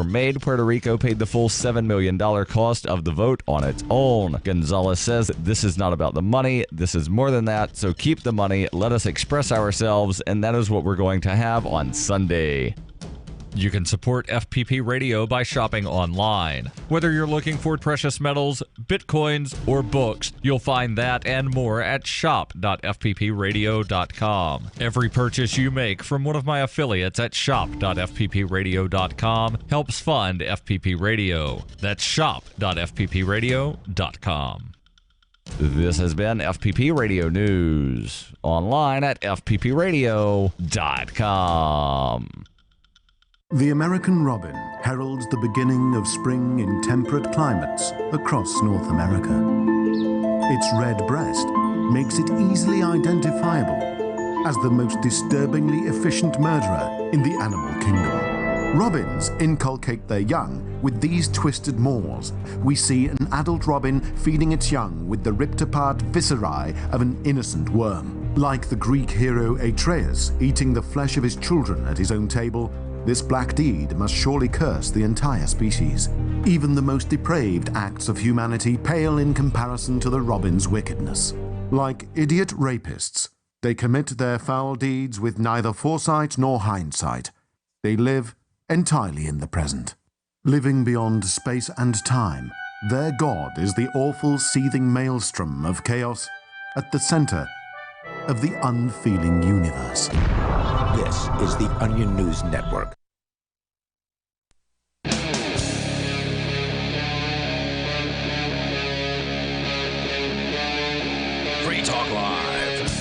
were made, Puerto Rico paid the full $7 million cost of the vote on its own. Gonzalez says this is not about the money. This is more than that. So keep the money. Let us express ourselves. And that is what we're going to have on Sunday. You can support FPP Radio by shopping online. Whether you're looking for precious metals, bitcoins, or books, you'll find that and more at shop.fppradio.com. Every purchase you make from one of my affiliates at shop.fppradio.com helps fund FPP Radio. That's shop.fppradio.com. This has been FPP Radio News, online at fppradio.com. The American robin heralds the beginning of spring in temperate climates across North America. Its red breast makes it easily identifiable as the most disturbingly efficient murderer in the animal kingdom. Robins inculcate their young with these twisted maws. We see an adult robin feeding its young with the ripped-apart viscerae of an innocent worm. Like the Greek hero Atreus eating the flesh of his children at his own table, this black deed must surely curse the entire species. Even the most depraved acts of humanity pale in comparison to the robin's wickedness. Like idiot rapists, they commit their foul deeds with neither foresight nor hindsight. They live entirely in the present. Living beyond space and time, their god is the awful seething maelstrom of chaos at the center of the unfeeling universe. This is the Onion News Network. Free Talk Live.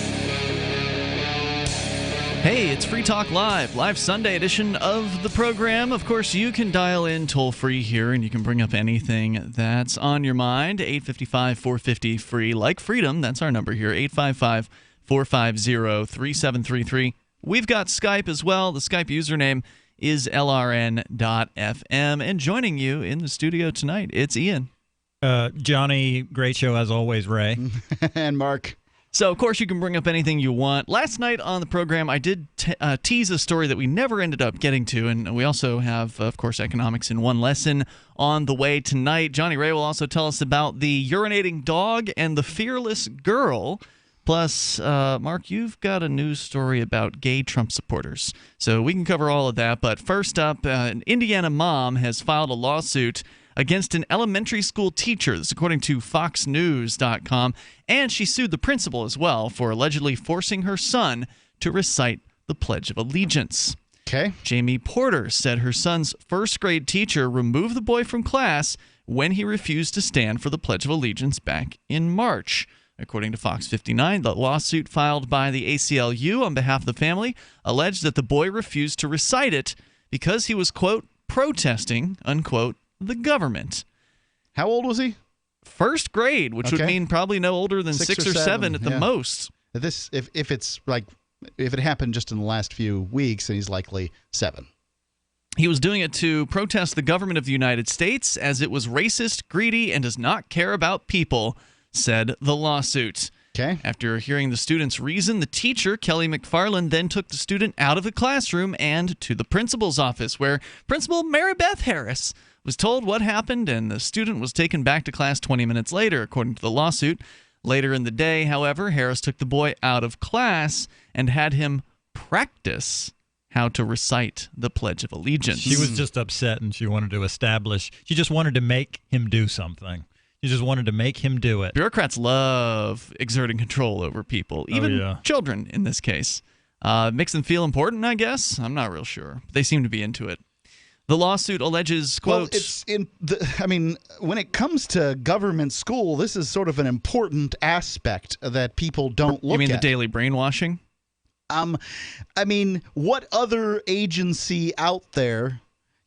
Hey, it's Free Talk Live, live Sunday edition of the program. Of course, you can dial in toll-free here, and you can bring up anything that's on your mind. 855-450-FREE, like freedom. That's our number here, 855-450-3733. We've got Skype as well. The Skype username is lrn.fm. And joining you in the studio tonight, it's Ian. Jonny, great show as always, Ray. And Mark. So, of course, you can bring up anything you want. Last night on the program, I did tease a story that we never ended up getting to, and we also have, of course, economics in one lesson on the way tonight. Jonny Ray will also tell us about the urinating dog and the fearless girl. Plus, Mark, you've got a news story about gay Trump supporters. So we can cover all of that. But first up, an Indiana mom has filed a lawsuit against an elementary school teacher. This is according to FoxNews.com. And she sued the principal as well for allegedly forcing her son to recite the Pledge of Allegiance. Okay. Jamie Porter said her son's first grade teacher removed the boy from class when he refused to stand for the Pledge of Allegiance back in March. According to Fox 59, the lawsuit filed by the ACLU on behalf of the family alleged that the boy refused to recite it because he was, quote, protesting, unquote, the government. How old was he? First grade, which would mean probably no older than six or seven at the most. If it happened just in the last few weeks, then he's likely 7. He was doing it to protest the government of the United States as it was racist, greedy, and does not care about people, said the lawsuit. Okay. After hearing the student's reason, the teacher, Kelly McFarland, then took the student out of the classroom and to the principal's office, where Principal Mary Beth Harris was told what happened, and the student was taken back to class 20 minutes later, according to the lawsuit. Later in the day, however, Harris took the boy out of class and had him practice how to recite the Pledge of Allegiance. She was just upset, and she just wanted to make him do something. You just wanted to make him do it. Bureaucrats love exerting control over people, even children in this case. Makes them feel important, I guess. I'm not real sure. They seem to be into it. The lawsuit alleges, quote... Well, when it comes to government school, this is sort of an important aspect that people don't look at. You mean the daily brainwashing? What other agency out there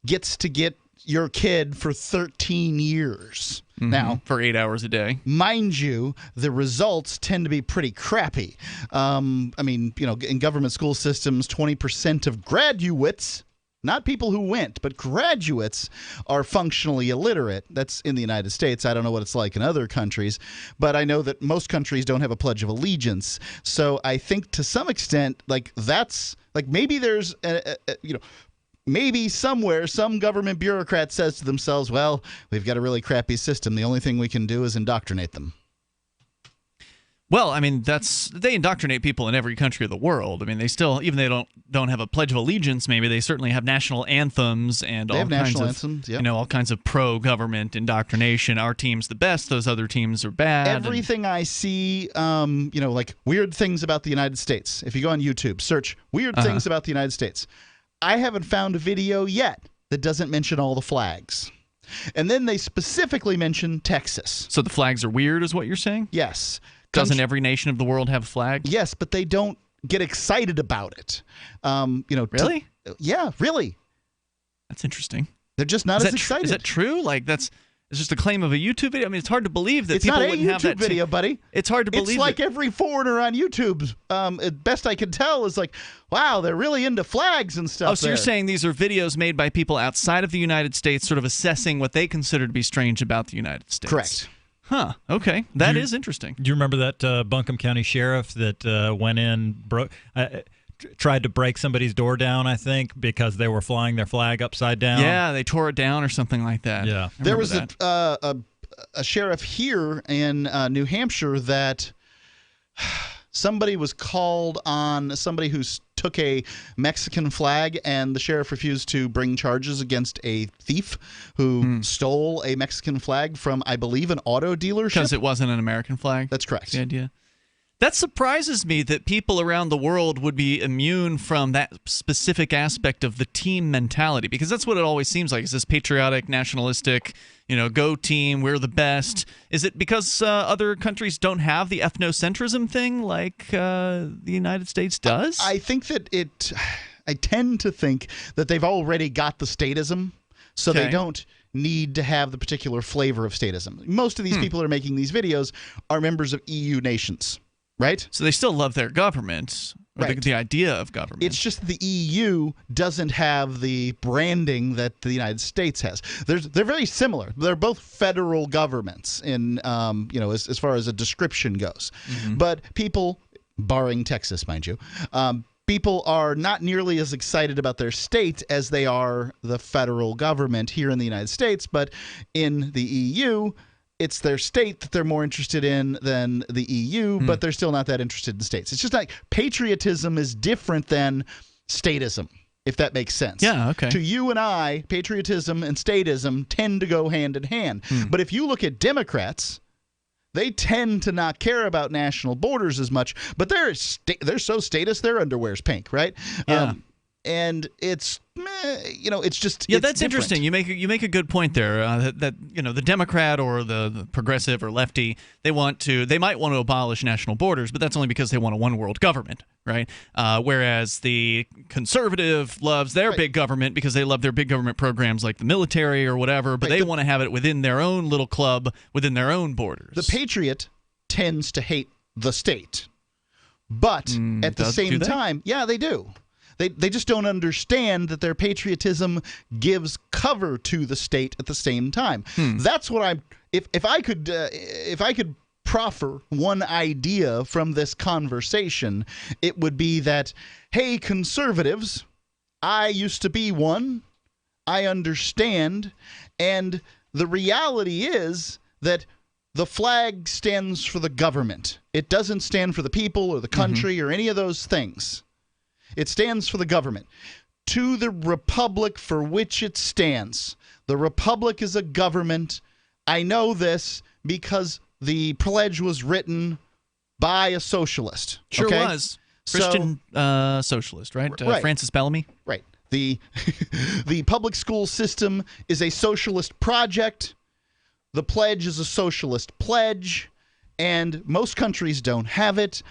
gets to get your kid for 13 years? Mm-hmm. Now, for 8 hours a day. Mind you, the results tend to be pretty crappy. In government school systems, 20% of graduates, not people who went, but graduates, are functionally illiterate. That's in the United States. I don't know what it's like in other countries, but I know that most countries don't have a Pledge of Allegiance. So I think to some extent, maybe there's maybe somewhere some government bureaucrat says to themselves, well, we've got a really crappy system. The only thing we can do is indoctrinate them. Well, I mean, they indoctrinate people in every country of the world. I mean, they still, even they don't have a Pledge of Allegiance, maybe they certainly have national anthems and They all have kinds national of anthems, yep. all kinds of pro-government indoctrination. Our team's the best; those other teams are bad. Everything I see, like weird things about the United States. If you go on YouTube, search weird things about the United States. I haven't found a video yet that doesn't mention all the flags. And then they specifically mention Texas. So the flags are weird, is what you're saying? Yes. Doesn't every nation of the world have a flag? Yes, but they don't get excited about it. Really? Yeah, really. That's interesting. They're just not as excited. Is that true? Like it's just a claim of a YouTube video? I mean, it's hard to believe that it's people not a wouldn't have that YouTube video, buddy. It's hard to believe. It's like every foreigner on YouTube, best I can tell, is like, wow, they're really into flags and stuff. Oh, so you're saying these are videos made by people outside of the United States sort of assessing what they consider to be strange about the United States? Correct. Huh. Okay. That is interesting. Do you remember that Buncombe County sheriff that went in, tried to break somebody's door down, I think, because they were flying their flag upside down? Yeah, they tore it down or something like that. Yeah. There was a sheriff here in New Hampshire that somebody was called on somebody who took a Mexican flag, and the sheriff refused to bring charges against a thief who stole a Mexican flag from, I believe, an auto dealership. Because it wasn't an American flag? That's correct. The idea. That surprises me that people around the world would be immune from that specific aspect of the team mentality, because that's what it always seems like. Is this patriotic, nationalistic, go team, we're the best? Is it because other countries don't have the ethnocentrism thing like the United States does? I think that I tend to think that they've already got the statism, so they don't need to have the particular flavor of statism. Most of these people that are making these videos are members of EU nations. Right? So they still love their government, or right. the idea of government. It's just the EU doesn't have the branding that the United States has. They're very similar. They're both federal governments in, as far as a description goes. Mm-hmm. But people, barring Texas, mind you, people are not nearly as excited about their state as they are the federal government here in the United States. But in the EU, it's their state that they're more interested in than the EU, but they're still not that interested in states. It's just like patriotism is different than statism, if that makes sense. Yeah, okay. To you and I, patriotism and statism tend to go hand in hand. But if you look at Democrats, they tend to not care about national borders as much, but they're so status their underwear's pink, right? Yeah. And it's it's just that's different. interesting. You make a good point there. That the Democrat or the progressive or lefty, they might want to abolish national borders, but that's only because they want a one world government, right? Whereas the conservative loves their big government because they love their big government programs like the military or whatever, but they want to have it within their own little club, within their own borders. The patriot tends to hate the state, but at the same time, yeah, they do. They just don't understand that their patriotism gives cover to the state at the same time. That's what if I could proffer one idea from this conversation, it would be that, hey, conservatives, I used to be one. I understand, and the reality is that the flag stands for the government. It doesn't stand for the people or the country or any of those things. It stands for the government. To the republic for which it stands. The republic is a government. I know this because the pledge was written by a socialist. Sure was. Christian socialist, right? Right. Francis Bellamy. Right. The public school system is a socialist project. The pledge is a socialist pledge, and most countries don't have it.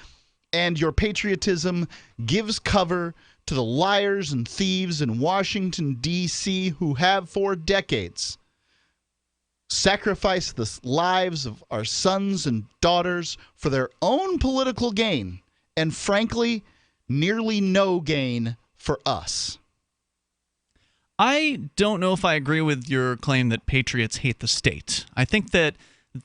And your patriotism gives cover to the liars and thieves in Washington, D.C., who have for decades sacrificed the lives of our sons and daughters for their own political gain, and frankly, nearly no gain for us. I don't know if I agree with your claim that patriots hate the state. I think that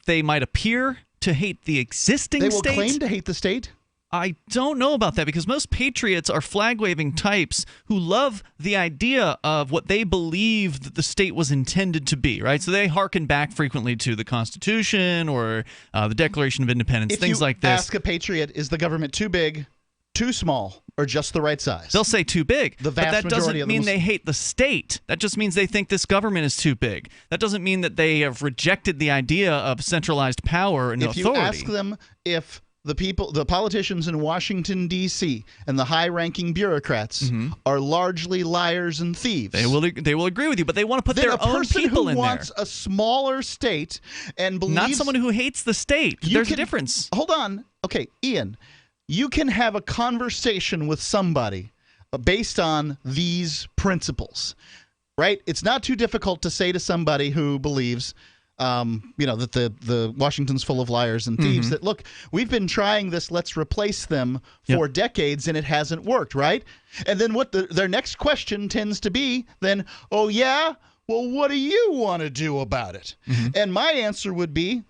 they might appear to hate the existing state. They will claim to hate the state? I don't know about that, because most patriots are flag-waving types who love the idea of what they believe that the state was intended to be, right? So they hearken back frequently to the Constitution or the Declaration of Independence, things like this. Ask a patriot, is the government too big, too small, or just the right size? They'll say too big. The vast but that majority doesn't of mean them they hate the state. That just means they think this government is too big. That doesn't mean that they have rejected the idea of centralized power and authority. If you ask them if the politicians in Washington, D.C., and the high-ranking bureaucrats are largely liars and thieves, they will agree with you, but they want to put their own people in there. A person who wants a smaller state and believes... Not someone who hates the state. There's a difference. Hold on. Okay, Ian, you can have a conversation with somebody based on these principles, right? It's not too difficult to say to somebody who believes... that the Washington's full of liars and thieves, that, look, we've been trying this, let's replace them for decades, and it hasn't worked, right? And then what their next question tends to be then, oh, yeah? Well, what do you want to do about it? And my answer would be,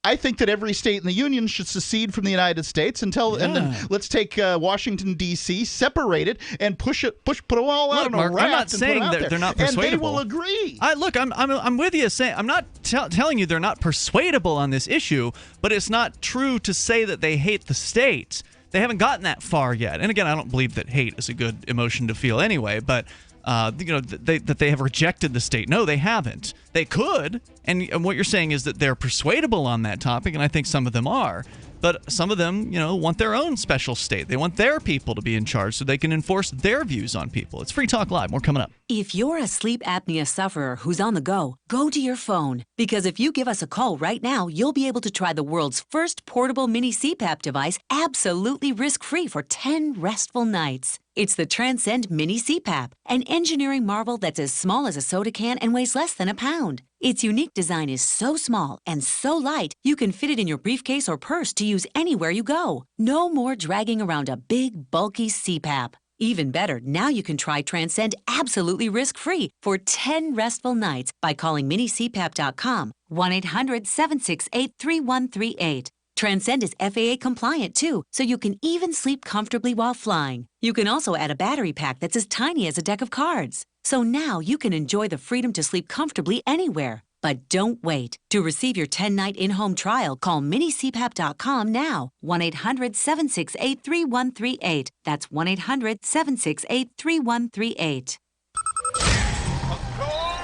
I think that every state in the Union should secede from the United States and then let's take Washington, D.C., separate it, and put it all out on a Mark, raft. I'm not saying they're not persuadable. And they will agree. I'm with you. I'm not telling you they're not persuadable on this issue, but it's not true to say that they hate the state. They haven't gotten that far yet. And again, I don't believe that hate is a good emotion to feel anyway, but that they have rejected the state. No, they haven't. They could, and what you're saying is that they're persuadable on that topic, and I think some of them are. But some of them, want their own special state. They want their people to be in charge so they can enforce their views on people. It's Free Talk Live. More coming up. If you're a sleep apnea sufferer who's on the go to your phone. Because if you give us a call right now, you'll be able to try the world's first portable mini CPAP device absolutely risk-free for 10 restful nights. It's the Transcend Mini CPAP, an engineering marvel that's as small as a soda can and weighs less than a pound. Its unique design is so small and so light, you can fit it in your briefcase or purse to use anywhere you go. No more dragging around a big, bulky CPAP. Even better, now you can try Transcend absolutely risk-free for 10 restful nights by calling minicpap.com, 1-800-768-3138. Transcend is FAA compliant too, so you can even sleep comfortably while flying. You can also add a battery pack that's as tiny as a deck of cards. So now you can enjoy the freedom to sleep comfortably anywhere. But don't wait. To receive your 10-night in-home trial, call minicpap.com now, 1-800-768-3138. That's 1-800-768-3138.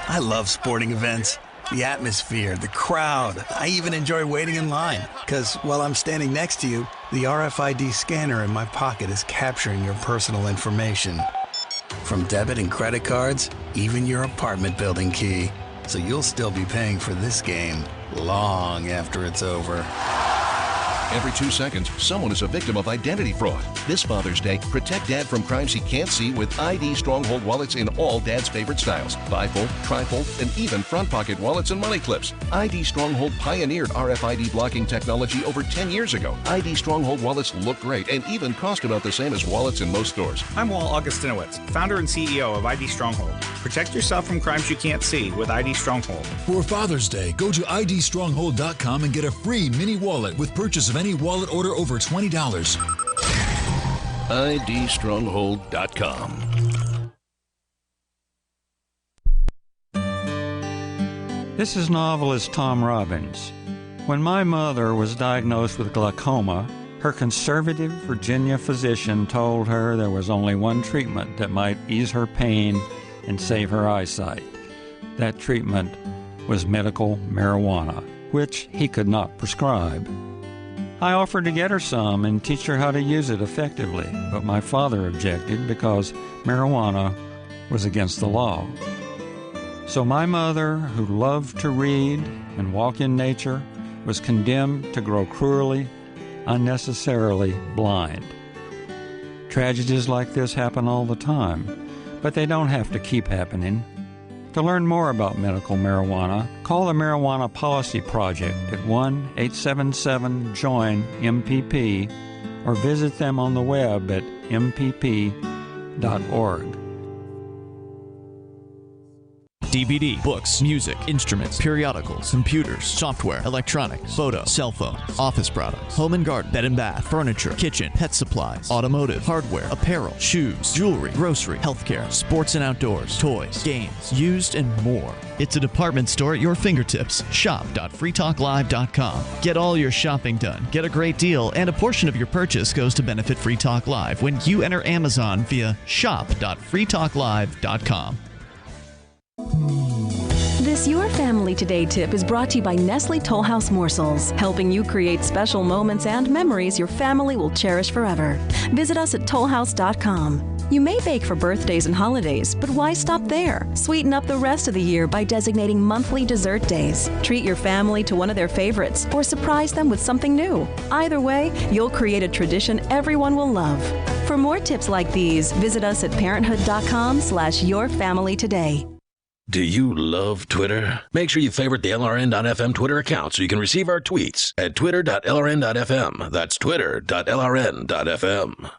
I love sporting events. The atmosphere, the crowd. I even enjoy waiting in line. Because while I'm standing next to you, the RFID scanner in my pocket is capturing your personal information. From debit and credit cards, even your apartment building key. So you'll still be paying for this game long after it's over. Every 2 seconds, someone is a victim of identity fraud. This Father's Day, protect Dad from crimes he can't see with ID Stronghold wallets in all Dad's favorite styles. Bifold, trifold, and even front pocket wallets and money clips. ID Stronghold pioneered RFID blocking technology over 10 years ago. ID Stronghold wallets look great and even cost about the same as wallets in most stores. I'm Walt Augustinowicz, founder and CEO of ID Stronghold. Protect yourself from crimes you can't see with ID Stronghold. For Father's Day, go to idstronghold.com and get a free mini wallet with purchase of any wallet order over $20. idstronghold.com. This is novelist Tom Robbins. When my mother was diagnosed with glaucoma, her conservative Virginia physician told her there was only one treatment that might ease her pain and save her eyesight. That treatment was medical marijuana, which he could not prescribe. I offered to get her some and teach her how to use it effectively, but my father objected because marijuana was against the law. So my mother, who loved to read and walk in nature, was condemned to grow cruelly, unnecessarily blind. Tragedies like this happen all the time, but they don't have to keep happening. To learn more about medical marijuana, call the Marijuana Policy Project at 1-877-JOIN-MPP or visit them on the web at mpp.org. DVD, books, music, instruments, periodicals, computers, software, electronics, photo, cell phones, office products, home and garden, bed and bath, furniture, kitchen, pet supplies, automotive, hardware, apparel, shoes, jewelry, grocery, healthcare, sports and outdoors, toys, games, used, and more. It's a department store at your fingertips. Shop.freetalklive.com. Get all your shopping done, get a great deal, and a portion of your purchase goes to benefit Free Talk Live when you enter Amazon via shop.freetalklive.com. This Your Family Today tip is brought to you by Nestle Toll House Morsels, helping you create special moments and memories your family will cherish forever. Visit us at tollhouse.com. You may bake for birthdays and holidays, but why stop there? Sweeten up the rest of the year by designating monthly dessert days. Treat your family to one of their favorites or surprise them with something new. Either way, you'll create a tradition everyone will love. For more tips like these, visit us at parenthood.com/yourfamilytoday. Do you love Twitter? Make sure you favorite the LRN.FM Twitter account so you can receive our tweets at twitter.lrn.fm. That's twitter.lrn.fm.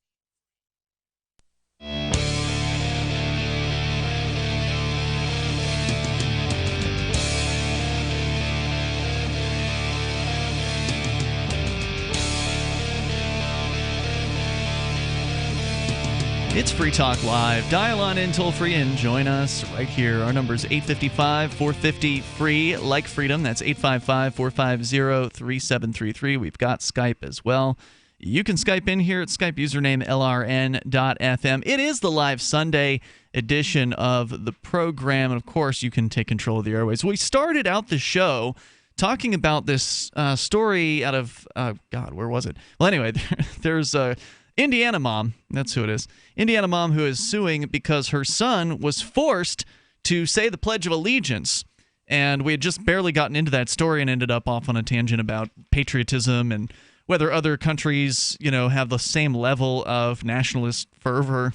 It's Free Talk Live. Dial on in toll free and join us right here. Our number is 855-450-FREE, like freedom. That's 855-450-3733. We've got Skype as well. You can Skype in here at Skype username LRN.FM. It is the live Sunday edition of the program. And, of course, you can take control of the airways. We started out the show talking about this story out of, where was it? Well, anyway, there's a Indiana mom, that's who it is. Indiana mom who is suing because her son was forced to say the Pledge of Allegiance. And we had just barely gotten into that story and ended up off on a tangent about patriotism and whether other countries, have the same level of nationalist fervor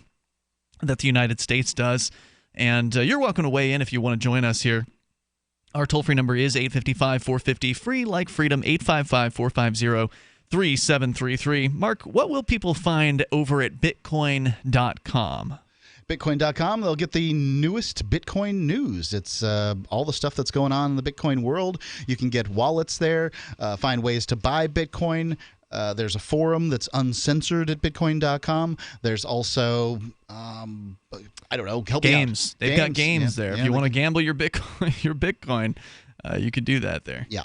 that the United States does. And you're welcome to weigh in if you want to join us here. Our toll-free number is 855-450-FREE, like freedom, 855-450-3733. Mark, what will people find over at Bitcoin.com? Bitcoin.com, they'll get the newest Bitcoin news. It's all the stuff that's going on in the Bitcoin world. You can get wallets there, find ways to buy Bitcoin. There's a forum that's uncensored at Bitcoin.com. There's also, help games. Me out. They've got games there. If you want to gamble your Bitcoin, you can do that there. Yeah.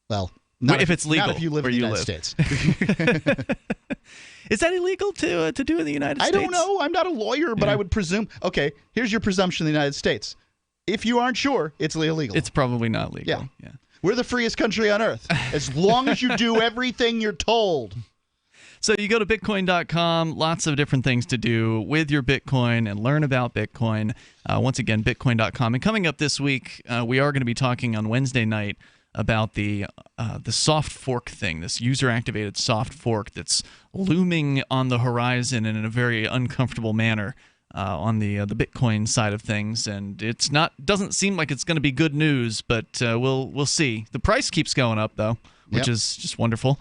Well, not if it's legal. Not if you live in the United States. Is that illegal to do in the United States? I don't know. I'm not a lawyer, but I would presume. Okay, here's your presumption in the United States. If you aren't sure, it's illegal. It's probably not legal. Yeah. We're the freest country on earth, as long as you do everything you're told. So you go to Bitcoin.com, lots of different things to do with your Bitcoin and learn about Bitcoin. Once again, Bitcoin.com. And coming up this week, we are going to be talking on Wednesday night about the soft fork thing, this user-activated soft fork that's looming on the horizon and in a very uncomfortable manner on the Bitcoin side of things, and it's doesn't seem like it's going to be good news, but we'll see. The price keeps going up though, which is just wonderful.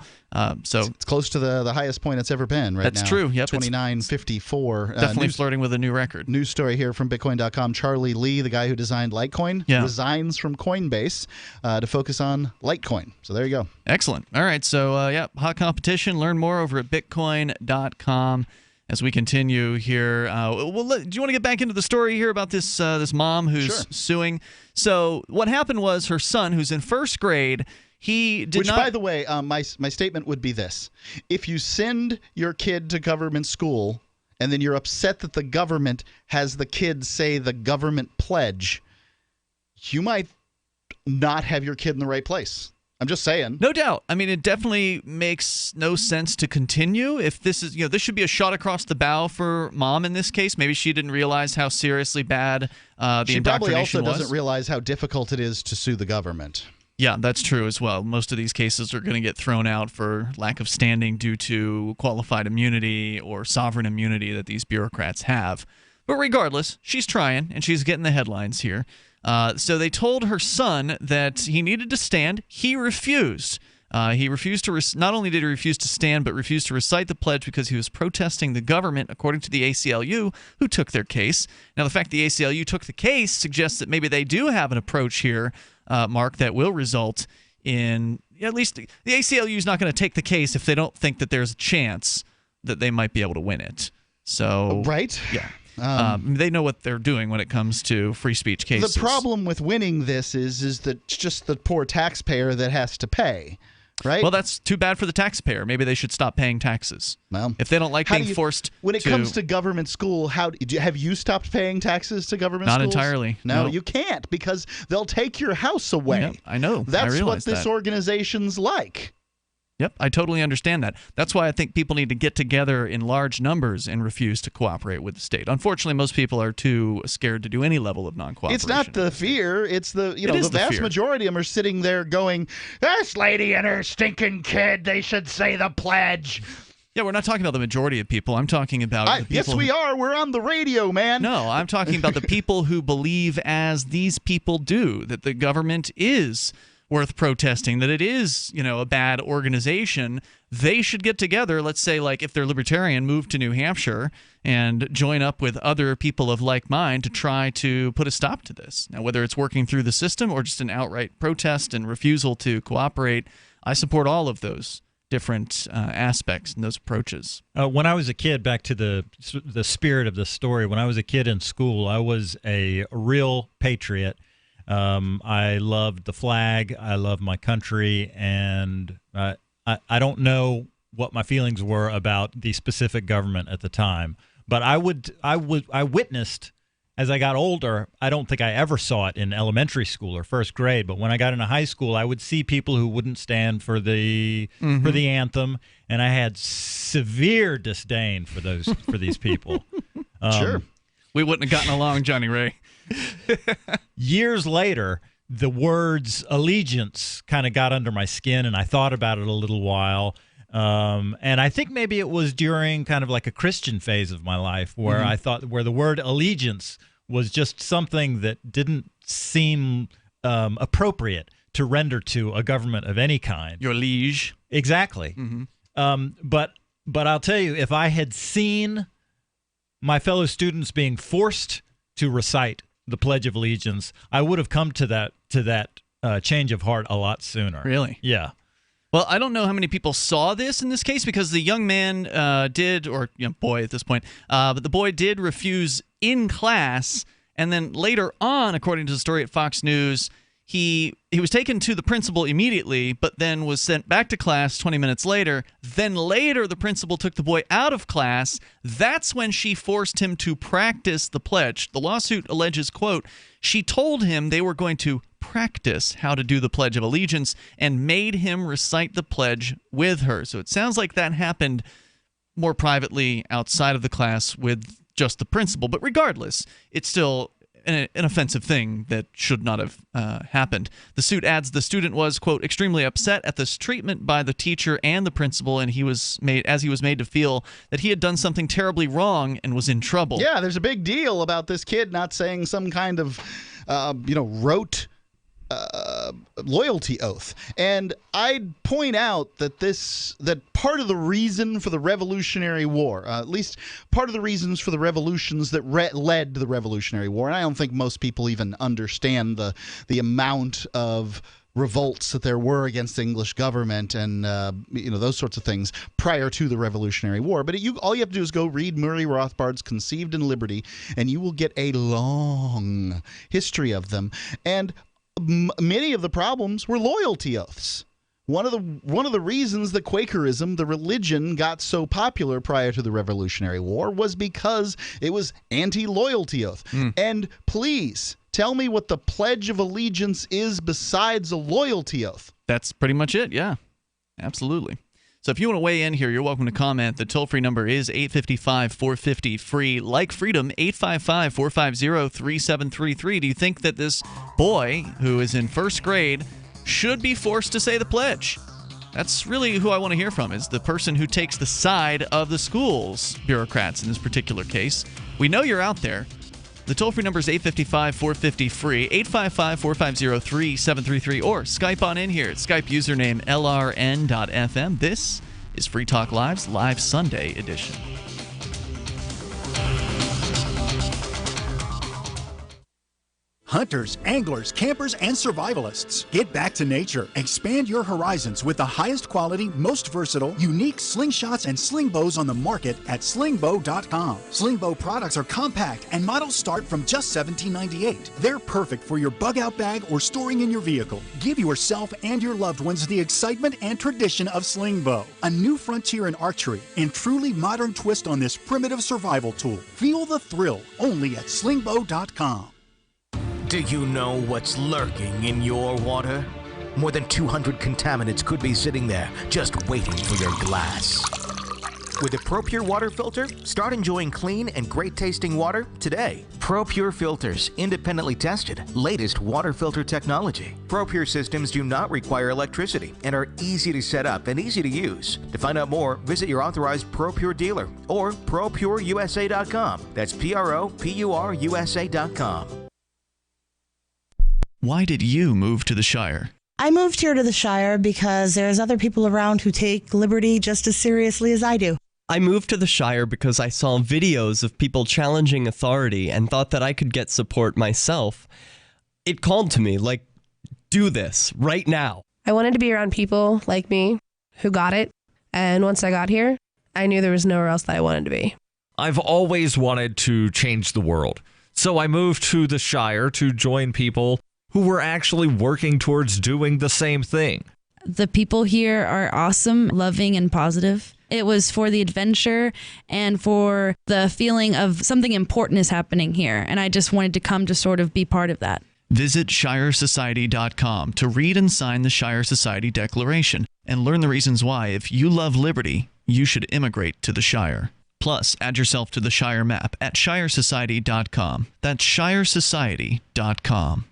So it's close to the highest point it's ever been right now. That's true. Yep, 29.54. Definitely flirting with a new record. News story here from Bitcoin.com. Charlie Lee, the guy who designed Litecoin, resigns from Coinbase to focus on Litecoin. So there you go. Excellent. All right. So hot competition. Learn more over at Bitcoin.com. As we continue here, do you want to get back into the story here about this mom who's suing? So what happened was her son, who's in first grade, Which, by the way, my statement would be this. If you send your kid to government school and then you're upset that the government has the kid say the government pledge, you might not have your kid in the right place. I'm just saying. No doubt. I mean, it definitely makes no sense to continue. If this is, this should be a shot across the bow for mom in this case. Maybe she didn't realize how seriously bad the she indoctrination probably also was. doesn't realize how difficult it is to sue the government. Yeah, that's true as well. Most of these cases are going to get thrown out for lack of standing due to qualified immunity or sovereign immunity that these bureaucrats have. But regardless, she's trying, and she's getting the headlines here. So they told her son that he needed to stand. He refused. He refused to not only did he refuse to stand, but refused to recite the pledge because he was protesting the government, according to the ACLU, who took their case. Now, the fact the ACLU took the case suggests that maybe they do have an approach here, Mark, that will result in, at least the ACLU is not going to take the case if they don't think that there's a chance that they might be able to win it. So, right? Yeah. They know what they're doing when it comes to free speech cases. The problem with winning this is that it's just the poor taxpayer that has to pay, right? Well, that's too bad for the taxpayer. Maybe they should stop paying taxes. Well, if they don't like being forced when it comes to government school, have you stopped paying taxes to government schools? Not entirely. No, you can't, because they'll take your house away. Yep, I know. That's what this that. organization's like. Yep, I totally understand that. That's why I think people need to get together in large numbers and refuse to cooperate with the state. Unfortunately, most people are too scared to do any level of non-cooperation. It's not the fear. It's the vast majority of them are sitting there going, "This lady and her stinking kid, they should say the pledge." Yeah, we're not talking about the majority of people. I'm talking about the people. Yes, we are. We're on the radio, man. No, I'm talking about the people who believe as these people do, that the government is worth protesting, that it is, a bad organization. They should get together. Let's say, like, if they're libertarian, move to New Hampshire and join up with other people of like mind to try to put a stop to this. Now, whether it's working through the system or just an outright protest and refusal to cooperate, I support all of those different aspects and those approaches. When I was a kid, back to the spirit of the story, when I was a kid in school, I was a real patriot. I loved the flag. I loved my country, and I don't know what my feelings were about the specific government at the time. But I witnessed as I got older. I don't think I ever saw it in elementary school or first grade, but when I got into high school, I would see people who wouldn't stand for the anthem, and I had severe disdain for these people. Sure, we wouldn't have gotten along, Johnny Ray. Years later, the words allegiance kind of got under my skin, and I thought about it a little while. And I think maybe it was during kind of like a Christian phase of my life where I thought where the word allegiance was just something that didn't seem appropriate to render to a government of any kind. Your liege. Exactly. But I'll tell you, if I had seen my fellow students being forced to recite the Pledge of Allegiance, I would have come to that change of heart a lot sooner. Really? Yeah. Well, I don't know how many people saw this in this case, because the young man did, or boy at this point, but the boy did refuse in class, and then later on, according to the story at Fox News, he was taken to the principal immediately, but then was sent back to class 20 minutes later. Then later, the principal took the boy out of class. That's when she forced him to practice the pledge. The lawsuit alleges, quote, she told him they were going to practice how to do the Pledge of Allegiance and made him recite the pledge with her. So it sounds like that happened more privately outside of the class with just the principal. But regardless, it's still an offensive thing that should not have happened. The suit adds the student was, quote, extremely upset at this treatment by the teacher and the principal, and he was made to feel that he had done something terribly wrong and was in trouble. Yeah, there's a big deal about this kid not saying some kind of, rote loyalty oath. And I'd point out that part of the reason for the Revolutionary War, at least part of the reasons for the revolutions that led to the Revolutionary War, and I don't think most people even understand the amount of revolts that there were against the English government and those sorts of things prior to the Revolutionary War. But all you have to do is go read Murray Rothbard's Conceived in Liberty, and you will get a long history of them. And many of the problems were loyalty oaths. One of the reasons that Quakerism, the religion, got so popular prior to the Revolutionary War was because it was anti-loyalty oath. And please tell me what the Pledge of Allegiance is besides a loyalty oath. That's pretty much it. Yeah, absolutely. So if you want to weigh in here, you're welcome to comment. The toll-free number is 855-450-FREE. Like freedom, 855-450-3733. Do you think that this boy who is in first grade should be forced to say the pledge? That's really who I want to hear from, is the person who takes the side of the school's bureaucrats in this particular case. We know you're out there. The toll-free number is 855-450-FREE, 855-450-3733, or Skype on in here at Skype username LRN.FM. This is Free Talk Live's Live Sunday edition. Hunters, anglers, campers, and survivalists. Get back to nature. Expand your horizons with the highest quality, most versatile, unique slingshots and sling bows on the market at slingbow.com. Slingbow products are compact and models start from just $17.98. They're perfect for your bug-out bag or storing in your vehicle. Give yourself and your loved ones the excitement and tradition of Slingbow, a new frontier in archery and truly modern twist on this primitive survival tool. Feel the thrill only at slingbow.com. Do you know what's lurking in your water? More than 200 contaminants could be sitting there, just waiting for your glass. With a ProPure water filter, start enjoying clean and great-tasting water today. ProPure filters, independently tested, latest water filter technology. ProPure systems do not require electricity and are easy to set up and easy to use. To find out more, visit your authorized ProPure dealer or ProPureUSA.com. That's ProPureUSA.com. Why did you move to the Shire? I moved here to the Shire because there's other people around who take liberty just as seriously as I do. I moved to the Shire because I saw videos of people challenging authority and thought that I could get support myself. It called to me, like, do this right now. I wanted to be around people like me who got it. And once I got here, I knew there was nowhere else that I wanted to be. I've always wanted to change the world. So I moved to the Shire to join people who were actually working towards doing the same thing. The people here are awesome, loving, and positive. It was for the adventure and for the feeling of something important is happening here. And I just wanted to come to sort of be part of that. Visit ShireSociety.com to read and sign the Shire Society Declaration and learn the reasons why, if you love liberty, you should immigrate to the Shire. Plus, add yourself to the Shire map at ShireSociety.com. That's ShireSociety.com.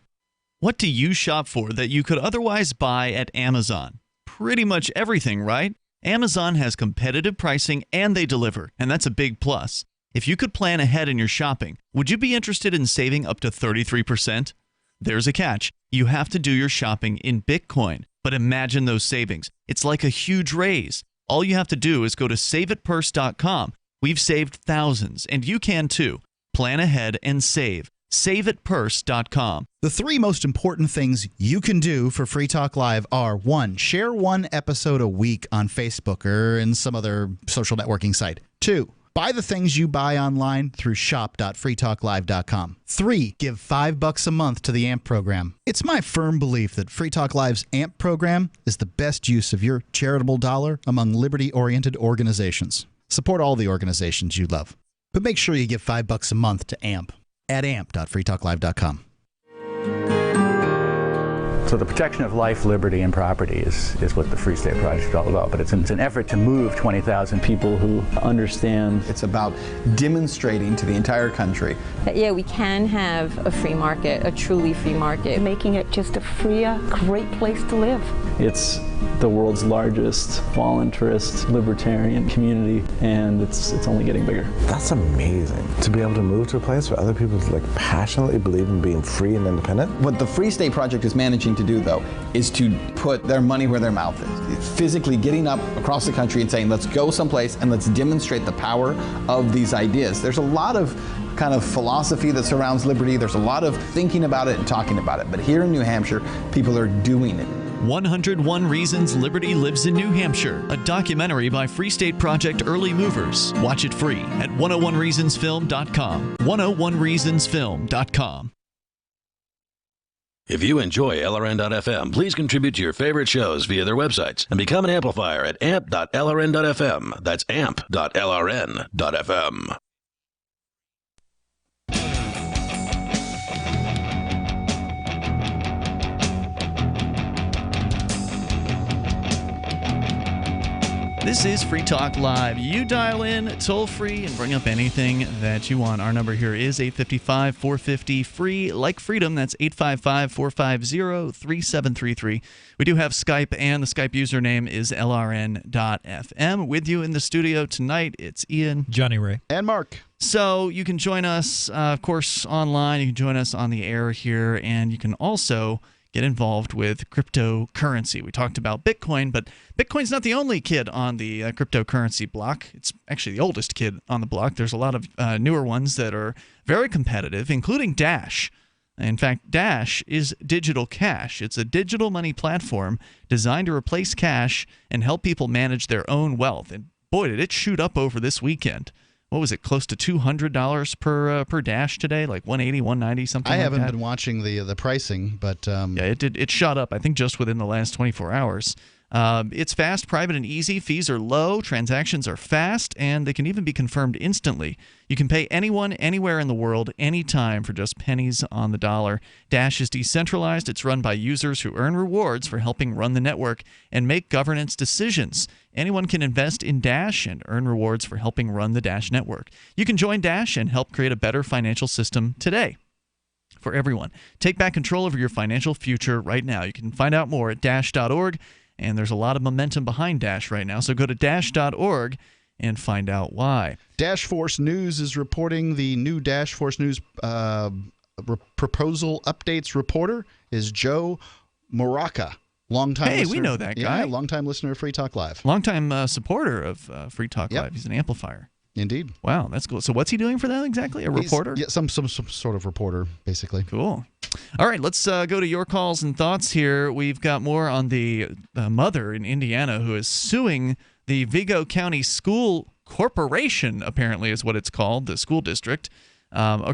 What do you shop for that you could otherwise buy at Amazon? Pretty much everything, right? Amazon has competitive pricing and they deliver, and that's a big plus. If you could plan ahead in your shopping, would you be interested in saving up to 33%? There's a catch. You have to do your shopping in Bitcoin. But imagine those savings. It's like a huge raise. All you have to do is go to saveatpurse.com. We've saved thousands, and you can too. Plan ahead and save. SaveAtPurse.com. The three most important things you can do for Free Talk Live are: 1, share one episode a week on Facebook or in some other social networking site. 2, buy the things you buy online through shop.freetalklive.com. 3, give $5 a month to the AMP program. It's my firm belief that Free Talk Live's AMP program is the best use of your charitable dollar among liberty-oriented organizations. Support all the organizations you love, but make sure you give $5 a month to AMP at amp.freetalklive.com. So the protection of life, liberty, and property is what the Free State Project is all about. But it's an effort to move 20,000 people who understand. It's about demonstrating to the entire country that, yeah, we can have a free market, a truly free market. Making it just a freer, great place to live. It's the world's largest voluntarist libertarian community, and it's only getting bigger. That's amazing, to be able to move to a place where other people passionately believe in being free and independent. What the Free State Project is managing to do, though, is to put their money where their mouth is. It's physically getting up across the country and saying, let's go someplace and let's demonstrate the power of these ideas. There's a lot of kind of philosophy that surrounds liberty. There's a lot of thinking about it and talking about it. But here in New Hampshire, people are doing it. 101 Reasons Liberty Lives in New Hampshire, a documentary by Free State Project Early Movers. Watch it free at 101reasonsfilm.com. 101reasonsfilm.com. If you enjoy LRN.FM, please contribute to your favorite shows via their websites and become an amplifier at amp.lrn.fm. That's amp.lrn.fm. This is Free Talk Live. You dial in toll free and bring up anything that you want. Our number here is 855-450-FREE, like freedom. That's 855-450-3733. We do have Skype, and the Skype username is LRN.FM. With you in the studio tonight, it's Ian, Jonny Ray, and Mark. So you can join us, of course, online. You can join us on the air here, and you can also get involved with cryptocurrency. We talked about Bitcoin, but Bitcoin's not the only kid on the cryptocurrency block. It's actually the oldest kid on the block. There's a lot of newer ones that are very competitive, including Dash. In fact, Dash is digital cash. It's a digital money platform designed to replace cash and help people manage their own wealth. And boy, did it shoot up over this weekend. What was it, close to $200 per Dash today? Like 180, 190, something like that? I haven't been watching the pricing, but yeah, it shot up, I think, just within the last 24 hours. It's fast, private, and easy. Fees are low. Transactions are fast, and they can even be confirmed instantly. You can pay anyone, anywhere in the world, anytime for just pennies on the dollar. Dash is decentralized. It's run by users who earn rewards for helping run the network and make governance decisions. Anyone can invest in Dash and earn rewards for helping run the Dash network. You can join Dash and help create a better financial system today for everyone. Take back control over your financial future right now. You can find out more at dash.org. And there's a lot of momentum behind Dash right now. So go to dash.org and find out why. Dash Force News is reporting the new Dash Force News proposal updates reporter is Joe Moraca. Longtime Hey, listener, we know that guy. Yeah, longtime listener of Free Talk Live. Longtime supporter of Free Talk Yep. Live. He's an amplifier. Indeed. Wow, that's cool. So what's he doing for them exactly? A reporter? Yeah, some sort of reporter, basically. Cool. All right, let's go to your calls and thoughts here. We've got more on the mother in Indiana who is suing the Vigo County School Corporation, apparently is what it's called, the school district.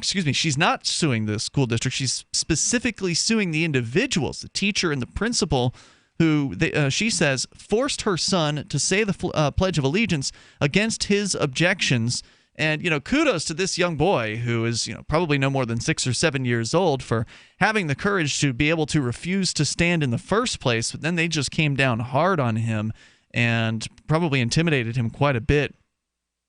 She's not suing the school district. She's specifically suing the individuals, the teacher and the principal, who she says forced her son to say the Pledge of Allegiance against his objections. And, kudos to this young boy who is, probably no more than 6 or 7 years old for having the courage to be able to refuse to stand in the first place. But then they just came down hard on him and probably intimidated him quite a bit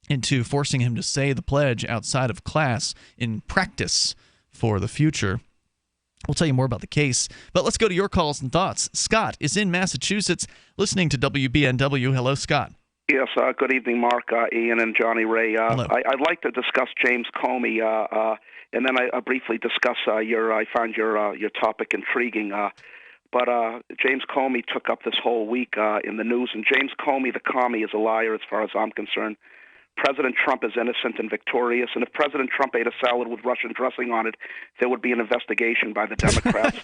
into forcing him to say the pledge outside of class in practice for the future. We'll tell you more about the case, but let's go to your calls and thoughts. Scott is in Massachusetts listening to WBNW. Hello, Scott. Yes, good evening, Mark, Ian, and Jonny Ray. I'd like to discuss James Comey, and then I briefly discuss I found your topic intriguing. But James Comey took up this whole week in the news, and James Comey, the commie, is a liar as far as I'm concerned. President Trump is innocent and victorious, and if President Trump ate a salad with Russian dressing on it, there would be an investigation by the Democrats.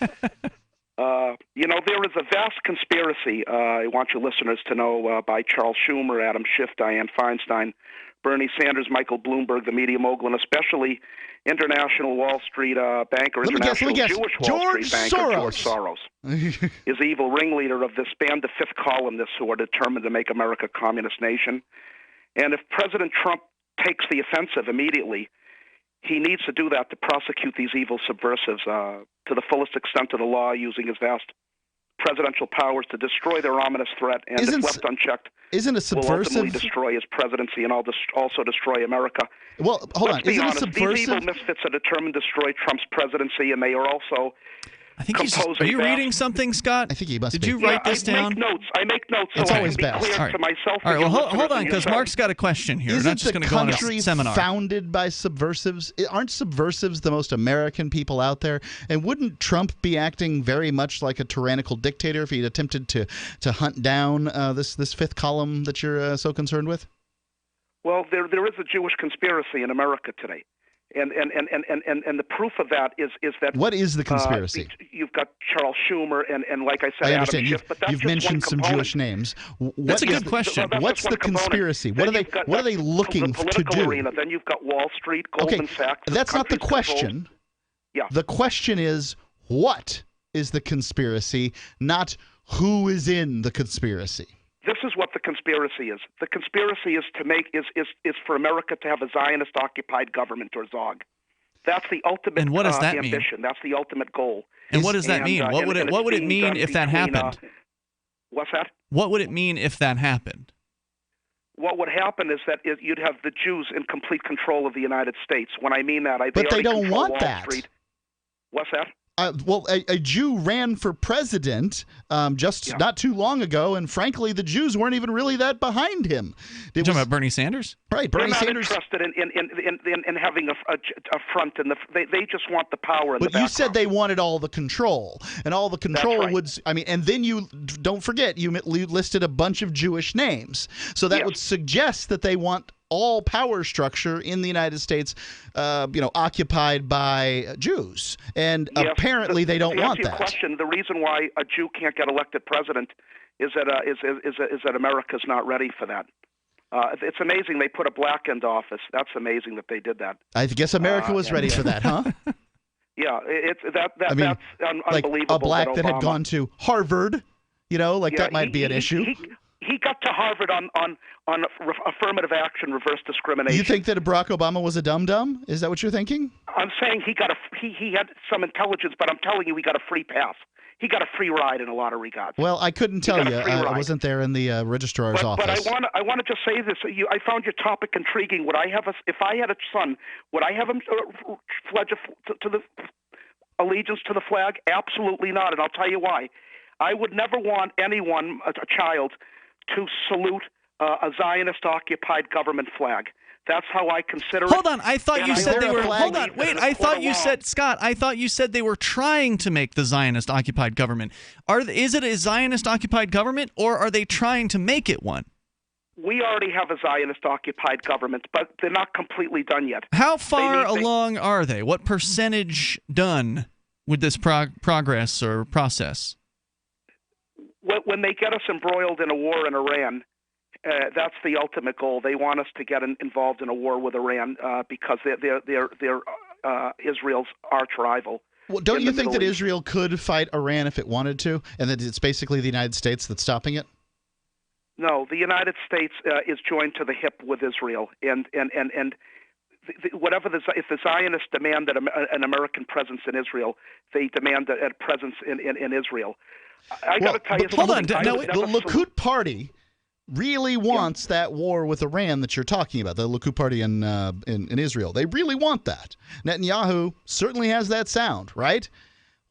There is a vast conspiracy, I want your listeners to know, by Charles Schumer, Adam Schiff, Dianne Feinstein, Bernie Sanders, Michael Bloomberg, the media mogul, and especially international Wall Street banker, international Jewish Wall Street banker, George Soros, is the evil ringleader of this band of fifth columnists who are determined to make America a communist nation. And if President Trump takes the offensive immediately, he needs to do that to prosecute these evil subversives to the fullest extent of the law, using his vast presidential powers to destroy their ominous threat, and if left unchecked, will ultimately destroy his presidency and also destroy America. Well, hold on. Let's be honest, these evil misfits are determined to destroy Trump's presidency, and they are also I think are you reading something, Scott? I think he must Did you write this down? I make notes. It's so always I can be best. clear to myself. All right, well, hold on, because Mark's got a question here. We're not just going to go on a seminar. Isn't the country founded by subversives? Aren't subversives the most American people out there? And wouldn't Trump be acting very much like a tyrannical dictator if he'd attempted to hunt down this fifth column that you're so concerned with? Well, there is a Jewish conspiracy in America today. And the proof of that is that what is the conspiracy? You've got Charles Schumer and like I said, I understand. Adam Schiff, but that's you've just mentioned one some component. Jewish names. That's a good question. What's the conspiracy? What are they looking to do? Arena. Then you've got Wall Street, Goldman Sachs. That's not the question. Yeah. The question is, what is the conspiracy, not who is in the conspiracy. This is what the conspiracy is. The conspiracy is to make is for America to have a Zionist-occupied government, or ZOG. That's the ultimate and what does that ambition. Mean? That's the ultimate goal. And what does that mean? What would it mean if that happened? What's that? What would it mean if that happened? what would happen is that you'd have the Jews in complete control of the United States. When I mean that, But they don't control want Wall that. Street. What's that? Well, a Jew ran for president not too long ago, and frankly, the Jews weren't even really that behind him. You're talking about Bernie Sanders? Right, They're Bernie not Sanders. interested in having a front, they just want the power. But you said they wanted all the control, and all the control right. would. I mean, and then you don't forget you listed a bunch of Jewish names, so that would suggest that they want all power structure in the United States, occupied by Jews, and apparently they don't want that. Question: the reason why a Jew can't get elected president is that America's not ready for that. It's amazing they put a black into office. That's amazing that they did that. I guess America was ready for that, huh? Yeah, that's like unbelievable. a black that had gone to Harvard, that might be an issue. He got to Harvard on affirmative action, reverse discrimination. You think that Barack Obama was a dum-dum? Is that what you're thinking? I'm saying he had some intelligence, but I'm telling you, he got a free pass. He got a free ride in a lot of regards. Well, I couldn't tell you. I wasn't there in the registrar's office. But I want to just say this. I found your topic intriguing. If I had a son, would I have him pledge to the allegiance to the flag? Absolutely not, and I'll tell you why. I would never want anyone, a child, to salute a Zionist-occupied government flag. That's how I consider it. Hold on, I thought you said they were. Hold on, wait. I thought you said, Scott. I thought you said they were trying to make the Zionist-occupied government. Is it a Zionist-occupied government, or are they trying to make it one? We already have a Zionist-occupied government, but they're not completely done yet. How far along are they? What percentage done with this progress or process? When they get us embroiled in a war in Iran, that's the ultimate goal. They want us to get involved in a war with Iran because they're Israel's arch rival. Well, don't you think that Israel could fight Iran if it wanted to, and that it's basically the United States that's stopping it? No, the United States is joined to the hip with Israel, and if the Zionists demand an American presence in Israel, they demand a presence in Israel. I got to tell you something. The Likud Party really wants that war with Iran that you're talking about, the Likud Party in Israel. They really want that. Netanyahu certainly has that sound, right?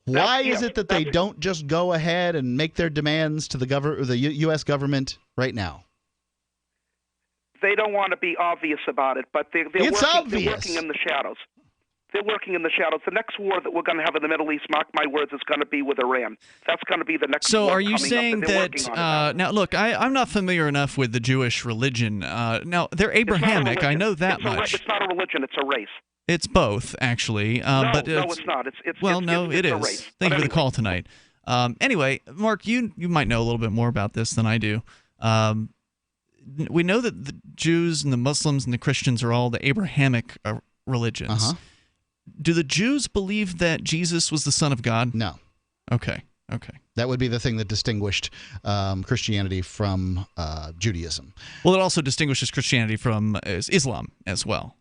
Why is it that they don't just go ahead and make their demands to the U.S. government right now? They don't want to be obvious about it, but they're working in the shadows. They're working in the shadows. The next war that we're going to have in the Middle East, mark my words, is going to be with Iran. That's going to be the next war. So are you saying that now, look, I'm not familiar enough with the Jewish religion. Now, they're Abrahamic. I know that much. It's not a religion. It's a race. It's both, actually. No, it's not. It is. A race. Thank you for the call tonight. Anyway, Mark, you might know a little bit more about this than I do. We know that the Jews and the Muslims and the Christians are all the Abrahamic religions. Uh-huh. Do the Jews believe that Jesus was the Son of God? No. Okay. That would be the thing that distinguished Christianity from Judaism. Well, it also distinguishes Christianity from Islam as well.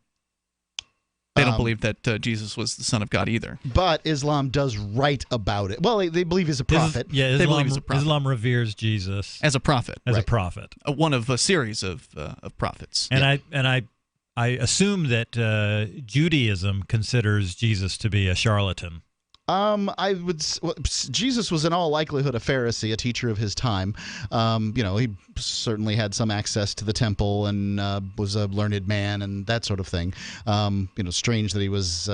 They don't believe that Jesus was the Son of God either. But Islam does write about it. Well, they believe he's a prophet. Islam, they believe he's a prophet. Islam reveres Jesus as a prophet. As a prophet. One of a series of prophets. And I assume that Judaism considers Jesus to be a charlatan. Jesus was in all likelihood a Pharisee, a teacher of his time. He certainly had some access to the temple and was a learned man and that sort of thing. Strange that he was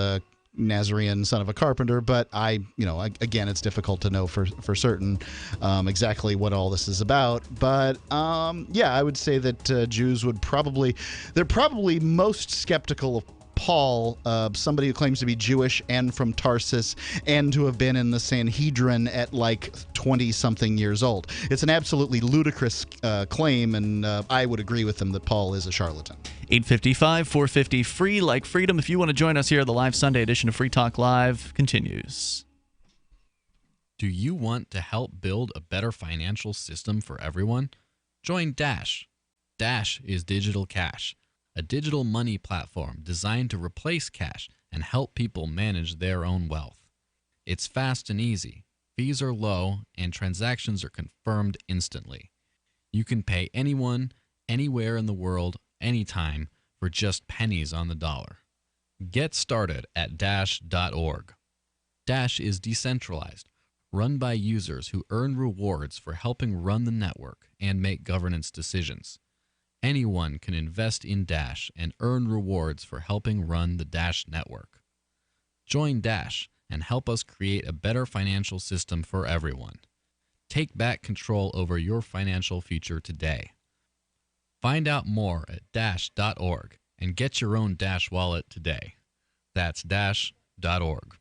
Nazarene, son of a carpenter, but again, it's difficult to know for certain exactly what all this is about. But I would say that Jews they're probably most skeptical of Paul, somebody who claims to be Jewish and from Tarsus and to have been in the Sanhedrin at like 20-something years old. It's an absolutely ludicrous claim, and I would agree with them that Paul is a charlatan. 855-450 free like freedom. If you want to join us here, the live Sunday edition of Free Talk Live continues. Do you want to help build a better financial system for everyone? Join Dash. Dash is digital cash, a digital money platform designed to replace cash and help people manage their own wealth. It's fast and easy, fees are low, and transactions are confirmed instantly. You can pay anyone, anywhere in the world, anytime, for just pennies on the dollar. Get started at Dash.org. Dash is decentralized, run by users who earn rewards for helping run the network and make governance decisions. Anyone can invest in Dash and earn rewards for helping run the Dash network. Join Dash and help us create a better financial system for everyone. Take back control over your financial future today. Find out more at Dash.org and get your own Dash wallet today. That's Dash.org.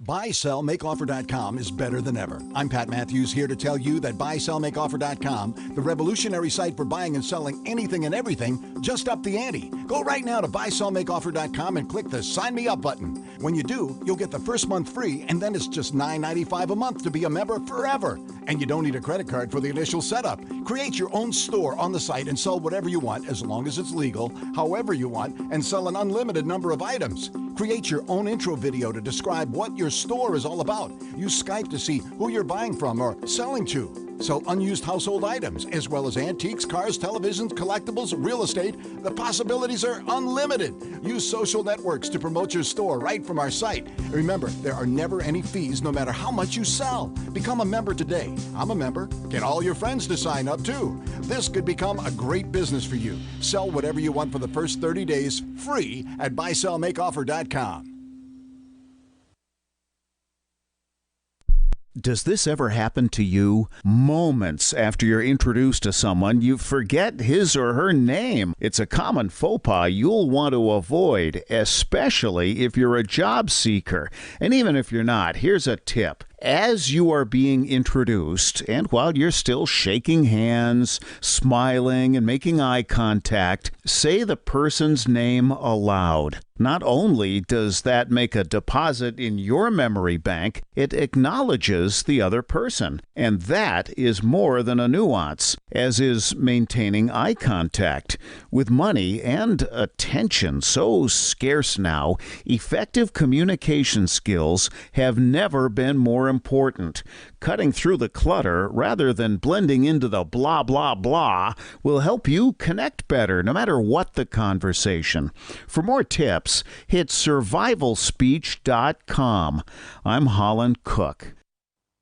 BuySellMakeOffer.com is better than ever. I'm Pat Matthews, here to tell you that BuySellMakeOffer.com, the revolutionary site for buying and selling anything and everything, just upped the ante. Go right now to BuySellMakeOffer.com and click the Sign Me Up button. When you do, you'll get the first month free, and then it's just $9.95 a month to be a member forever. And you don't need a credit card for the initial setup. Create your own store on the site and sell whatever you want, as long as it's legal, however you want, and sell an unlimited number of items. Create your own intro video to describe what your store is all about. Use Skype to see who you're buying from or selling to. Sell unused household items, as well as antiques, cars, televisions, collectibles, real estate. The possibilities are unlimited. Use social networks to promote your store right from our site. Remember, there are never any fees, no matter how much you sell. Become a member today. I'm a member. Get all your friends to sign up, too. This could become a great business for you. Sell whatever you want for the first 30 days, free at BuySellMakeOffer.com. Does this ever happen to you? Moments after you're introduced to someone, you forget his or her name. It's a common faux pas you'll want to avoid, especially if you're a job seeker. And even if you're not, here's a tip. As you are being introduced, and while you're still shaking hands, smiling, and making eye contact, say the person's name aloud. Not only does that make a deposit in your memory bank, it acknowledges the other person. And that is more than a nuance, as is maintaining eye contact. With money and attention so scarce now, effective communication skills have never been more important. Cutting through the clutter rather than blending into the blah, blah, blah will help you connect better, no matter what the conversation. For more tips, hit survivalspeech.com. I'm Holland Cook.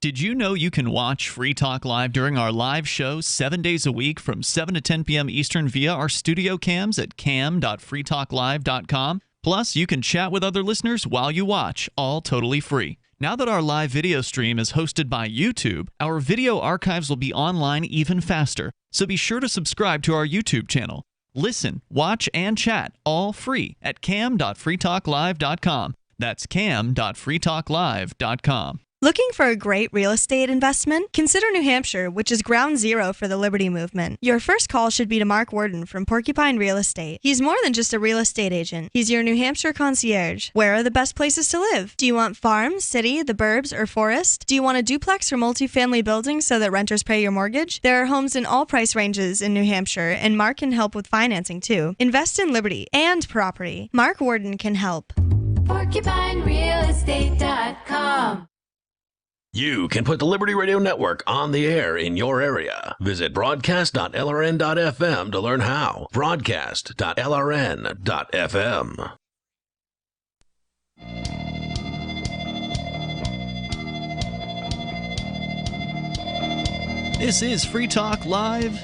Did you know you can watch Free Talk Live during our live show 7 days a week from 7 to 10 p.m. Eastern via our studio cams at cam.freetalklive.com? Plus, you can chat with other listeners while you watch, all totally free. Now that our live video stream is hosted by YouTube, our video archives will be online even faster, so be sure to subscribe to our YouTube channel. Listen, watch, and chat all free at cam.freetalklive.com. That's cam.freetalklive.com. Looking for a great real estate investment? Consider New Hampshire, which is ground zero for the Liberty Movement. Your first call should be to Mark Worden from Porcupine Real Estate. He's more than just a real estate agent. He's your New Hampshire concierge. Where are the best places to live? Do you want farm, city, the burbs, or forest? Do you want a duplex or multifamily building so that renters pay your mortgage? There are homes in all price ranges in New Hampshire, and Mark can help with financing too. Invest in liberty and property. Mark Worden can help. PorcupineRealEstate.com. You can put the Liberty Radio Network on the air in your area. Visit broadcast.lrn.fm to learn how. Broadcast.lrn.fm. This is Free Talk Live.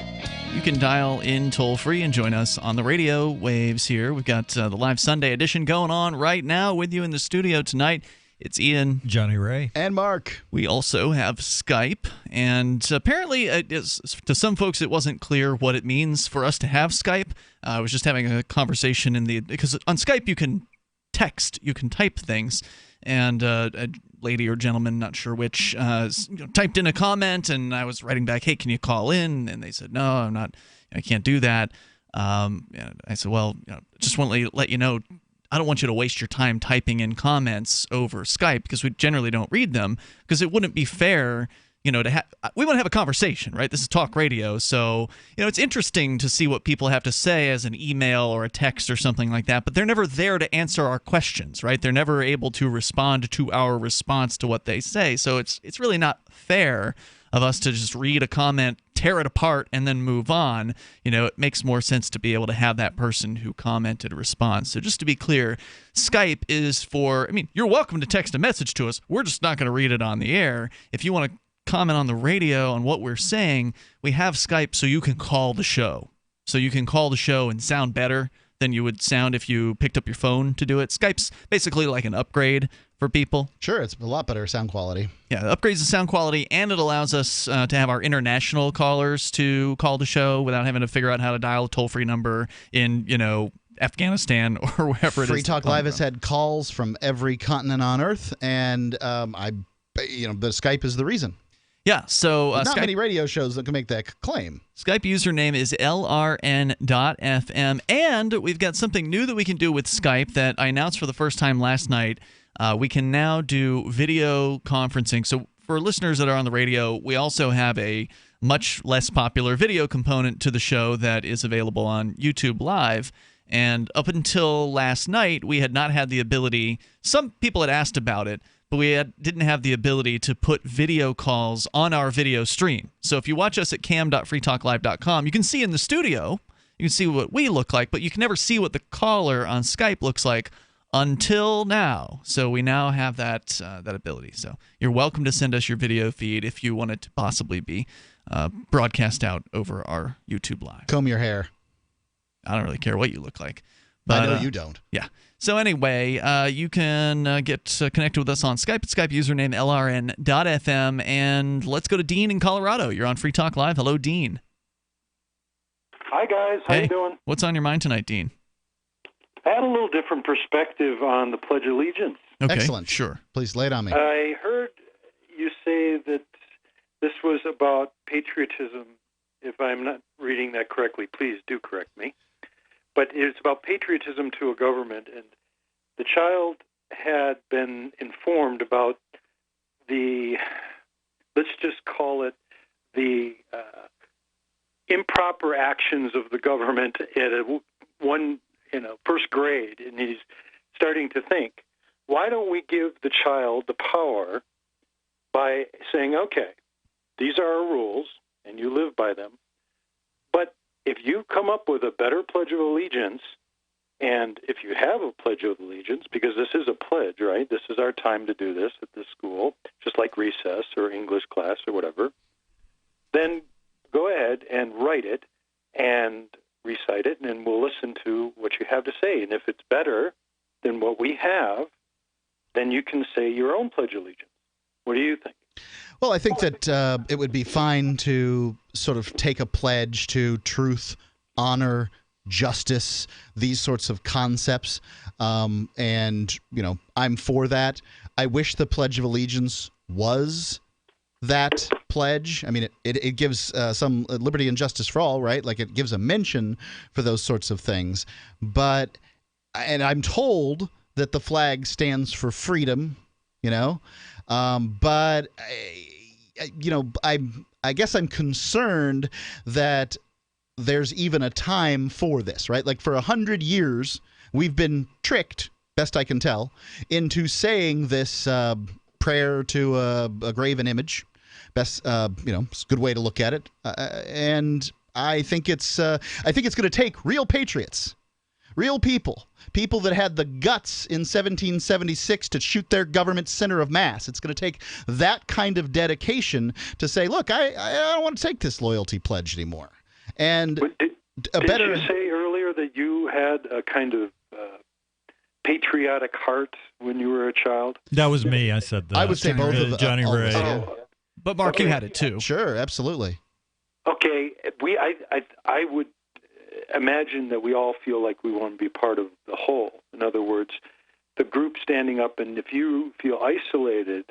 You can dial in toll-free and join us on the radio waves here. We've got the live Sunday edition going on right now with you in the studio tonight. It's Ian, Johnny Ray, and Mark. We also have Skype, and apparently to some folks it wasn't clear what it means for us to have Skype. I was just having a conversation because on Skype you can text, you can type things, and a lady or gentleman, not sure which, typed in a comment, and I was writing back, hey, can you call in? And they said, no, I'm not, I can't do that. I said, well, just want to let you know, I don't want you to waste your time typing in comments over Skype because we generally don't read them, because it wouldn't be fair, we want to have a conversation, right? This is talk radio, so it's interesting to see what people have to say as an email or a text or something like that, but they're never there to answer our questions, right? They're never able to respond to our response to what they say, so it's really not fair of us to just read a comment tear it apart and then move on, it makes more sense to be able to have that person who commented respond. So just to be clear, Skype is for, you're welcome to text a message to us. We're just not going to read it on the air. If you want to comment on the radio on what we're saying, we have Skype so you can call the show. So you can call the show and sound better than you would sound if you picked up your phone to do it. Skype's basically like an upgrade for people. Sure, it's a lot better sound quality. Yeah, it upgrades the sound quality, and it allows us to have our international callers to call the show without having to figure out how to dial a toll-free number in, Afghanistan or wherever it is. Free Talk Live has had calls from every continent on Earth, and the Skype is the reason. Yeah, so not many radio shows that can make that claim. Skype username is LRN.FM, and we've got something new that we can do with Skype that I announced for the first time last night. We can now do video conferencing. So for listeners that are on the radio, we also have a much less popular video component to the show that is available on YouTube Live. And up until last night, we had not had the ability. Some people had asked about it, but we didn't have the ability to put video calls on our video stream. So if you watch us at cam.freetalklive.com, you can see in the studio, you can see what we look like, but you can never see what the caller on Skype looks like until now. So we now have that ability. So you're welcome to send us your video feed if you want it to possibly be broadcast out over our YouTube Live. Comb your hair. I don't really care what you look like. But, I know you don't. Yeah. So anyway, you can get connected with us on Skype. Skype username LRN.FM. And let's go to Dean in Colorado. You're on Free Talk Live. Hello, Dean. Hi, guys. How you doing? What's on your mind tonight, Dean? I had a little different perspective on the Pledge of Allegiance. Okay, excellent. Sure. Please lay it on me. I heard you say that this was about patriotism. If I'm not reading that correctly, please do correct me. But it's about patriotism to a government, and the child had been informed about the, let's just call it the improper actions of the government at first grade, and he's starting to think, why don't we give the child the power by saying, okay, these are our rules, and you live by them, but if you come up with a better Pledge of Allegiance, and if you have a Pledge of Allegiance, because this is a pledge, right? This is our time to do this at this school, just like recess or English class or whatever, then go ahead and write it and recite it, and we'll listen to what you have to say. And if it's better than what we have, then you can say your own Pledge of Allegiance. What do you think? Well, I think that it would be fine to sort of take a pledge to truth, honor, justice, these sorts of concepts. And, I'm for that. I wish the Pledge of Allegiance was that pledge. I mean, it gives some liberty and justice for all, right? Like it gives a mention for those sorts of things. And I'm told that the flag stands for freedom, but I guess I'm concerned that there's even a time for this, right? Like for 100 years, we've been tricked, best I can tell, into saying this prayer to a graven image. Best, it's a good way to look at it. And I think it's going to take real patriots. Real people that had the guts in 1776 to shoot their government center of mass. It's going to take that kind of dedication to say, look, I don't want to take this loyalty pledge anymore. And did you say earlier that you had a kind of patriotic heart when you were a child? That was me. I said that. I would say both of Johnny Ray. But Mark, you had it too. Sure, absolutely. Okay, I would imagine that we all feel like we want to be part of the whole. In other words, the group standing up, and if you feel isolated,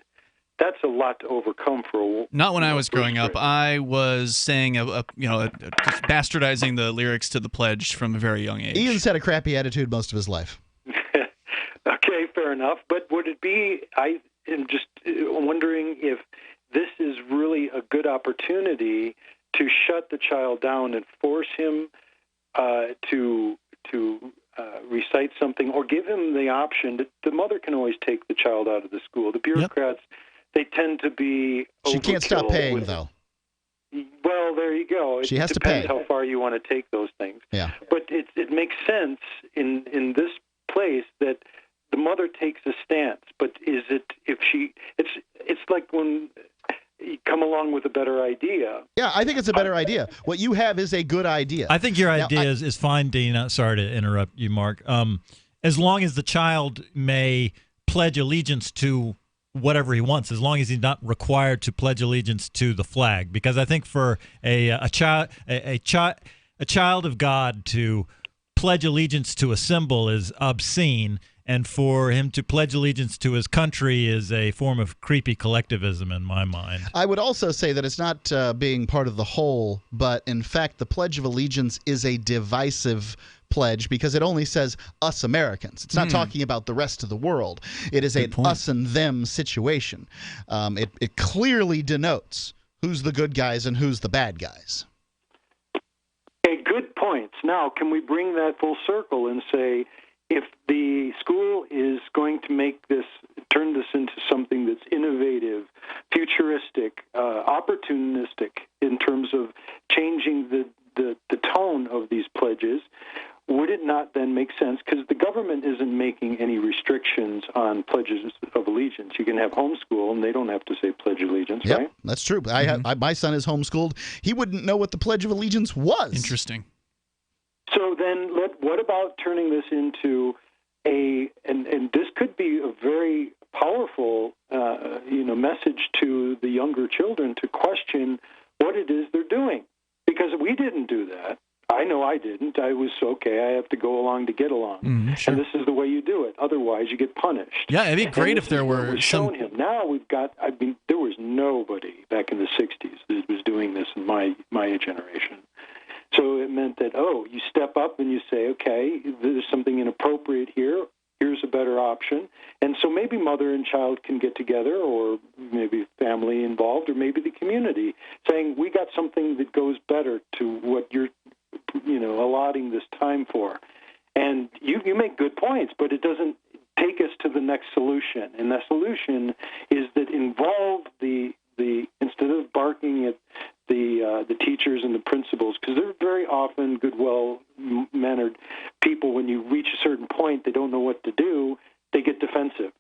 that's a lot to overcome for a. Not when I was growing up. I was saying, just bastardizing the lyrics to the pledge from a very young age. Ian's had a crappy attitude most of his life. Okay, fair enough. But would it be? I am just wondering if this is really a good opportunity to shut the child down and force him to recite something, or give him the option that the mother can always take the child out of the school. The bureaucrats, they tend to be. She can't stop paying, though. Well, you go. She has to depends pay. how far you want to take those things. Yeah. But it makes sense in this place that the mother takes a stance. But is it if she? It's like when you come along with a better idea. Yeah, I think it's a better idea. What you have is a good idea. I think your idea is fine, Dean. Sorry to interrupt you, Mark. As long as the child may pledge allegiance to whatever he wants, as long as he's not required to pledge allegiance to the flag, because I think for a child of God to pledge allegiance to a symbol is obscene, and for him to pledge allegiance to his country is a form of creepy collectivism in my mind. I would also say that it's not being part of the whole, but in fact the Pledge of Allegiance is a divisive pledge because it only says us Americans. It's not talking about the rest of the world. It is an us and them situation. It clearly denotes who's the good guys and who's the bad guys. Okay, good points. Now, can we bring that full circle and say, if the school is going to turn this into something that's innovative, futuristic, opportunistic in terms of changing the tone of these pledges, would it not then make sense? Because the government isn't making any restrictions on pledges of allegiance. You can have homeschool, and they don't have to say Pledge of Allegiance, Yep, right? that's true. My son is homeschooled. He wouldn't know what the Pledge of Allegiance was. Interesting. So then, what about turning this into and this could be a very powerful, message to the younger children to question what it is they're doing, because we didn't do that. I know I didn't. I was okay. I have to go along to get along, sure. and this is the way you do it. Otherwise, you get punished. Yeah, it'd be great if there were shown him. Now we've got. I mean, there was nobody back in the '60s that was doing this in my generation. So it meant that, you step up and you say, okay, there's something inappropriate here. Here's a better option. And so maybe mother and child can get together, or maybe family involved, or maybe the community, saying, we got something that goes better to what you're, allotting this time for. And you make good points, but it doesn't take us to the next solution. And that solution is that involve the instead of barking at the teachers and the principals, because they're very often good, well-mannered people. When you reach a certain point, they don't know what to do. They get defensive.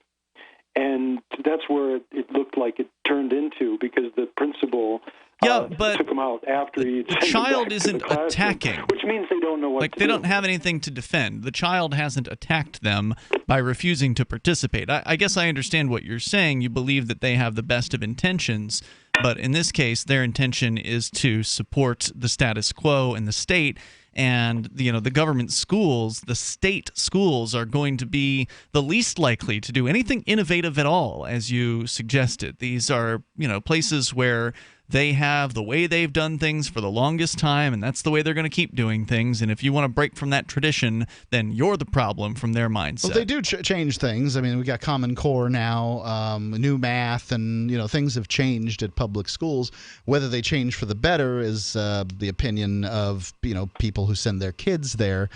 And that's where it looked like it turned into, because the principal took them out after he the child isn't attacking, which means they don't know what to do. They don't have anything to defend. The child hasn't attacked them by refusing to participate. I guess I understand what you're saying. You believe that they have the best of intentions, but in this case, their intention is to support the status quo in the state. And the government schools, the state schools, are going to be the least likely to do anything innovative at all, as you suggested. These are places where they have the way they've done things for the longest time, and that's the way they're going to keep doing things. And if you want to break from that tradition, then you're the problem from their mindset. Well, they do change things. I mean, we got Common Core now, new math, and things have changed at public schools. Whether they change for the better is the opinion of people who send their kids there.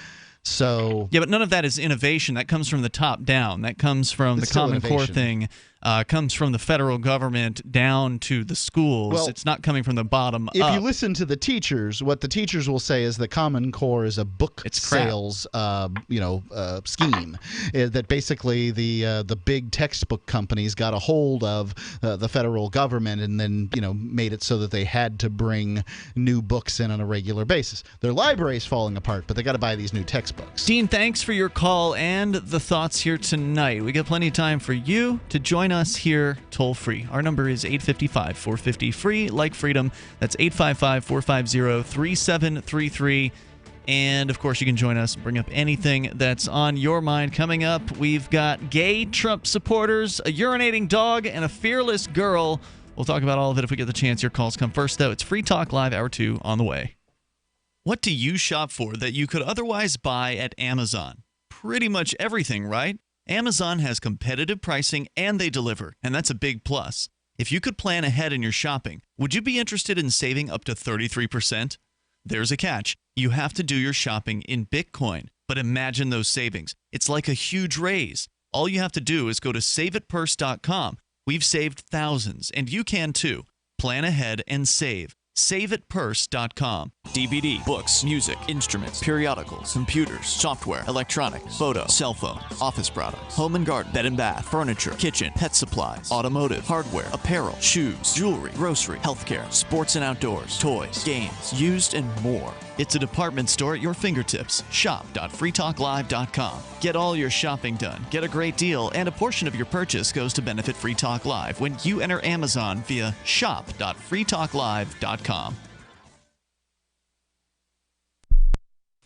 So yeah, but none of that is innovation. That comes from the top down. That comes from the Common Core thing. Comes from the federal government down to the schools. Well, it's not coming from the bottom up. If you listen to the teachers, what the teachers will say is the Common Core is a book sales, scheme. That basically the big textbook companies got a hold of the federal government and then made it so that they had to bring new books in on a regular basis. Their library's falling apart, but they got to buy these new textbooks. Dean, thanks for your call and the thoughts here tonight. We got plenty of time for you to join us here toll free. Our number is 855-450-FREE, like freedom. That's 855-450-3733. And, of course, you can join us and bring up anything that's on your mind. Coming up, we've got gay Trump supporters, a urinating dog, and a fearless girl. We'll talk about all of it if we get the chance. Your calls come first, though. It's Free Talk Live, Hour 2 on the way. What do you shop for that you could otherwise buy at Amazon? Pretty much everything, right? Amazon has competitive pricing and they deliver, and that's a big plus. If you could plan ahead in your shopping, would you be interested in saving up to 33%? There's a catch. You have to do your shopping in Bitcoin. But imagine those savings. It's like a huge raise. All you have to do is go to saveitpurse.com. We've saved thousands, and you can too. Plan ahead and save. SaveItPurse.com. DVD, books, music, instruments, periodicals, computers, software, electronics, photo, cell phone, office products, home and garden, bed and bath, furniture, kitchen, pet supplies, automotive, hardware, apparel, shoes, jewelry, grocery, healthcare, sports and outdoors, toys, games, used, and more. It's a department store at your fingertips. Shop.freetalklive.com. Get all your shopping done, get a great deal, and a portion of your purchase goes to benefit Free Talk Live when you enter Amazon via shop.freetalklive.com.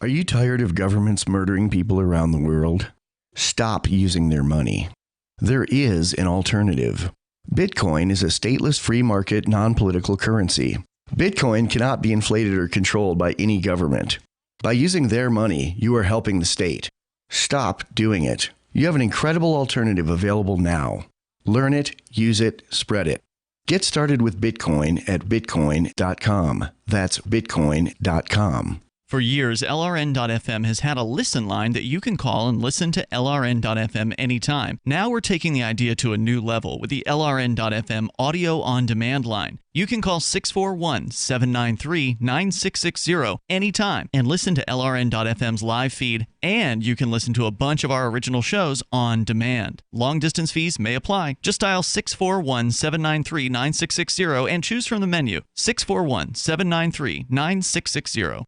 Are you tired of governments murdering people around the world? Stop using their money. There is an alternative. Bitcoin is a stateless free market non-political currency. Bitcoin cannot be inflated or controlled by any government. By using their money, you are helping the state. Stop doing it. You have an incredible alternative available now. Learn it, use it, spread it. Get started with Bitcoin at bitcoin.com. That's bitcoin.com. For years, LRN.FM has had a listen line that you can call and listen to LRN.FM anytime. Now we're taking the idea to a new level with the LRN.FM audio on-demand line. You can call 641-793-9660 anytime and listen to LRN.FM's live feed, and you can listen to a bunch of our original shows on demand. Long-distance fees may apply. Just dial 641-793-9660 and choose from the menu. 641-793-9660.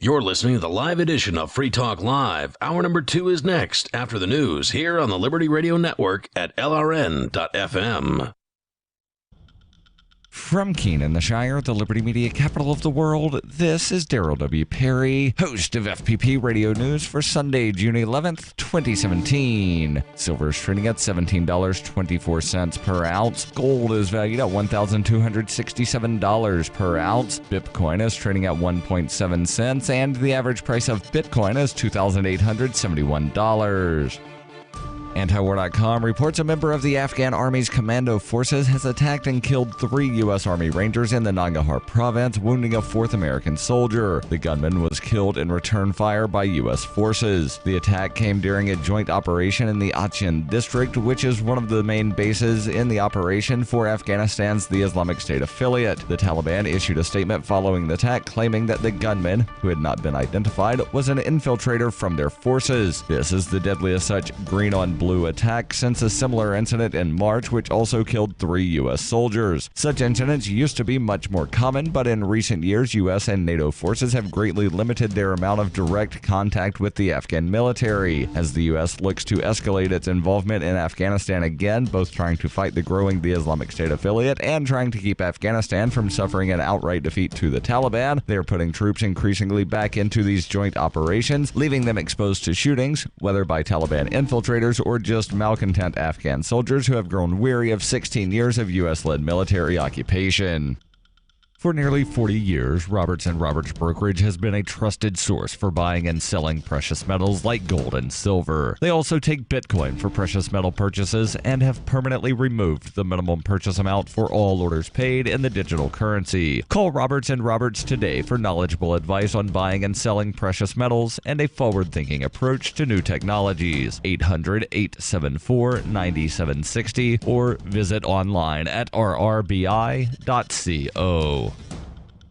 You're listening to the live edition of Free Talk Live. Hour number 2 is next after the news here on the Liberty Radio Network at LRN.FM. From Keene in the Shire, the Liberty Media capital of the world, this is Daryl W. Perry, host of FPP Radio News for Sunday, June 11th, 2017. Silver is trading at $17.24 per ounce. Gold is valued at $1,267 per ounce. Bitcoin is trading at 1.7 cents, and the average price of Bitcoin is $2,871. Antiwar.com reports a member of the Afghan Army's commando forces has attacked and killed 3 U.S. Army Rangers in the Nangarhar province, wounding a 4th American soldier. The gunman was killed in return fire by U.S. forces. The attack came during a joint operation in the Achin district, which is one of the main bases in the operation for Afghanistan's The Islamic State affiliate. The Taliban issued a statement following the attack, claiming that the gunman, who had not been identified, was an infiltrator from their forces. This is the deadliest such green-on-blue attack since a similar incident in March, which also killed 3 U.S. soldiers. Such incidents used to be much more common, but in recent years, U.S. and NATO forces have greatly limited their amount of direct contact with the Afghan military. As the U.S. looks to escalate its involvement in Afghanistan again, both trying to fight the growing The Islamic State affiliate and trying to keep Afghanistan from suffering an outright defeat to the Taliban, they are putting troops increasingly back into these joint operations, leaving them exposed to shootings, whether by Taliban infiltrators or just malcontent Afghan soldiers who have grown weary of 16 years of U.S.-led military occupation. For nearly 40 years, Roberts & Roberts Brokerage has been a trusted source for buying and selling precious metals like gold and silver. They also take Bitcoin for precious metal purchases and have permanently removed the minimum purchase amount for all orders paid in the digital currency. Call Roberts & Roberts today for knowledgeable advice on buying and selling precious metals and a forward-thinking approach to new technologies. 800-874-9760 or visit online at rrbi.co.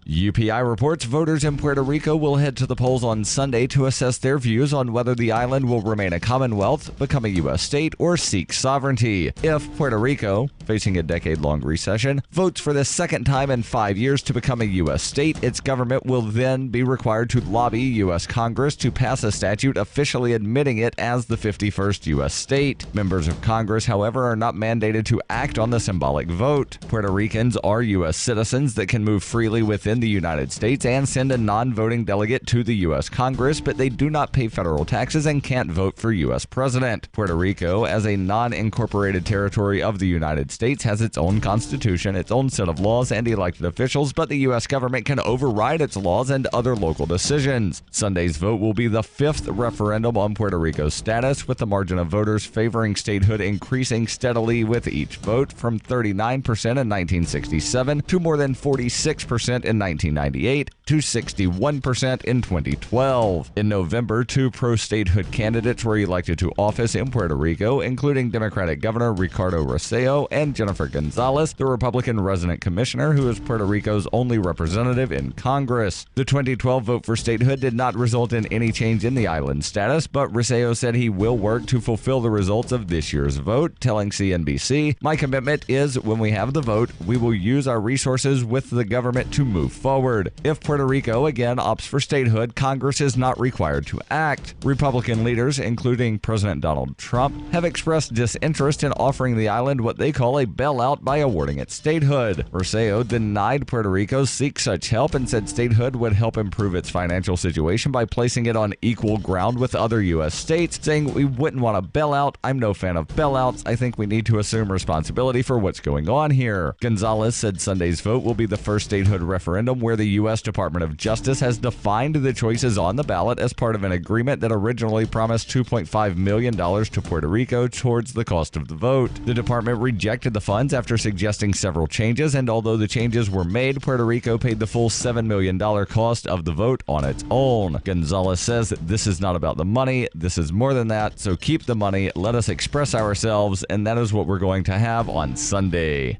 UPI reports voters in Puerto Rico will head to the polls on Sunday to assess their views on whether the island will remain a Commonwealth, become a U.S. state, or seek sovereignty. If Puerto Rico, facing a decade-long recession, votes for the second time in 5 years to become a U.S. state, its government will then be required to lobby U.S. Congress to pass a statute officially admitting it as the 51st U.S. state. Members of Congress, however, are not mandated to act on the symbolic vote. Puerto Ricans are U.S. citizens that can move freely within the United States and send a non-voting delegate to the U.S. Congress, but they do not pay federal taxes and can't vote for U.S. president. Puerto Rico, as a non-incorporated territory of the United States, has its own constitution, its own set of laws, and elected officials, but the U.S. government can override its laws and other local decisions. Sunday's vote will be the 5th referendum on Puerto Rico's status, with the margin of voters favoring statehood increasing steadily with each vote, from 39% in 1967 to more than 46% in 1998 to 61% in 2012. In November, 2 pro-statehood candidates were elected to office in Puerto Rico, including Democratic Governor Ricardo Rosselló and and Jennifer Gonzalez, the Republican resident commissioner who is Puerto Rico's only representative in Congress. The 2012 vote for statehood did not result in any change in the island's status, but Rossello said he will work to fulfill the results of this year's vote, telling CNBC, "My commitment is when we have the vote, we will use our resources with the government to move forward. If Puerto Rico again opts for statehood, Congress is not required to act." Republican leaders, including President Donald Trump, have expressed disinterest in offering the island what they call a bailout by awarding it statehood. Rossello denied Puerto Rico seek such help and said statehood would help improve its financial situation by placing it on equal ground with other U.S. states, saying, "We wouldn't want a bailout. I'm no fan of bailouts. I think we need to assume responsibility for what's going on here." Gonzalez said Sunday's vote will be the first statehood referendum where the U.S. Department of Justice has defined the choices on the ballot as part of an agreement that originally promised $2.5 million to Puerto Rico towards the cost of the vote. The department rejected the funds after suggesting several changes, and although the changes were made, Puerto Rico paid the full $7 million cost of the vote on its own. Gonzalez says this is not about the money, this is more than that, so keep the money, let us express ourselves, and that is what we're going to have on Sunday.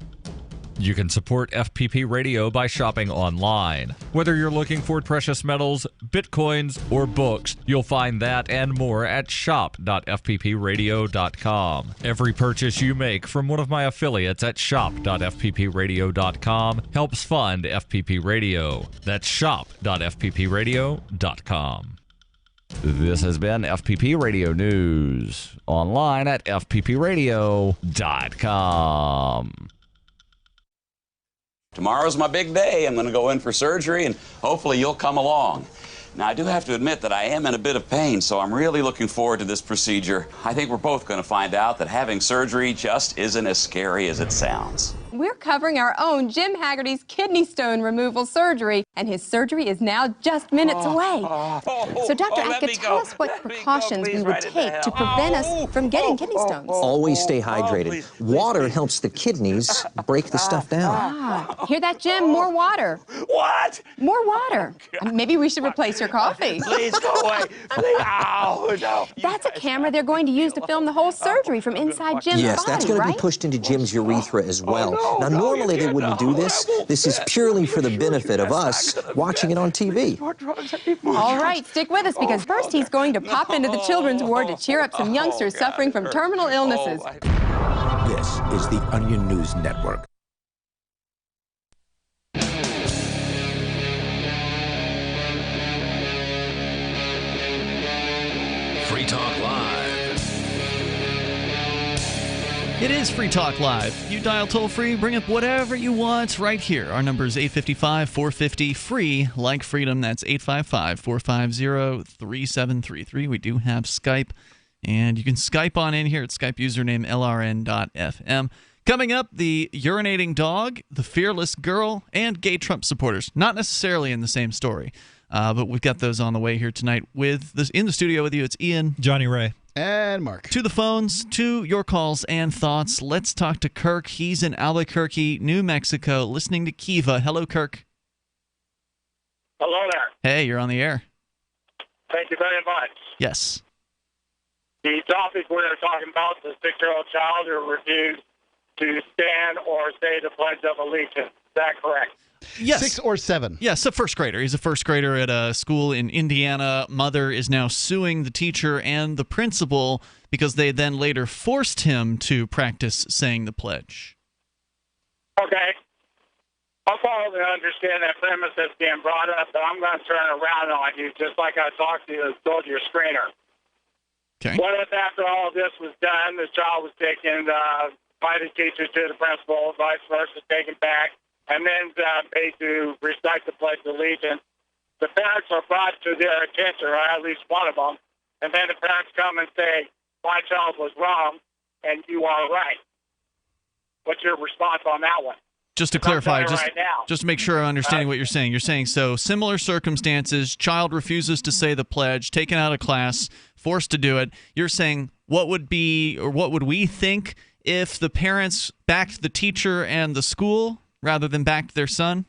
You can support FPP Radio by shopping online. Whether you're looking for precious metals, bitcoins, or books, you'll find that and more at shop.fppradio.com. Every purchase you make from one of my affiliates at shop.fppradio.com helps fund FPP Radio. That's shop.fppradio.com. This has been FPP Radio News, online at fppradio.com. Tomorrow's my big day. I'm going to go in for surgery, and hopefully you'll come along. Now, I do have to admit that I am in a bit of pain, so I'm really looking forward to this procedure. I think we're both going to find out that having surgery just isn't as scary as it sounds. We're covering our own Jim Haggerty's kidney stone removal surgery, and his surgery is now just minutes away. So, Dr. Atka, tell us what precautions we would take to prevent us from getting kidney stones. Always stay hydrated. Water helps the kidneys break the stuff down. Ah, hear that, Jim? More water. What? More water. Maybe we should replace your coffee. Please go away. Please. Ow, no. That's a camera they're going to use to film the whole surgery from inside Jim's body, yes, that's going to be pushed into Jim's urethra as well. Now, normally they wouldn't do this. This is purely for the benefit of us watching it on TV. All right, stick with us because first he's going to pop into the children's ward to cheer up some youngsters suffering from terminal illnesses. This is the Onion News Network. Free Talk Live. It is Free Talk Live. You dial toll-free, bring up whatever you want right here. Our number is 855-450-FREE, like freedom. That's 855-450-3733. We do have Skype, and you can Skype on in here at Skype username LRN.FM. Coming up, the urinating dog, the fearless girl, and gay Trump supporters. Not necessarily in the same story, but we've got those on the way here tonight. With this in the studio with you, it's Ian, Johnny Ray, and Mark. To the phones, to your calls and thoughts. Let's talk to Kirk. He's in Albuquerque, New Mexico, listening to Kiva. Hello, Kirk. Hello there. Hey, you're on the air. Thank you very much. Yes. The topic we're talking about is the 6-year-old child who refused to stand or say the Pledge of Allegiance. Is that correct? Yes. 6 or 7? Yes, a first grader. He's a first grader at a school in Indiana. Mother is now suing the teacher and the principal because they then later forced him to practice saying the pledge. Okay. I'll follow and understand that premise that's being brought up, but I'm going to turn around on you just like I told your screener. Okay. What if after all of this was done, the child was taken by the teacher to the principal, vice versa, taken back, and then made to recite the Pledge of Allegiance? The parents are brought to their attention, or at least one of them, and then the parents come and say, my child was wrong, and you are right. What's your response on that one? Just to clarify, right now. just to make sure I'm understanding what you're saying. You're saying, so similar circumstances, child refuses to say the pledge, taken out of class, forced to do it. You're saying what would be, or what would we think if the parents backed the teacher and the school rather than backed their son?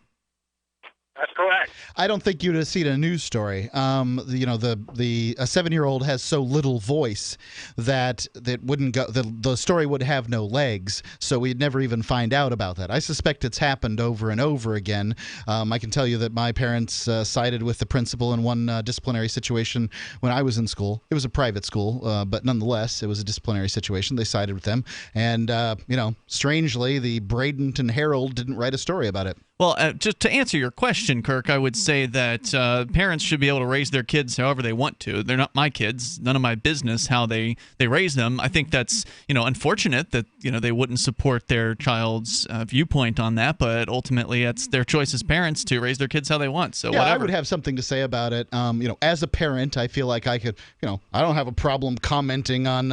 That's correct. correct. I don't think you'd have seen a news story. A 7-year-old has so little voice that wouldn't go. The story would have no legs, so we'd never even find out about that. I suspect it's happened over and over again. I can tell you that my parents sided with the principal in one disciplinary situation when I was in school. It was a private school, but nonetheless, it was a disciplinary situation. They sided with them, and strangely, the Bradenton Herald didn't write a story about it. Well, just to answer your question, Kirk, I would say that parents should be able to raise their kids however they want to. They're not my kids. None of my business how they raise them. I think that's unfortunate that they wouldn't support their child's viewpoint on that, but ultimately it's their choice as parents to raise their kids how they want. So yeah, whatever. I would have something to say about it. As a parent, I feel like I could. I don't have a problem commenting on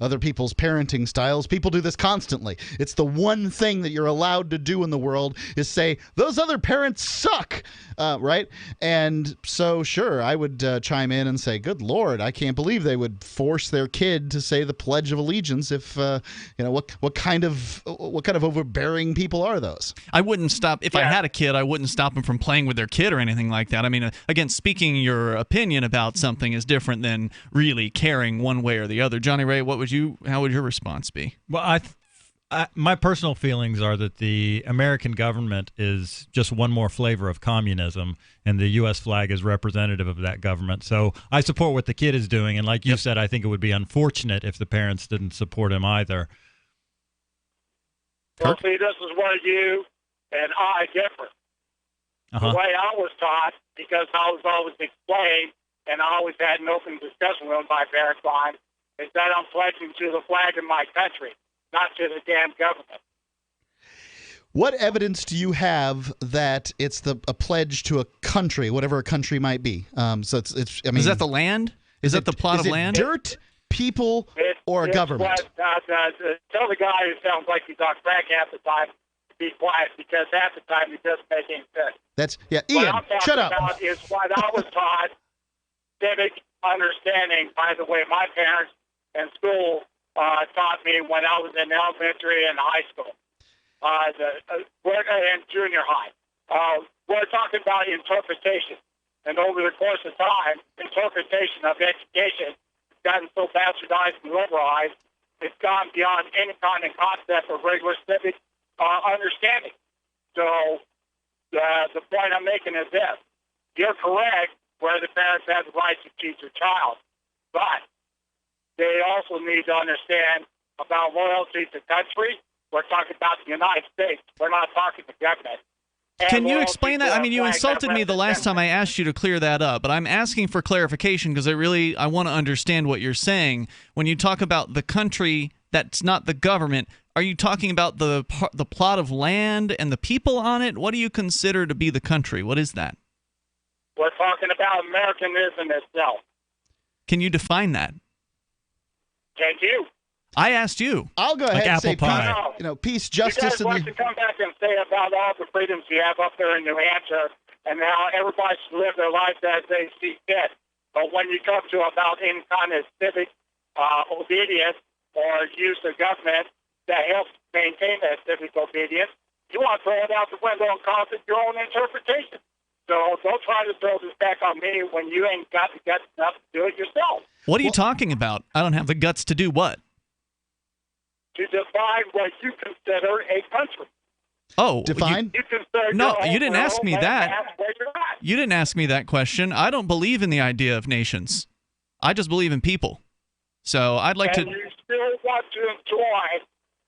other people's parenting styles. People do this constantly. It's the one thing that you're allowed to do in the world is say, those other parents suck, right? And so, sure, I would chime in and say, good Lord, I can't believe they would force their kid to say the Pledge of Allegiance if, what kind of overbearing people are those? I wouldn't stop, if I had a kid, I wouldn't stop them from playing with their kid or anything like that. I mean, again, speaking your opinion about something is different than really caring one way or the other. Johnny Ray, how would your response be? Well, my personal feelings are that the American government is just one more flavor of communism, and the U.S. flag is representative of that government. So I support what the kid is doing, and like you said, I think it would be unfortunate if the parents didn't support him either. Well, see, this is where you and I differ. The way I was taught, because I was always explained, and I always had an open discussion with my parents on, is that I'm pledging to the flag of my country, not to the damn government. What evidence do you have that it's a pledge to a country, whatever a country might be? So it's. I mean, is that the land? Is that the plot of land? Dirt, people, or a government? Tell the guy who sounds like he's on crack half the time to be quiet, because half the time he doesn't make any sense. Ian, shut up. What I'm talking about is what I was taught, civic understanding. By the way, my parents in school taught me when I was in elementary and high school, and junior high. We're talking about interpretation. And over the course of time, interpretation of education has gotten so bastardized and liberalized, it's gone beyond any kind of concept of regular civic understanding. So the point I'm making is this. You're correct where the parents have the right to teach their child, but they also need to understand about loyalty to country. We're talking about the United States. We're not talking the government. Can you explain that? I mean, you insulted me the last time I asked you to clear that up, but I'm asking for clarification because I want to understand what you're saying. When you talk about the country that's not the government, are you talking about the plot of land and the people on it? What do you consider to be the country? What is that? We're talking about Americanism itself. Can you define that? Can you? I asked you. I'll go ahead and say peace, justice, you guys like to come back and say about all the freedoms you have up there in New Hampshire and how everybody should live their lives as they see fit. But when you come to about any kind of civic obedience or use of government that helps maintain that civic obedience, you want to throw it out the window and cause it your own interpretation. So don't try to throw this back on me when you ain't got the guts enough to do it yourself. What are you talking about? I don't have the guts to do what? To define what you consider a country. Oh, define? No, you didn't ask me that. You didn't ask me that question. I don't believe in the idea of nations. I just believe in people. So I'd like to. And you still want to enjoy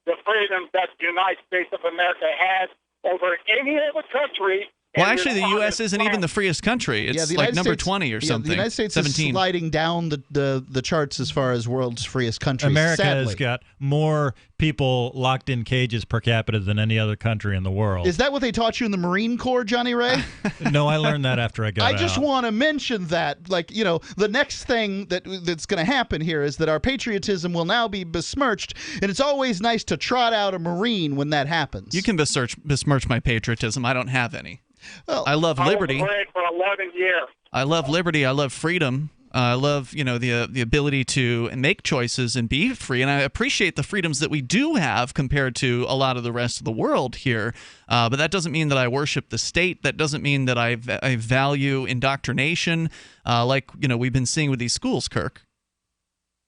the freedom that the United States of America has over any other country. Well, actually, the U.S. isn't even the freest country. It's like number 20 or something. The United States 17. is sliding down the charts as far as world's freest country. America sadly. has got more people locked in cages per capita than any other country in the world. Is that what they taught you in the Marine Corps, Johnny Ray? No, I learned that after I got out. I just want to mention that, the next thing that's going to happen here is that our patriotism will now be besmirched, and it's always nice to trot out a Marine when that happens. You can besmirch my patriotism. I don't have any. Well, I love liberty. I was married for 11 years. I love liberty. I love freedom. I love, the ability to make choices and be free, and I appreciate the freedoms that we do have compared to a lot of the rest of the world here. But that doesn't mean that I worship the state. That doesn't mean that I value indoctrination, we've been seeing with these schools, Kirk.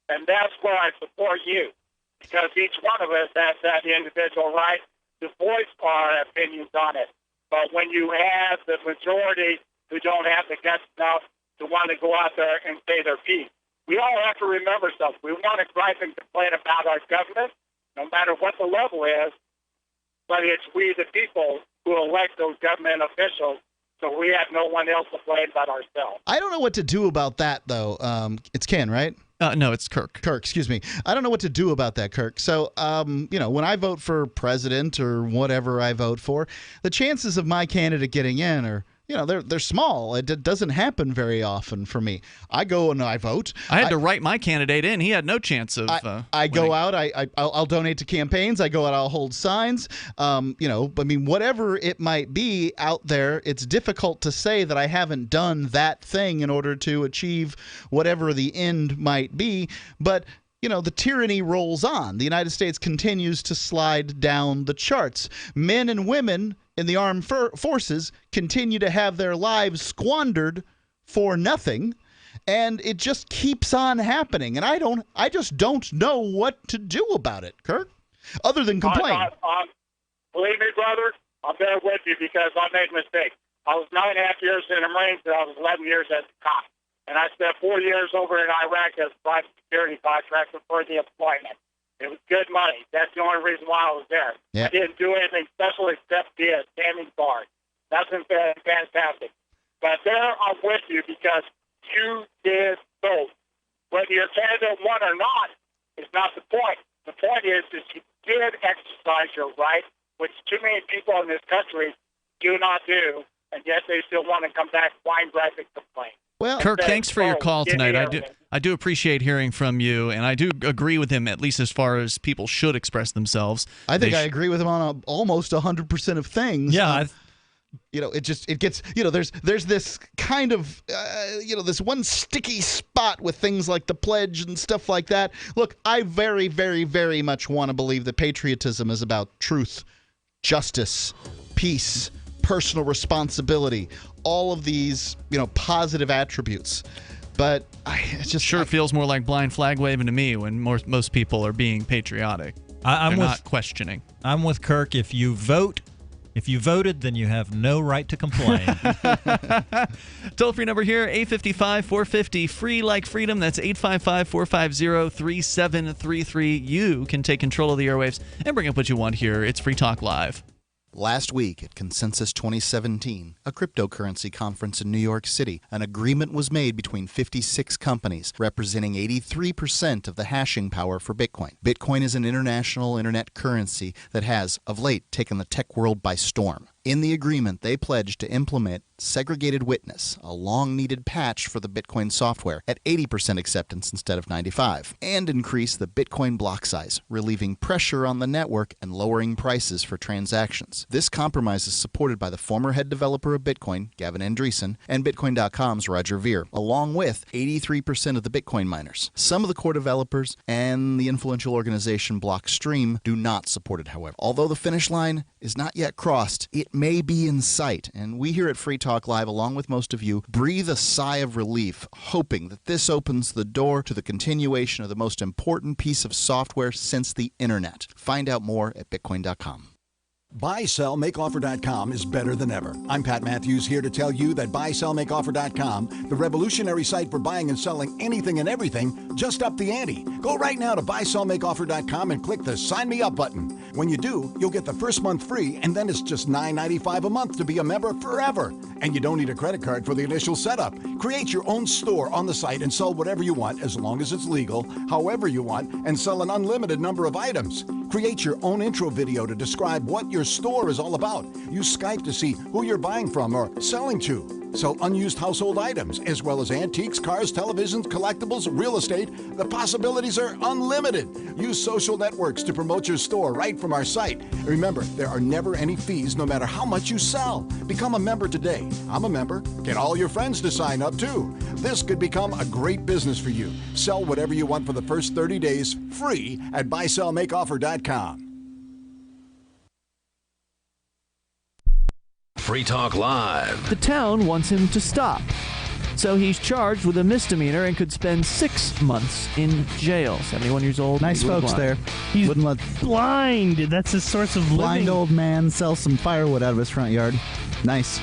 And that's where I support you, because each one of us has that individual right to voice our opinions on it. But when you have the majority who don't have the guts enough to want to go out there and say their piece, we all have to remember something. We want to gripe and complain about our government, no matter what the level is, but it's we, the people, who elect those government officials, so we have no one else to blame but ourselves. I don't know what to do about that, though. It's Ken, right? No, it's Kirk. Kirk, excuse me. I don't know what to do about that, Kirk. So, when I vote for president or whatever I vote for, the chances of my candidate getting in are, they're small. It doesn't happen very often for me. I go and I vote. I had to write my candidate in. He had no chance of I go out. I'll donate to campaigns. I go out. I'll hold signs. Whatever it might be out there, it's difficult to say that I haven't done that thing in order to achieve whatever the end might be. But the tyranny rolls on. The United States continues to slide down the charts. Men and women in the armed forces continue to have their lives squandered for nothing, and it just keeps on happening. And I just don't know what to do about it, Kurt, other than complain. Believe me, brother, I'm there with you because I made mistakes. I was 9.5 years in the Marines, and I was 11 years as a cop. And I spent 4 years over in Iraq as a private security contractor for the employment. It was good money. That's the only reason why I was there. Yeah. I didn't do anything special except be a standing guard. That's been fantastic. But there I'm with you because you did both. Whether your candidate won or not is not the point. The point is that you did exercise your right, which too many people in this country do not do, and yet they still want to come back, whine, gripe, and complain. Well, Kirk, thanks for your call tonight. I do appreciate hearing from you, and I do agree with him, at least as far as people should express themselves. I think I agree with him on almost 100% of things. Yeah. It gets, there's this kind of, this one sticky spot with things like the pledge and stuff like that. Look, I very, very, very much want to believe that patriotism is about truth, justice, peace, personal responsibility, all of these, positive attributes. But it just feels more like blind flag waving to me when most people are being patriotic. They're not questioning. I'm with Kirk. If you voted, then you have no right to complain. Toll-free number here, 855-450, free like freedom. That's 855-450-3733. You can take control of the airwaves and bring up what you want here. It's Free Talk Live. Last week at Consensus 2017, a cryptocurrency conference in New York City, an agreement was made between 56 companies representing 83% of the hashing power for Bitcoin. Bitcoin is an international internet currency that has, of late, taken the tech world by storm. In the agreement, they pledged to implement segregated witness, a long-needed patch for the Bitcoin software, at 80% acceptance instead of 95%, and increase the Bitcoin block size, relieving pressure on the network and lowering prices for transactions. This compromise is supported by the former head developer of Bitcoin, Gavin Andreessen, and Bitcoin.com's Roger Ver, along with 83% of the Bitcoin miners. Some of the core developers and the influential organization Blockstream do not support it, however. Although the finish line is not yet crossed, it may be in sight, and we here at Free Talk Live, along with most of you, breathe a sigh of relief, hoping that this opens the door to the continuation of the most important piece of software since the internet. Find out more at Bitcoin.com. BuySellMakeOffer.com is better than ever. I'm Pat Matthews, here to tell you that BuySellMakeOffer.com, the revolutionary site for buying and selling anything and everything, just upped the ante. Go right now to BuySellMakeOffer.com and click the Sign Me Up button. When you do, you'll get the first month free, and then it's just $9.95 a month to be a member forever. And you don't need a credit card for the initial setup. Create your own store on the site and sell whatever you want, as long as it's legal, however you want, and sell an unlimited number of items. Create your own intro video to describe what your store is all about. Use Skype to see who you're buying from or selling to. Sell unused household items, as well as antiques, cars, televisions, collectibles, real estate. The possibilities are unlimited. Use social networks to promote your store right from our site. Remember, there are never any fees no matter how much you sell. Become a member today. I'm a member. Get all your friends to sign up too. This could become a great business for you. Sell whatever you want for the first 30 days free at buysellmakeoffer.com. Free Talk Live. The town wants him to stop. So he's charged with a misdemeanor and could spend 6 months in jail. 71 years old. Nice folks there. He's Wouldn't let blind. That's his source of blind living. old man sell some firewood out of his front yard. Nice.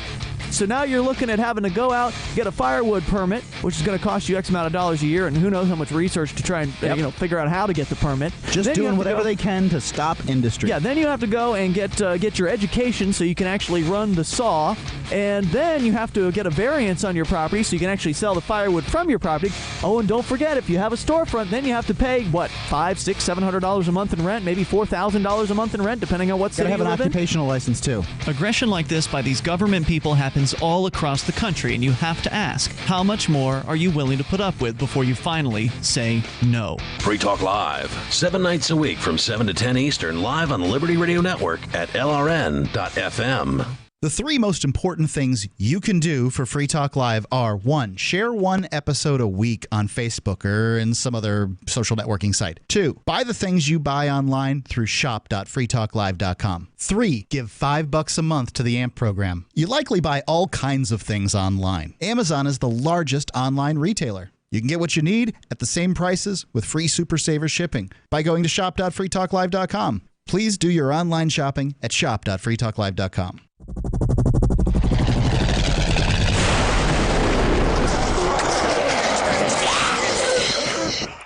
So now you're looking at having to go out, get a firewood permit, which is going to cost you X amount of dollars a year, and who knows how much research to try and figure out how to get the permit. Just Then you doing have to whatever go- they can to stop industry. Yeah, then you have to go and get your education so you can actually run the saw, and then you have to get a variance on your property so you can actually sell the firewood from your property. Oh, and don't forget, if you have a storefront, then you have to pay what, $500, $600, $700 a month in rent, maybe $4,000 a month in rent, depending on what Gotta city have you an live in. occupational license too. Aggression like this by these government people happens all across the country, and you have to ask, how much more are you willing to put up with before you finally say no? Free Talk Live, 7 nights a week from 7 to 10 Eastern, live on the Liberty Radio Network at LRN.FM. The 3 most important things you can do for Free Talk Live are: 1, share 1 episode a week on Facebook or in some other social networking site. 2, buy the things you buy online through shop.freetalklive.com. 3, give $5 a month to the AMP program. You likely buy all kinds of things online. Amazon is the largest online retailer. You can get what you need at the same prices with free Super Saver shipping by going to shop.freetalklive.com. Please do your online shopping at shop.freetalklive.com.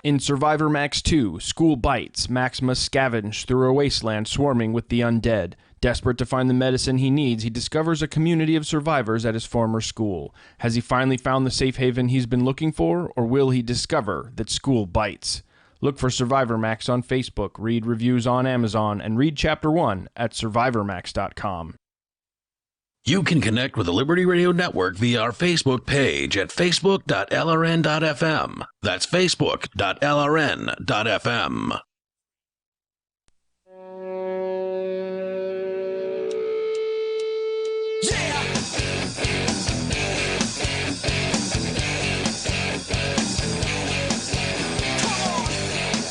In Survivor Max 2, School Bites, Max must scavenge through a wasteland swarming with the undead. Desperate to find the medicine he needs, he discovers a community of survivors at his former school. Has he finally found the safe haven he's been looking for, or will he discover that school bites? Look for Survivor Max on Facebook, read reviews on Amazon, and read Chapter 1 at survivormax.com. You can connect with the Liberty Radio Network via our Facebook page at facebook.lrn.fm. That's facebook.lrn.fm.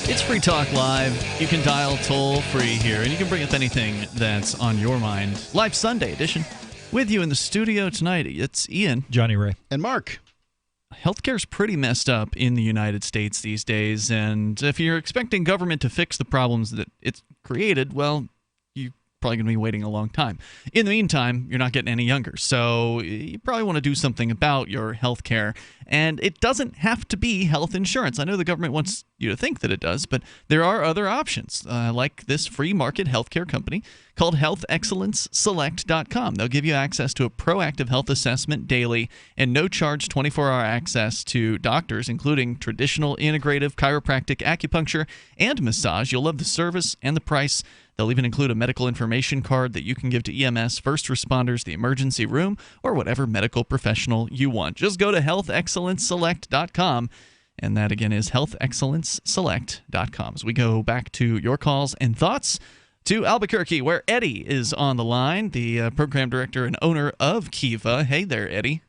It's Free Talk Live. You can dial toll free here, and you can bring up anything that's on your mind. Live Sunday edition. With you in the studio tonight, it's Ian, Jonny Ray, and Mark. Healthcare's pretty messed up in the United States these days, and if you're expecting government to fix the problems that it's created, well, you're probably going to be waiting a long time. In the meantime, you're not getting any younger, so you probably want to do something about your healthcare, and it doesn't have to be health insurance. I know the government wants you to think that it does, but there are other options, like this free market healthcare company called healthexcellenceselect.com. They'll give you access to a proactive health assessment daily and no-charge 24-hour access to doctors, including traditional, integrative, chiropractic, acupuncture, and massage. You'll love the service and the price. They'll even include a medical information card that you can give to EMS, first responders, the emergency room, or whatever medical professional you want. Just go to healthexcellenceselect.com. And that, again, is healthexcellenceselect.com. As we go back to your calls and thoughts to Albuquerque, where Eddie is on the line, the program director and owner of Kiva. Hey there, Eddie.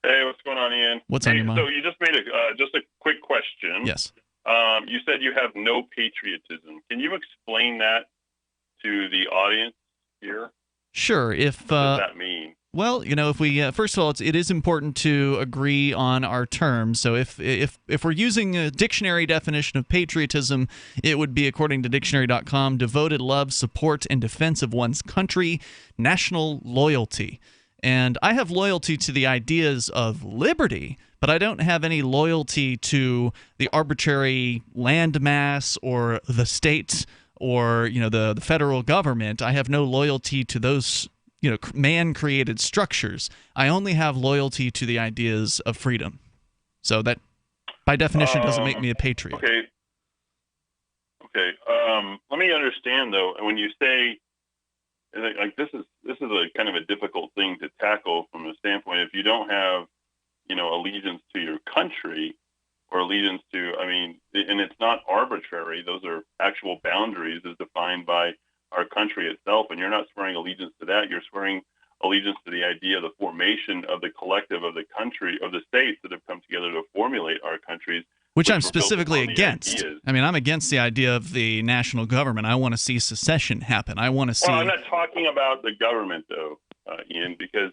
Hey, what's going on, Ian? What's on your mind? So you just made just a quick question. Yes. You said you have no patriotism. Can you explain that to the audience here? Sure. What does that mean? Well, if we first of all, it is important to agree on our terms. So if we're using a dictionary definition of patriotism, it would be, according to dictionary.com, devoted love, support, and defense of one's country, national loyalty. And I have loyalty to the ideas of liberty, but I don't have any loyalty to the arbitrary landmass or the state or the federal government. I have no loyalty to those man-created structures. I only have loyalty to the ideas of freedom. So that, by definition, doesn't make me a patriot. Okay. Let me understand, though. When you say, like, this is a kind of a difficult thing to tackle from the standpoint don't have, allegiance to your country or allegiance to, and it's not arbitrary. Those are actual boundaries as defined by our country itself. And you're not swearing allegiance to that. You're swearing allegiance to the idea of the formation of the collective of the country, of the states that have come together to formulate our countries. Which I'm specifically against. I'm against the idea of the national government. I want to see secession happen. I want to see. Well, I'm not talking about the government, though, Ian, because,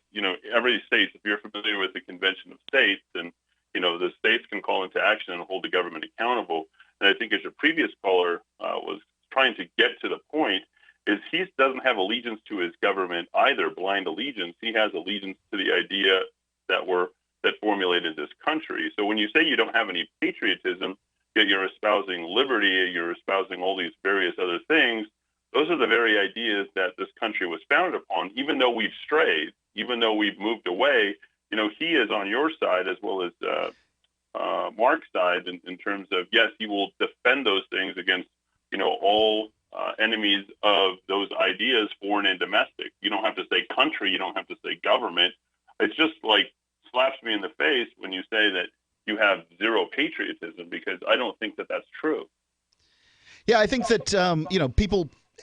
every state, if you're familiar with the Convention of States, and, the states can call into action and hold the government accountable. And I think as your previous caller was trying to get to the point, is he doesn't have allegiance to his government either, blind allegiance. He has allegiance to the idea that formulated this country. So when you say you don't have any patriotism, yet you're espousing liberty, you're espousing all these various other things, those are the very ideas that this country was founded upon. Even though we've strayed, even though we've moved away, he is on your side as well as Mark's side in terms of, yes, he will defend those things against, all enemies of those ideas, foreign and domestic. You don't have to say country, you don't have to say government. It's just like slaps me in the face when you say that you have zero patriotism, because I don't think that that's true. Yeah, I think that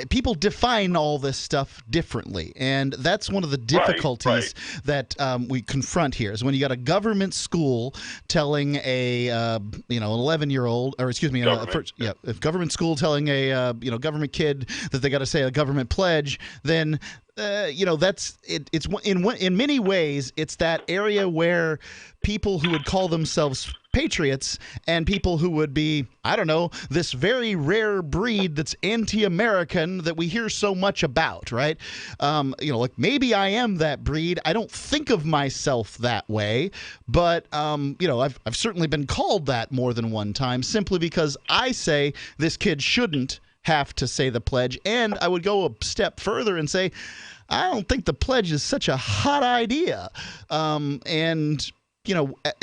people define all this stuff differently, and that's one of the difficulties that we confront here. Is when you got a government school telling a an 11-year-old, or excuse me, a government school telling a government kid that they got to say a government pledge, then that's it. It's in many ways it's that area where people who would call themselves patriots and people who would be, I don't know, this very rare breed that's anti-American that we hear so much about, right? Like maybe I am that breed. I don't think of myself that way, but I've certainly been called that more than one time simply because I say this kid shouldn't have to say the pledge. And I would go a step further and say, I don't think the pledge is such a hot idea.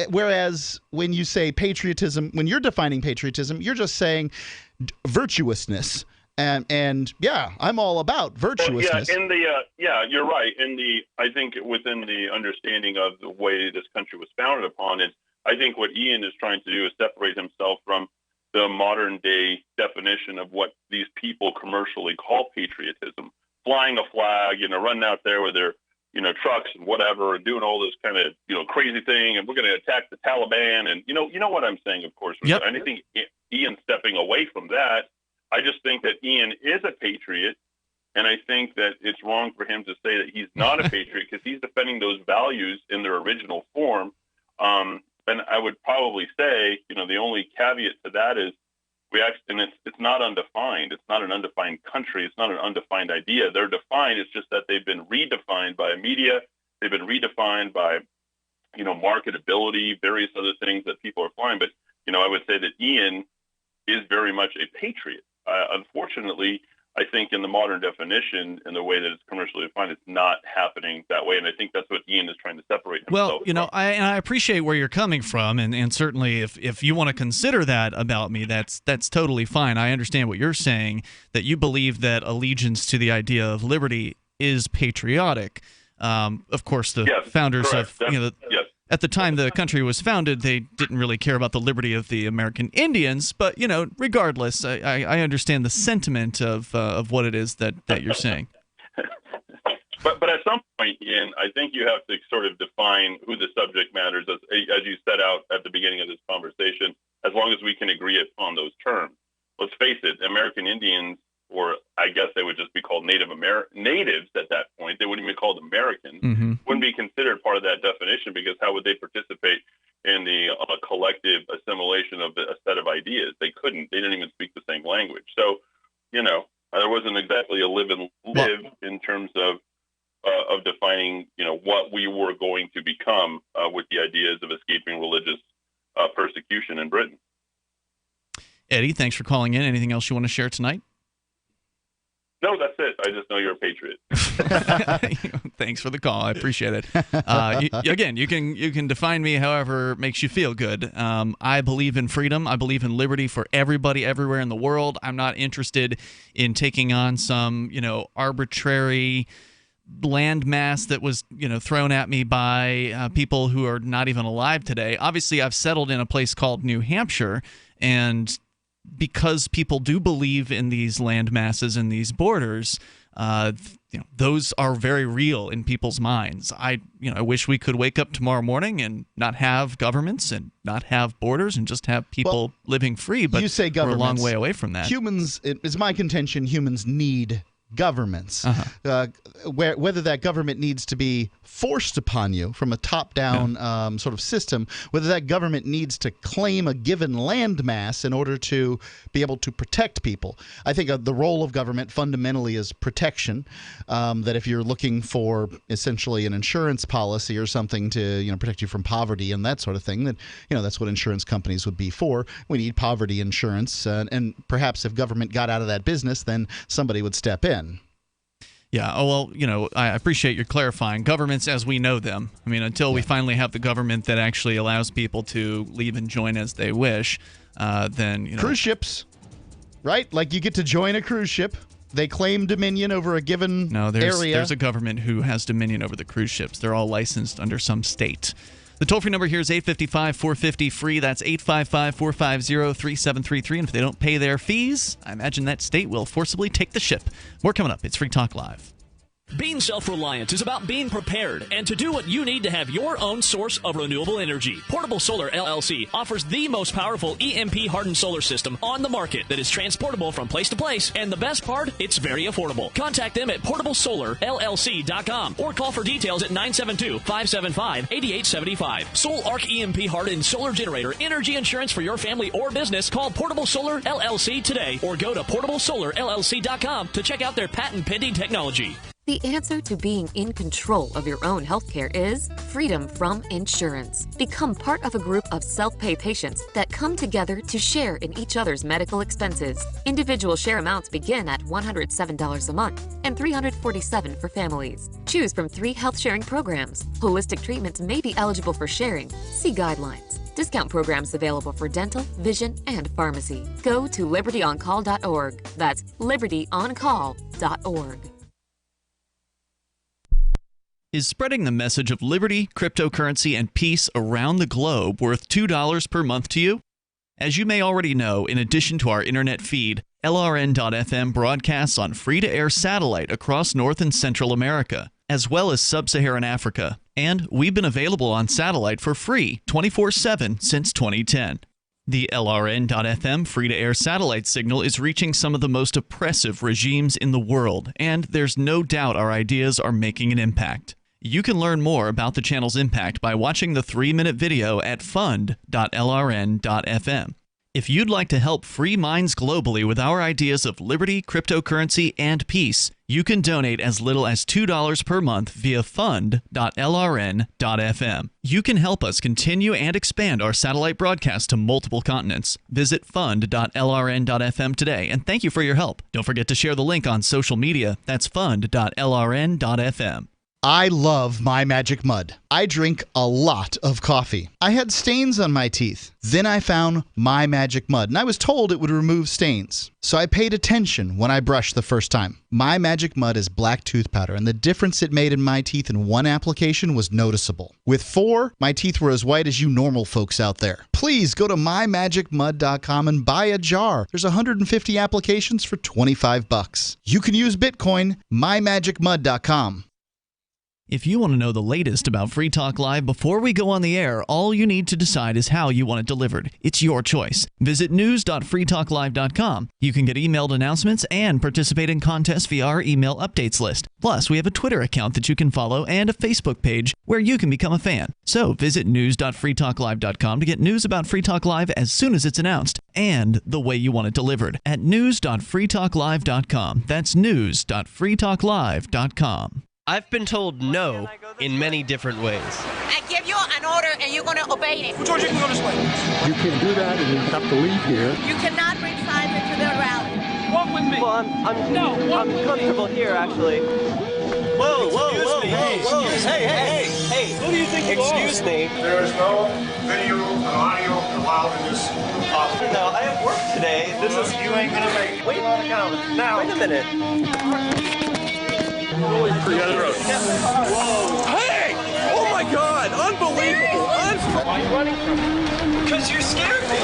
Whereas when you say patriotism, when you're defining patriotism, you're just saying virtuousness. And yeah, I'm all about virtuousness. You're right. I think within the understanding of the way this country was founded upon is, I think what Ian is trying to do is separate himself from the modern day definition of what these people commercially call patriotism, flying a flag, running out there with their, trucks and whatever, and doing all this kind of, crazy thing. And we're going to attack the Taliban. And, you know what I'm saying, of course. Yep. And I think Ian's stepping away from that. I just think that Ian is a patriot. And I think that it's wrong for him to say that he's not a patriot because he's defending those values in their original form. And I would probably say, the only caveat to that is it's not undefined. It's not an undefined country. It's not an undefined idea. They're defined. It's just that they've been redefined by media. They've been redefined by, marketability, various other things that people are flying. But, I would say that Ian is very much a patriot. Unfortunately, I think in the modern definition and the way that it's commercially defined, it's not happening that way. And I think that's what Ian is trying to separate himself from. I appreciate where you're coming from. And certainly if you want to consider that about me, that's totally fine. I understand what you're saying, that you believe that allegiance to the idea of liberty is patriotic. Of course, the founders correct. of, at the time the country was founded, they didn't really care about the liberty of the American Indians. But, regardless, I understand the sentiment of what it is that you're saying. But at some point, Ian, I think you have to sort of define who the subject matters, as you set out at the beginning of this conversation, as long as we can agree upon those terms. Let's face it, American Indians, or I guess they would just be called natives at that point. They wouldn't even be called Americans. Mm-hmm. Wouldn't be considered part of that definition, because how would they participate in the collective assimilation of a set of ideas? They couldn't. They didn't even speak the same language. So, there wasn't exactly a live in terms of defining, what we were going to become with the ideas of escaping religious persecution in Britain. Eddie, thanks for calling in. Anything else you want to share tonight? No, that's it. I just know you're a patriot. Thanks for the call. I appreciate it. Again, you can define me however makes you feel good. I believe in freedom. I believe in liberty for everybody everywhere in the world. I'm not interested in taking on some, arbitrary landmass that was, thrown at me by people who are not even alive today. Obviously, I've settled in a place called New Hampshire, and because people do believe in these land masses and these borders, those are very real in people's minds. I wish we could wake up tomorrow morning and not have governments and not have borders and just have people living free. But you say we're a long way away from that. Humans, it's my contention, humans need governments. Whether that government needs to be forced upon you from a top-down sort of system, whether that government needs to claim a given landmass in order to be able to protect people. I think the role of government fundamentally is protection, that if you're looking for essentially an insurance policy or something to protect you from poverty and that sort of thing, that that's what insurance companies would be for. We need poverty insurance, and perhaps if government got out of that business, then somebody would step in. Yeah, I appreciate your clarifying. Governments as we know them. I mean, until we finally have the government that actually allows people to leave and join as they wish, then, Cruise ships, right? Like you get to join a cruise ship. They claim dominion over a given area. There's a government who has dominion over the cruise ships. They're all licensed under some state. The toll-free number here is 855-450-FREE. That's 855-450-3733. And if they don't pay their fees, I imagine that state will forcibly take the ship. More coming up. It's Free Talk Live. Being self-reliant is about being prepared and to do what you need to have your own source of renewable energy. Portable Solar LLC offers the most powerful EMP-hardened solar system on the market that is transportable from place to place, and the best part, it's very affordable. Contact them at portablesolarllc.com or call for details at 972-575-8875. Sol Arc EMP-hardened solar generator energy insurance for your family or business. Call Portable Solar LLC today or go to portablesolarllc.com to check out their patent-pending technology. The answer to being in control of your own healthcare is freedom from insurance. Become part of a group of self-pay patients that come together to share in each other's medical expenses. Individual share amounts begin at $107 a month and $347 for families. Choose from 3 health-sharing programs. Holistic treatments may be eligible for sharing. See guidelines. Discount programs available for dental, vision, and pharmacy. Go to libertyoncall.org. That's libertyoncall.org. Is spreading the message of liberty, cryptocurrency, and peace around the globe worth $2 per month to you? As you may already know, in addition to our internet feed, LRN.FM broadcasts on free-to-air satellite across North and Central America, as well as Sub-Saharan Africa. And we've been available on satellite for free 24/7 since 2010. The LRN.FM free-to-air satellite signal is reaching some of the most oppressive regimes in the world, and there's no doubt our ideas are making an impact. You can learn more about the channel's impact by watching the 3-minute video at fund.lrn.fm. If you'd like to help free minds globally with our ideas of liberty, cryptocurrency, and peace, you can donate as little as $2 per month via fund.lrn.fm. You can help us continue and expand our satellite broadcast to multiple continents. Visit fund.lrn.fm today, and thank you for your help. Don't forget to share the link on social media. That's fund.lrn.fm. I love My Magic Mud. I drink a lot of coffee. I had stains on my teeth. Then I found My Magic Mud, and I was told it would remove stains. So I paid attention when I brushed the first time. My Magic Mud is black tooth powder, and the difference it made in my teeth in one application was noticeable. With 4, my teeth were as white as you normal folks out there. Please go to mymagicmud.com and buy a jar. There's 150 applications for $25. You can use Bitcoin, mymagicmud.com. If you want to know the latest about Free Talk Live before we go on the air, all you need to decide is how you want it delivered. It's your choice. Visit news.freetalklive.com. You can get emailed announcements and participate in contests via our email updates list. Plus, we have a Twitter account that you can follow and a Facebook page where you can become a fan. So visit news.freetalklive.com to get news about Free Talk Live as soon as it's announced and the way you want it delivered at news.freetalklive.com. That's news.freetalklive.com. I've been told no in many different ways. I give you an order and you're going to obey it. George, you can go this way. You can do that and you have to leave here. You cannot bring signs into the rally. Walk with me. Well, I'm comfortable here, actually. Whoa. Hey. Who do you think you are? Excuse me. There is no video and audio allowed in this office. No, I have work today. You ain't going to make it. Wait a minute. Hey! Oh my God! Unbelievable! Why are you running from me? Because you scared me.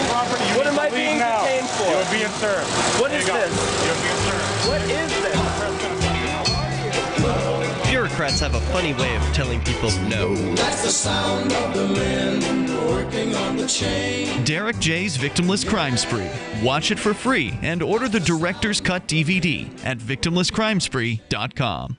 What am I being detained for? You're being served. What is this? You're being served. What is this? Bureaucrats have a funny way of telling people no. That's the sound of the men working on the chain. Derek J's Victimless Crime Spree. Watch it for free and order the Director's Cut DVD at victimlesscrimespree.com.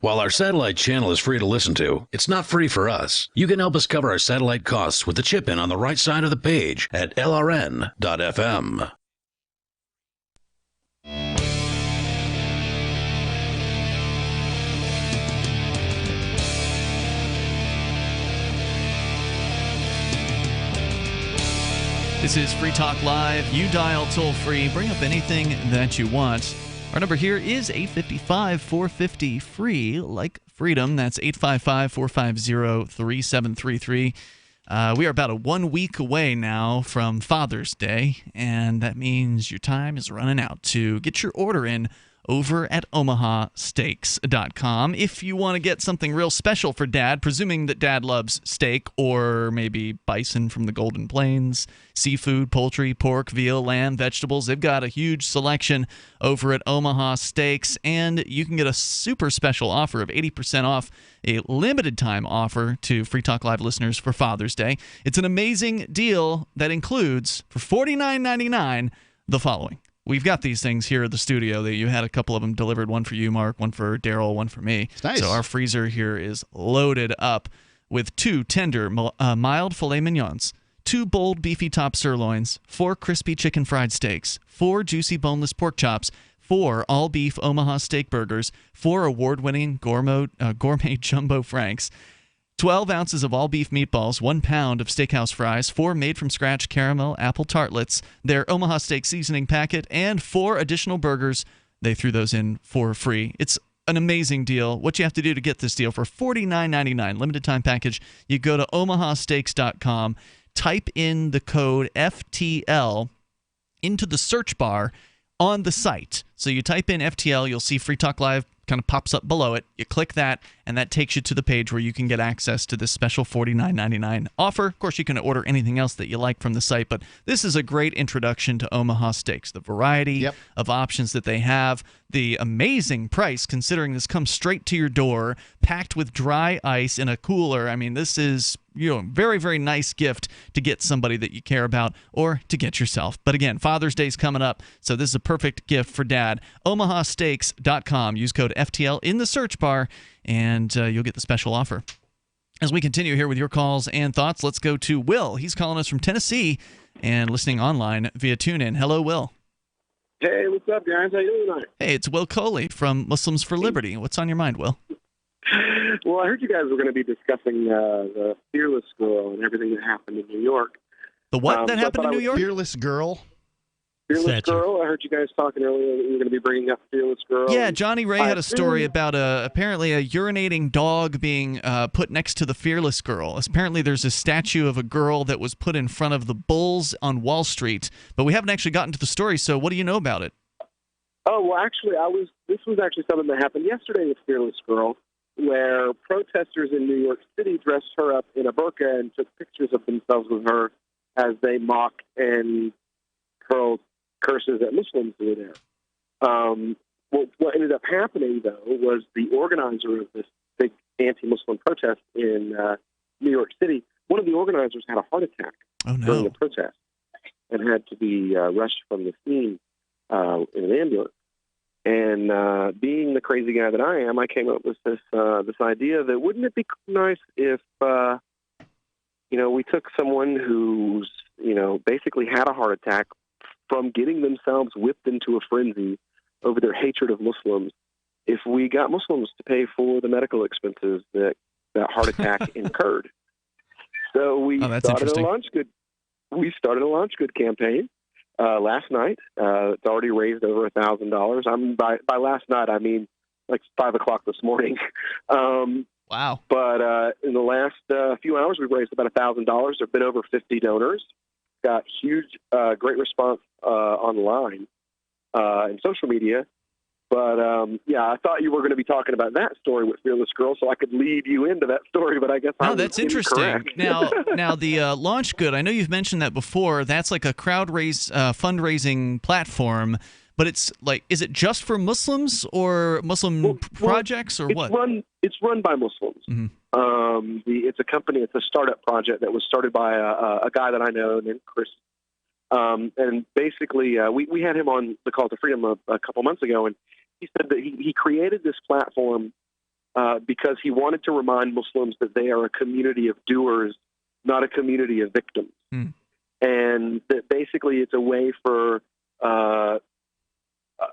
While our satellite channel is free to listen to, it's not free for us. You can help us cover our satellite costs with the chip-in on the right side of the page at lrn.fm. This is Free Talk Live. You dial toll-free. Bring up anything that you want. Our number here is 855-450-FREE, like freedom. That's 855-450-3733. We are about 1 week away now from Father's Day, and that means your time is running out to get your order in over at omahasteaks.com. If you want to get something real special for Dad, presuming that Dad loves steak or maybe bison from the Golden Plains, seafood, poultry, pork, veal, lamb, vegetables, they've got a huge selection over at Omaha Steaks, and you can get a super special offer of 80% off, a limited time offer to Free Talk Live listeners for Father's Day. It's an amazing deal that includes, for $49.99, the following. We've got these things here at the studio. That you had a couple of them delivered, one for you, Mark, one for Daryl, one for me. Nice. So our freezer here is loaded up with 2 tender, mild filet mignons, 2 bold beefy top sirloins, 4 crispy chicken fried steaks, 4 juicy boneless pork chops, 4 all-beef Omaha steak burgers, 4 award-winning gourmet jumbo franks, 12 ounces of all-beef meatballs, 1 pound of steakhouse fries, 4 made-from-scratch caramel apple tartlets, their Omaha Steak seasoning packet, and 4 additional burgers. They threw those in for free. It's an amazing deal. What you have to do to get this deal for $49.99, limited-time package, you go to omahasteaks.com, type in the code FTL into the search bar on the site. So you type in FTL, you'll see Free Talk Live kind of pops up below it. You click that, and that takes you to the page where you can get access to this special $49.99 offer. Of course, you can order anything else that you like from the site, but this is a great introduction to Omaha Steaks. The variety of options that they have, the amazing price, considering this comes straight to your door, packed with dry ice in a cooler. I mean, this is very, very nice gift to get somebody that you care about or to get yourself. But again, Father's Day's coming up, so this is a perfect gift for Dad. omahasteaks.com. Use code FTL in the search bar, and you'll get the special offer. As we continue here with your calls and thoughts, let's go to Will. He's calling us from Tennessee and listening online via TuneIn. Hello, Will. Hey, what's up, guys? How you doing tonight? Hey, it's Will Coley from Muslims for Liberty. What's on your mind, Will? Well, I heard you guys were going to be discussing the Fearless Girl and everything that happened in New York. The what that happened in New York? Fearless Girl. Fearless Girl. I heard you guys talking earlier that you were going to be bringing up Fearless Girl. Yeah, Johnny Ray had a story about apparently a urinating dog being put next to the Fearless Girl. Apparently there's a statue of a girl that was put in front of the Bulls on Wall Street, but we haven't actually gotten to the story, so what do you know about it? Oh, well, actually, this was actually something that happened yesterday with Fearless Girl, where protesters in New York City dressed her up in a burqa and took pictures of themselves with her as they mocked and hurled curses at Muslims who were there. What ended up happening, though, was the organizer of this big anti-Muslim protest in New York City, one of the organizers had a heart attack during the protest and had to be rushed from the scene in an ambulance. And being the crazy guy that I am, I came up with this idea that wouldn't it be nice if we took someone who's basically had a heart attack from getting themselves whipped into a frenzy over their hatred of Muslims, if we got Muslims to pay for the medical expenses that heart attack incurred. So we started a launch good. We started a launch good campaign last night. It's already raised over $1,000. By last night, I mean like 5 o'clock this morning. Wow! But in the last few hours, we've raised about $1,000. There've been over 50 donors. Got huge, great response online and social media. But, yeah, I thought you were going to be talking about that story with Fearless Girl, so I could lead you into that story, but I guess I was that's interesting. incorrect. Now the Launch Good, I know you've mentioned that before. That's like a fundraising platform, but it's like, is it just for Muslims or Muslim projects or what? It's run by Muslims. Mm-hmm. It's a company, it's a startup project that was started by a guy that I know named Chris. And basically, we had him on the Call to Freedom a couple months ago, and he said that he created this platform because he wanted to remind Muslims that they are a community of doers, not a community of victims. And that basically it's a way for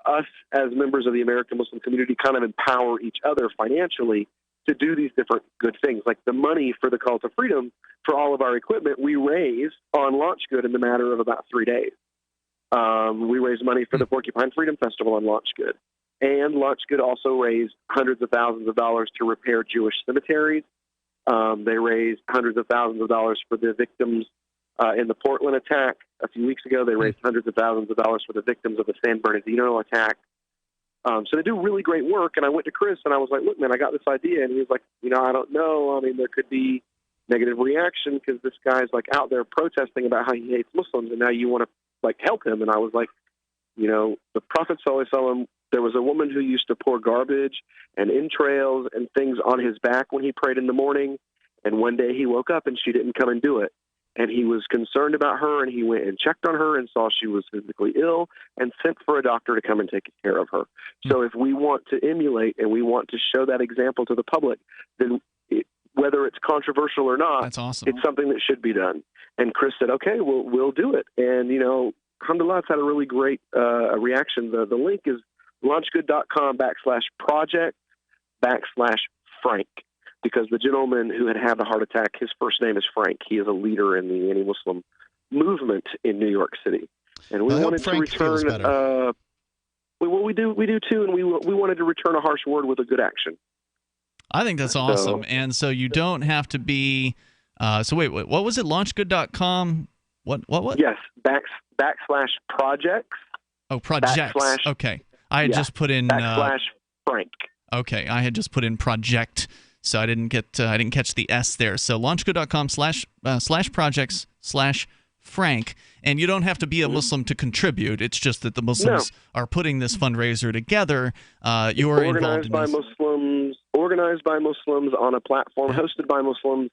us as members of the American Muslim community kind of empower each other financially to do these different good things. Like the money for the Call to Freedom, for all of our equipment, we raise on Launch Good in the matter of about 3 days. We raised money for the Porcupine Freedom Festival on Launch Good. And Launch Good also raised hundreds of thousands of dollars to repair Jewish cemeteries. They raised hundreds of thousands of dollars for the victims in the Portland attack a few weeks ago. They raised hundreds of thousands of dollars for the victims of the San Bernardino attack. So they do really great work. And I went to Chris and I was like, look, man, I got this idea. And he was like, I don't know. I mean, there could be negative reaction because this guy's like out there protesting about how he hates Muslims. And now you want to like help him. And I was like, the Prophet Sallallahu Alaihi Wasallam, there was a woman who used to pour garbage and entrails and things on his back when he prayed in the morning. And one day he woke up and she didn't come and do it. And he was concerned about her, and he went and checked on her and saw she was physically ill and sent for a doctor to come and take care of her. So if we want to emulate and we want to show that example to the public, then whether it's controversial or not, that's awesome. It's something that should be done. And Chris said, okay, we'll do it. And, alhamdulillah, it's had a really great reaction. The link is launchgood.com/project/Frank. Because the gentleman who had a heart attack, his first name is Frank. He is a leader in the anti-Muslim movement in New York City, and we wanted to return. We do too, and we wanted to return a harsh word with a good action. I think that's awesome, and so you don't have to be. So wait, what was it? Launchgood.com. What? Yes, /projects. Oh, projects. Okay, I had just put in /Frank. Okay, I had just put in project. So I didn't catch the S there. So launchgood.com/projects/Frank, and you don't have to be a Muslim to contribute. It's just that the Muslims are putting this fundraiser together. You are involved in this. Organized by Muslims on a platform hosted by Muslims.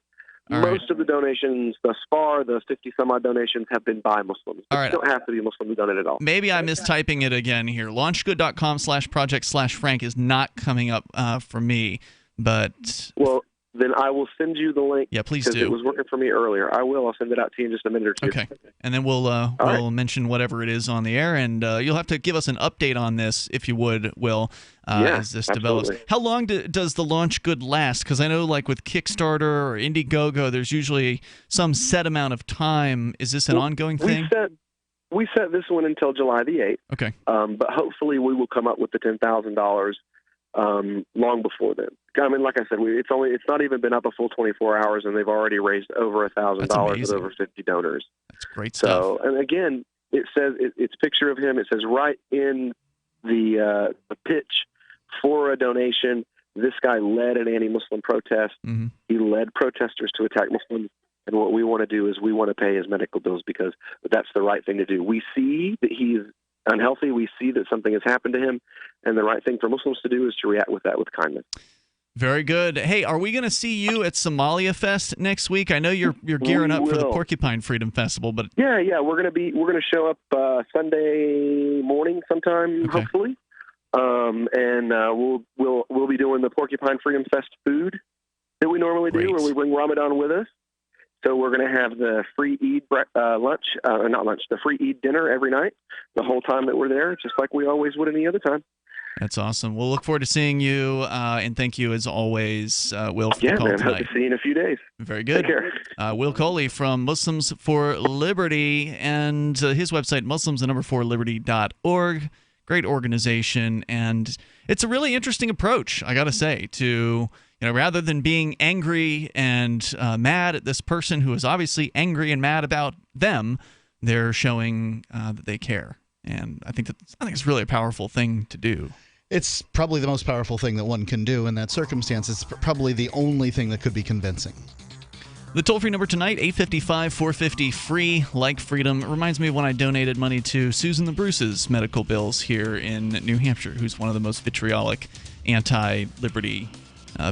Most of the donations thus far, the 50-some-odd donations, have been by Muslims. You don't have to be a Muslim to donate at all. Maybe I'm mistyping it again here. Launchgood.com/projects/Frank is not coming up for me. But then I will send you the link. Yeah, please do. It was working for me earlier. I will. I'll send it out to you in just a minute or two. Okay, and then we'll mention whatever it is on the air, and you'll have to give us an update on this if you would, Will, as this develops. How long does the Launch Good last? Because I know, like with Kickstarter or Indiegogo, there's usually some set amount of time. Is this an ongoing thing? We set this one until July the 8th. Okay, but hopefully we will come up with the $10,000. Long before then. I mean, like I said, it's not even been up a full 24 hours, and they've already raised over $1,000 with over 50 donors. That's great stuff. So, and again, it says it's a picture of him. It says right in the pitch for a donation. This guy led an anti-Muslim protest. Mm-hmm. He led protesters to attack Muslims. And what we want to do is we want to pay his medical bills because that's the right thing to do. We see that he's unhealthy. We see that something has happened to him, and the right thing for Muslims to do is to react with that with kindness. Very good. Hey, are we going to see you at Somalia Fest next week? I know you're gearing up for the Porcupine Freedom Festival, but yeah, we're going to show up Sunday morning sometime, hopefully, and we'll be doing the Porcupine Freedom Fest food that we normally do, where we bring Ramadan with us. So we're going to have the free Eid the free Eid dinner every night, the whole time that we're there, just like we always would any other time. That's awesome. We'll look forward to seeing you, and thank you as always, Will, for the call tonight. Hope to see you in a few days. Very good. Take care. Will Coley from Muslims for Liberty, and his website, muslims4liberty.org. Great organization, and it's a really interesting approach, I got to say, to rather than being angry and mad at this person who is obviously angry and mad about them, they're showing that they care. And I think it's really a powerful thing to do. It's probably the most powerful thing that one can do in that circumstance. It's probably the only thing that could be convincing. The toll-free number tonight, 855-450-FREE, like freedom. It reminds me of when I donated money to Susan the Bruce's medical bills here in New Hampshire, who's one of the most vitriolic anti-liberty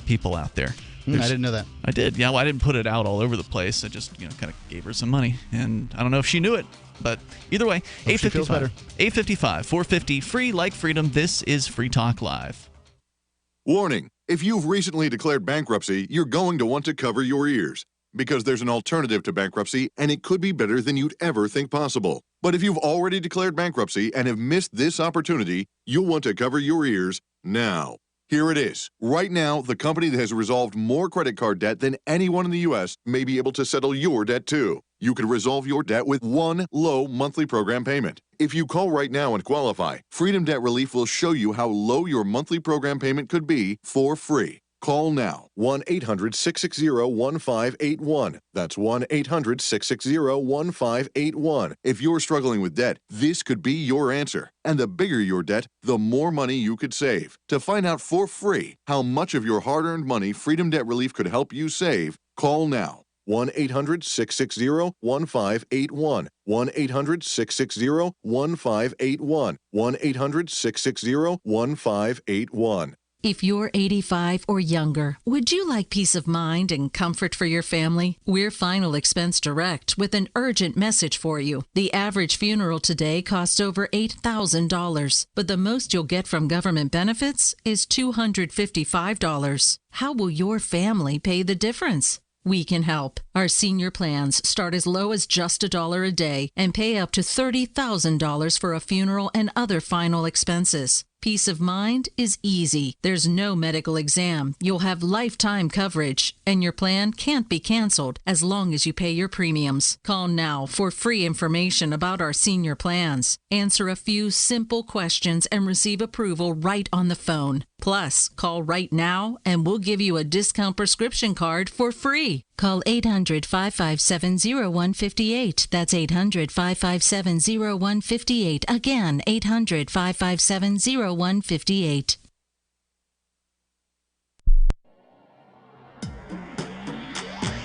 people out there. I didn't know that. I did. Yeah, well, I didn't put it out all over the place. I just, kind of gave her some money, and I don't know if she knew it. But either way, 855-450-FREE, like freedom. This is Free Talk Live. Warning, if you've recently declared bankruptcy, you're going to want to cover your ears. Because there's an alternative to bankruptcy, and it could be better than you'd ever think possible. But if you've already declared bankruptcy and have missed this opportunity, you'll want to cover your ears now. Here it is. Right now, the company that has resolved more credit card debt than anyone in the U.S. may be able to settle your debt too. You could resolve your debt with one low monthly program payment. If you call right now and qualify, Freedom Debt Relief will show you how low your monthly program payment could be for free. Call now, 1-800-660-1581. That's 1-800-660-1581. If you're struggling with debt, this could be your answer. And the bigger your debt, the more money you could save. To find out for free how much of your hard-earned money Freedom Debt Relief could help you save, call now. 1-800-660-1581. 1-800-660-1581. 1-800-660-1581. If you're 85 or younger, would you like peace of mind and comfort for your family? We're Final Expense Direct with an urgent message for you. The average funeral today costs over $8,000, but the most you'll get from government benefits is $255. How will your family pay the difference? We can help. Our senior plans start as low as just $1 a day and pay up to $30,000 for a funeral and other final expenses. Peace of mind is easy. There's no medical exam. You'll have lifetime coverage, and your plan can't be canceled as long as you pay your premiums. Call now for free information about our senior plans. Answer a few simple questions and receive approval right on the phone. Plus, call right now and we'll give you a discount prescription card for free. Call 800-557-0158. That's 800-557-0158. Again, 800-557-0158.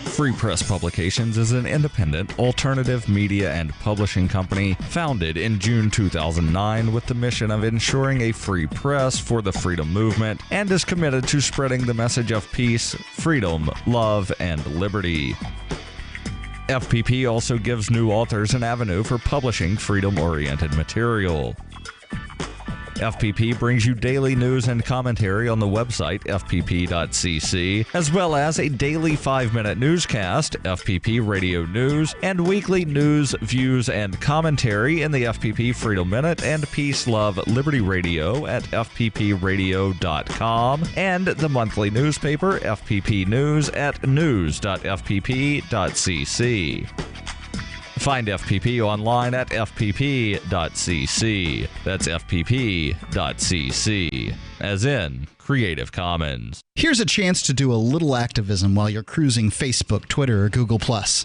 Free Press Publications is an independent, alternative media and publishing company founded in June 2009 with the mission of ensuring a free press for the freedom movement and is committed to spreading the message of peace, freedom, love, and liberty. FPP also gives new authors an avenue for publishing freedom-oriented material. FPP brings you daily news and commentary on the website fpp.cc, as well as a daily 5-minute newscast, FPP Radio News, and weekly news, views, and commentary in the FPP Freedom Minute and Peace, Love, Liberty Radio at fppradio.com, and the monthly newspaper FPP News at news.fpp.cc. Find FPP online at fpp.cc. That's fpp.cc, as in Creative Commons. Here's a chance to do a little activism while you're cruising Facebook, Twitter, or Google+.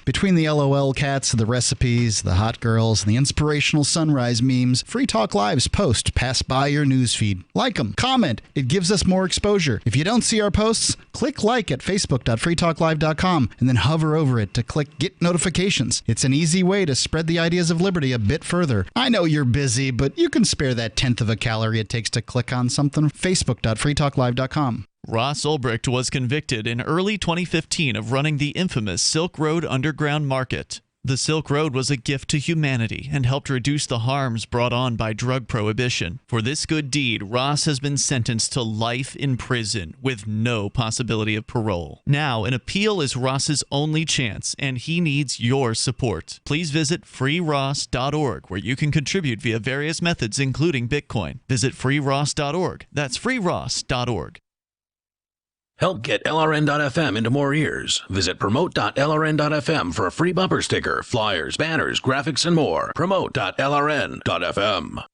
Between the LOL cats, the recipes, the hot girls, and the inspirational sunrise memes, Free Talk Live's posts pass by your newsfeed. Like them, comment. It gives us more exposure. If you don't see our posts, click like at facebook.freetalklive.com and then hover over it to click Get Notifications. It's an easy way to spread the ideas of liberty a bit further. I know you're busy, but you can spare that 1/10 of a calorie it takes to click on something. facebook.freetalklive.com. Ross Ulbricht was convicted in early 2015 of running the infamous Silk Road Underground Market. The Silk Road was a gift to humanity and helped reduce the harms brought on by drug prohibition. For this good deed, Ross has been sentenced to life in prison with no possibility of parole. Now, an appeal is Ross's only chance, and he needs your support. Please visit freeross.org, where you can contribute via various methods, including Bitcoin. Visit freeross.org. That's freeross.org. Help get LRN.FM into more ears. Visit promote.lrn.fm for a free bumper sticker, flyers, banners, graphics, and more. Promote.lrn.fm.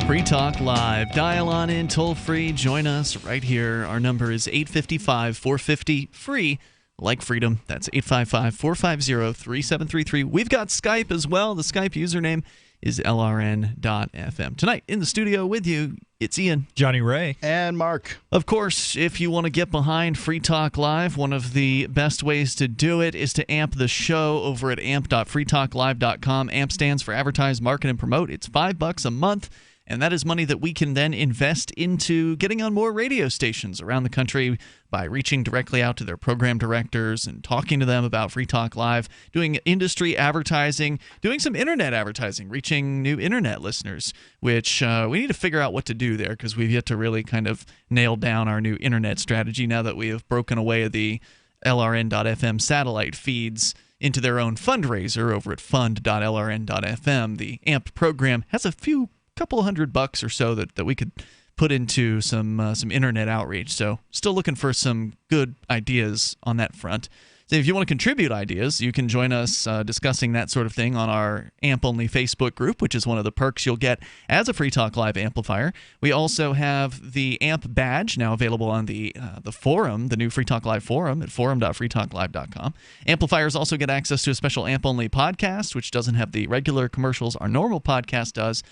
Free Talk Live. Dial on in toll free. Join us right here. Our number is 855-450-FREE. Like freedom. That's 855-450-3733. We've got Skype as well. The Skype username is LRN.FM. Tonight in the studio with you, it's Ian, Johnny Ray, and Mark. Of course, if you want to get behind Free Talk Live, one of the best ways to do it is to amp the show over at amp.freetalklive.com. AMP stands for Advertise, Market, and Promote. It's $5 a month. And that is money that we can then invest into getting on more radio stations around the country by reaching directly out to their program directors and talking to them about Free Talk Live, doing industry advertising, doing some internet advertising, reaching new internet listeners, which we need to figure out what to do there because we've yet to really kind of nail down our new internet strategy now that we have broken away the LRN.FM satellite feeds into their own fundraiser over at fund.lrn.fm. The AMP program has a couple $100 or so that we could put into some internet outreach. So still looking for some good ideas on that front. So if you want to contribute ideas, you can join us discussing that sort of thing on our AMP-only Facebook group, which is one of the perks you'll get as a Free Talk Live amplifier. We also have the AMP badge now available on the forum, the new Free Talk Live forum at forum.freetalklive.com. Amplifiers also get access to a special AMP-only podcast, which doesn't have the regular commercials our normal podcast does.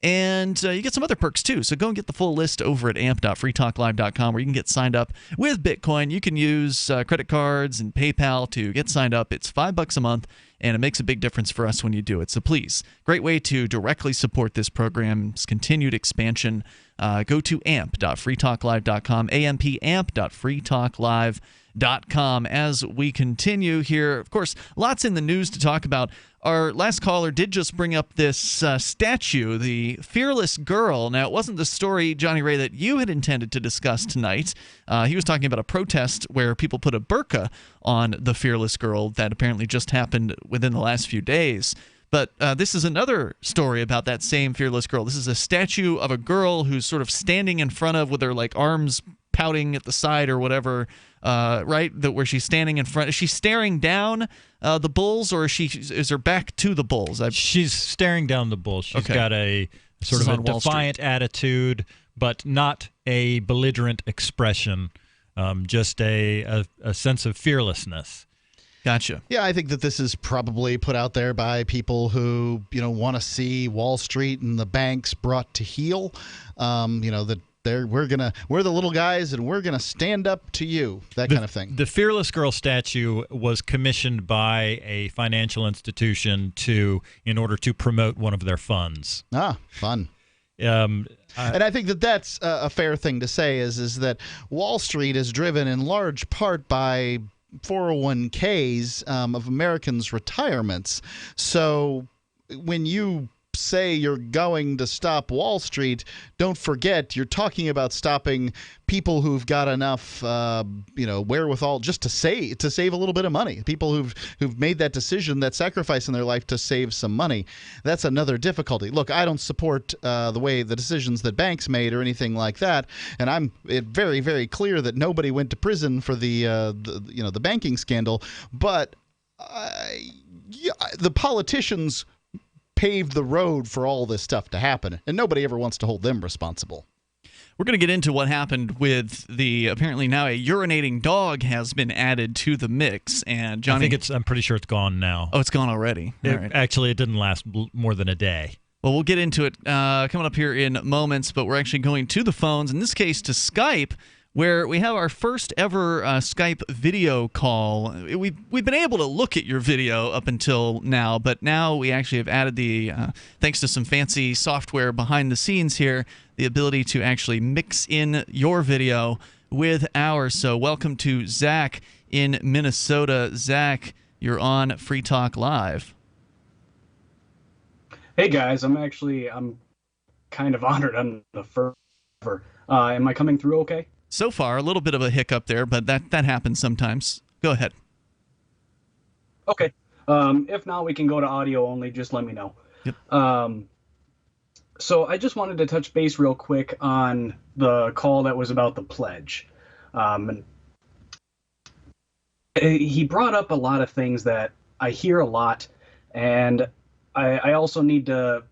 And you get some other perks, too. So go and get the full list over at amp.freetalklive.com where you can get signed up with Bitcoin. You can use credit cards and PayPal to get signed up. It's $5 a month, and it makes a big difference for us when you do it. So please, great way to directly support this program's continued expansion. Go to amp.freetalklive.com, amp.freetalklive.com. As we continue here, of course, lots in the news to talk about. Our last caller did just bring up this statue, the Fearless Girl. Now, it wasn't the story, Johnny Ray, that you had intended to discuss tonight. He was talking about a protest where people put a burqa on the Fearless Girl that apparently just happened within the last few days. But this is another story about that same Fearless Girl. This is a statue of a girl who's sort of standing in front of with her arms pouting at the side or whatever, right? Where she's standing in front. Is she staring down the bulls, or is her back to the bulls? She's staring down the bulls. She's got a sort of a defiant attitude, but not a belligerent expression, just a sense of fearlessness. Gotcha. Yeah, I think that this is probably put out there by people who, want to see Wall Street and the banks brought to heel. That we're the little guys and we're gonna stand up to you, kind of thing. The Fearless Girl statue was commissioned by a financial institution in order to promote one of their funds. Ah, fun. And I think that that's a fair thing to say is that Wall Street is driven in large part by 401ks of Americans' retirements. So when you say you're going to stop Wall Street, don't forget you're talking about stopping people who've got enough wherewithal just to save a little bit of money. People who've made that decision, that sacrifice in their life to save some money. That's another difficulty. Look, I don't support the decisions that banks made or anything like that, and I'm very, very clear that nobody went to prison for the banking scandal, but the politicians paved the road for all this stuff to happen, and nobody ever wants to hold them responsible. We're going to get into what happened with apparently now a urinating dog has been added to the mix, and Johnny, I'm pretty sure it's gone now. Oh, it's gone already. Actually, it didn't last more than a day. Well, we'll get into it coming up here in moments, but we're actually going to the phones, in this case to Skype, where we have our first ever Skype video call. We've been able to look at your video up until now, but now we actually have added thanks to some fancy software behind the scenes here, the ability to actually mix in your video with ours. So welcome to Zach in Minnesota. Zach, you're on Free Talk Live. Hey guys, I'm kind of honored I'm the first ever. Am I coming through okay? So far, a little bit of a hiccup there, but that happens sometimes. Go ahead. Okay. If not, we can go to audio only. Just let me know. Yep. So I just wanted to touch base real quick on the call that was about the pledge. And he brought up a lot of things that I hear a lot, and I also need to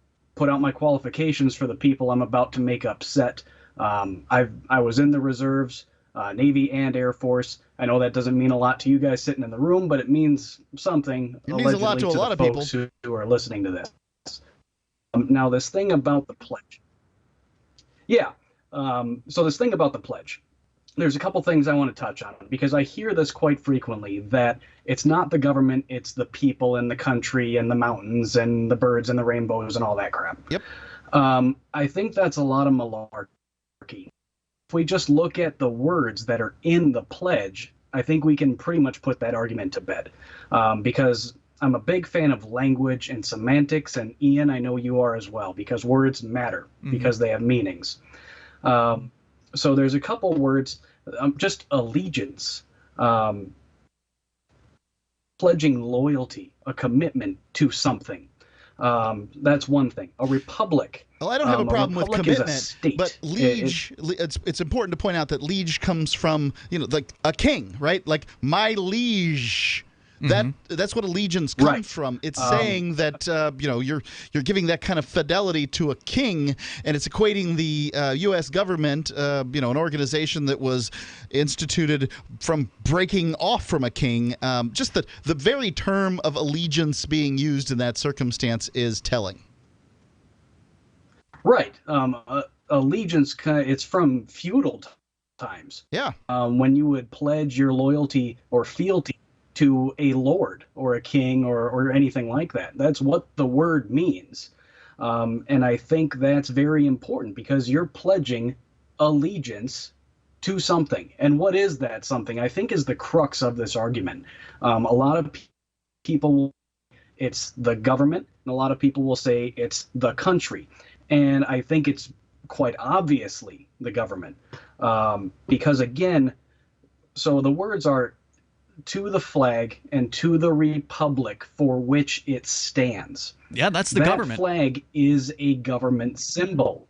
put out my qualifications for the people I'm about to make upset. I was in the reserves, Navy and Air Force. I know that doesn't mean a lot to you guys sitting in the room, but it means something. It means a lot to a lot of people who are listening to this. Now, this thing about the pledge. Yeah. So this thing about the pledge. There's a couple things I want to touch on, because I hear this quite frequently, that it's not the government, it's the people and the country and the mountains and the birds and the rainbows and all that crap. Yep. I think that's a lot of malarkey. If we just look at the words that are in the pledge, I think we can pretty much put that argument to bed. Because I'm a big fan of language and semantics, and Ian, I know you are as well, because words matter, because they have meanings. So there's a couple words, just allegiance, pledging loyalty, a commitment to something. That's one thing. A republic. Well, I don't have a problem with commitment, but liege. It's important to point out that liege comes from, like a king, right? Like my liege. That's what allegiance comes from. It's saying that you're giving that kind of fidelity to a king, and it's equating the U.S. government, an organization that was instituted from breaking off from a king. Just the very term of allegiance being used in that circumstance is telling. Right. Allegiance. It's from feudal times. Yeah. When you would pledge your loyalty or fealty to a lord or a king or anything like that. That's what the word means. And I think that's very important, because you're pledging allegiance to something. And what is that something, I think, is the crux of this argument. A lot of people, it's the government, and a lot of people will say it's the country. And I think it's quite obviously the government. Because again, so the words are to the flag and to the republic for which it stands. Yeah, that's the government. That flag is a government symbol.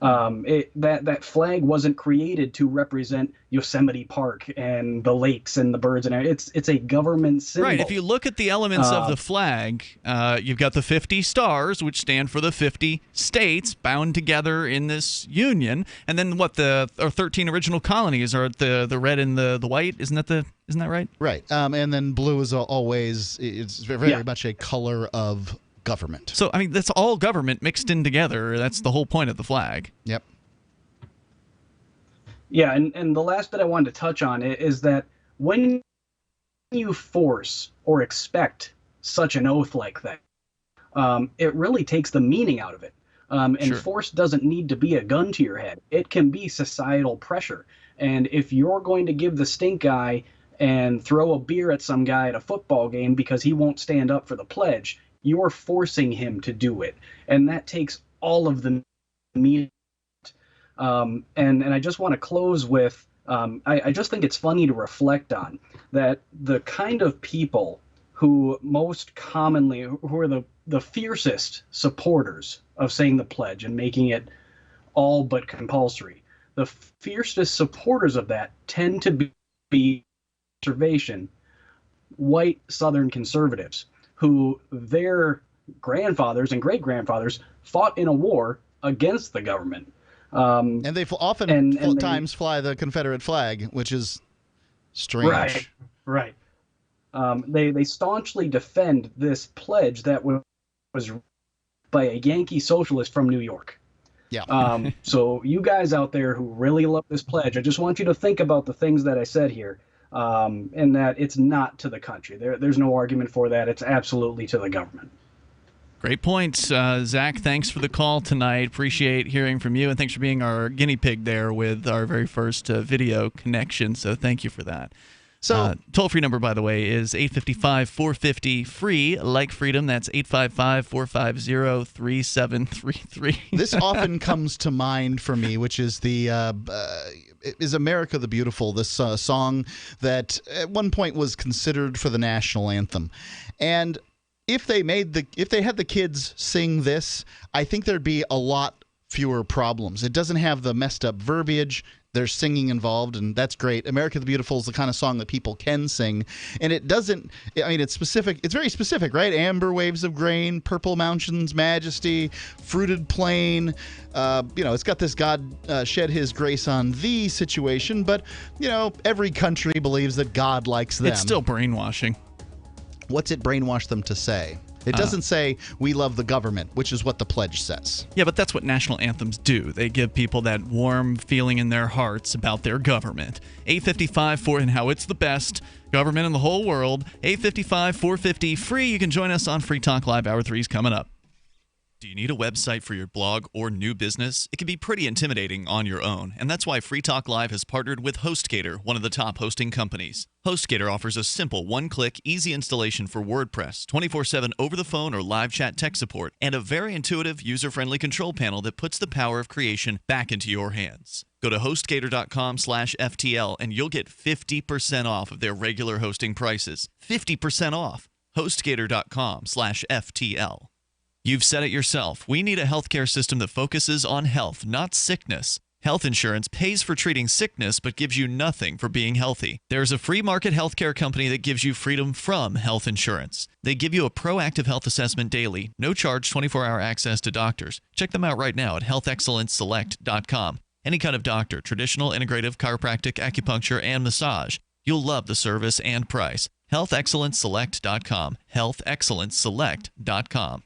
That flag wasn't created to represent Yosemite Park and the lakes and the birds and it's a government symbol. Right. If you look at the elements of the flag, you've got the 50 stars, which stand for the 50 states bound together in this union, and then the 13 original colonies are the red and the white. Isn't that right? Right. And then blue is always very much a color of government. So, I mean, that's all government mixed in together. That's the whole point of the flag. Yep. Yeah, and the last bit I wanted to touch on is that when you force or expect such an oath like that, it really takes the meaning out of it. And force doesn't need to be a gun to your head. It can be societal pressure. And if you're going to give the stink eye and throw a beer at some guy at a football game because he won't stand up for the pledge, you're forcing him to do it, and that takes all of the meaning. And I just want to close with, I just think it's funny to reflect on that the kind of people who most commonly, who are the fiercest supporters of saying the pledge and making it all but compulsory, the fiercest supporters of that tend to be conservation, white Southern conservatives, who their grandfathers and great-grandfathers fought in a war against the government. And they often times fly the Confederate flag, which is strange. Right. They staunchly defend this pledge that was by a Yankee socialist from New York. Yeah. So you guys out there who really love this pledge, I just want you to think about the things that I said here. And that it's not to the country. There's no argument for that. It's absolutely to the government. Great points. Zach, thanks for the call tonight. Appreciate hearing from you, and thanks for being our guinea pig there with our very first video connection. So thank you for that. So toll-free number, by the way, is 855-450-FREE, like freedom. That's 855-450-3733. This often comes to mind for me, which is is America the Beautiful, this song that at one point was considered for the national anthem. And if they had the kids sing this, I think there'd be a lot fewer problems. It doesn't have the messed up verbiage. There's singing involved, and that's great. America the Beautiful is the kind of song that people can sing, and it doesn't, I mean, it's specific. It's very specific, right? Amber waves of grain, purple mountains, majesty, fruited plain. It's got this God shed his grace on thee situation, but, every country believes that God likes them. It's still brainwashing. What's it brainwash them to say? It doesn't say, we love the government, which is what the pledge says. Yeah, but that's what national anthems do. They give people that warm feeling in their hearts about their government. 855 for and how it's the best government in the whole world. 855 450 free. You can join us on Free Talk Live. Hour 3 is coming up. Do you need a website for your blog or new business? It can be pretty intimidating on your own, and that's why Free Talk Live has partnered with HostGator, one of the top hosting companies. HostGator offers a simple one-click, easy installation for WordPress, 24/7 over the phone or live chat tech support, and a very intuitive, user-friendly control panel that puts the power of creation back into your hands. Go to HostGator.com/FTL and you'll get 50% off of their regular hosting prices. 50% off. HostGator.com/FTL. You've said it yourself. We need a healthcare system that focuses on health, not sickness. Health insurance pays for treating sickness but gives you nothing for being healthy. There's a free market healthcare company that gives you freedom from health insurance. They give you a proactive health assessment daily, no charge 24-hour access to doctors. Check them out right now at healthexcellenceselect.com. Any kind of doctor, traditional, integrative, chiropractic, acupuncture, and massage. You'll love the service and price. healthexcellenceselect.com. healthexcellenceselect.com.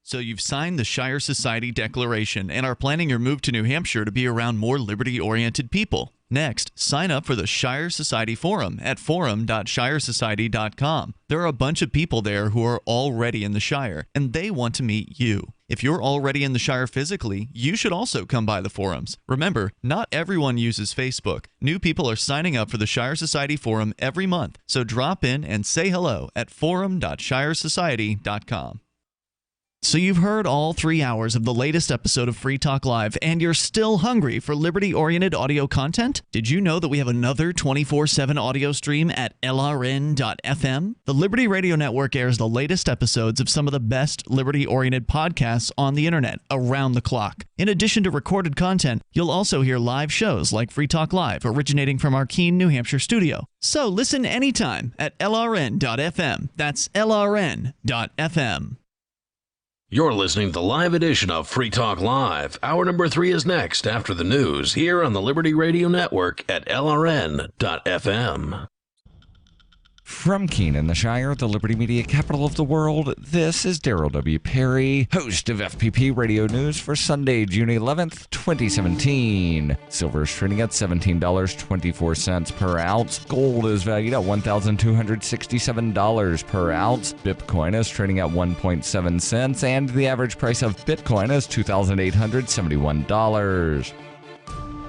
So you've signed the Shire Society Declaration and are planning your move to New Hampshire to be around more liberty-oriented people. Next, sign up for the Shire Society Forum at forum.shiresociety.com. There are a bunch of people there who are already in the Shire, and they want to meet you. If you're already in the Shire physically, you should also come by the forums. Remember, not everyone uses Facebook. New people are signing up for the Shire Society Forum every month, so drop in and say hello at forum.shiresociety.com. So you've heard all 3 hours of the latest episode of Free Talk Live, and you're still hungry for liberty-oriented audio content? Did you know that we have another 24/7 audio stream at LRN.FM? The Liberty Radio Network airs the latest episodes of some of the best liberty-oriented podcasts on the internet around the clock. In addition to recorded content, you'll also hear live shows like Free Talk Live, originating from our Keene, New Hampshire studio. So listen anytime at LRN.FM. That's LRN.FM. You're listening to the live edition of Free Talk Live. Hour number 3 is next after the news here on the Liberty Radio Network at LRN.FM. From Keene in the Shire, the Liberty Media capital of the world, this is Daryl W. Perry, host of FPP Radio News for Sunday, June 11th, 2017. Silver is trading at $17.24 per ounce. Gold is valued at $1,267 per ounce. Bitcoin is trading at 1.7 cents, and the average price of Bitcoin is $2,871.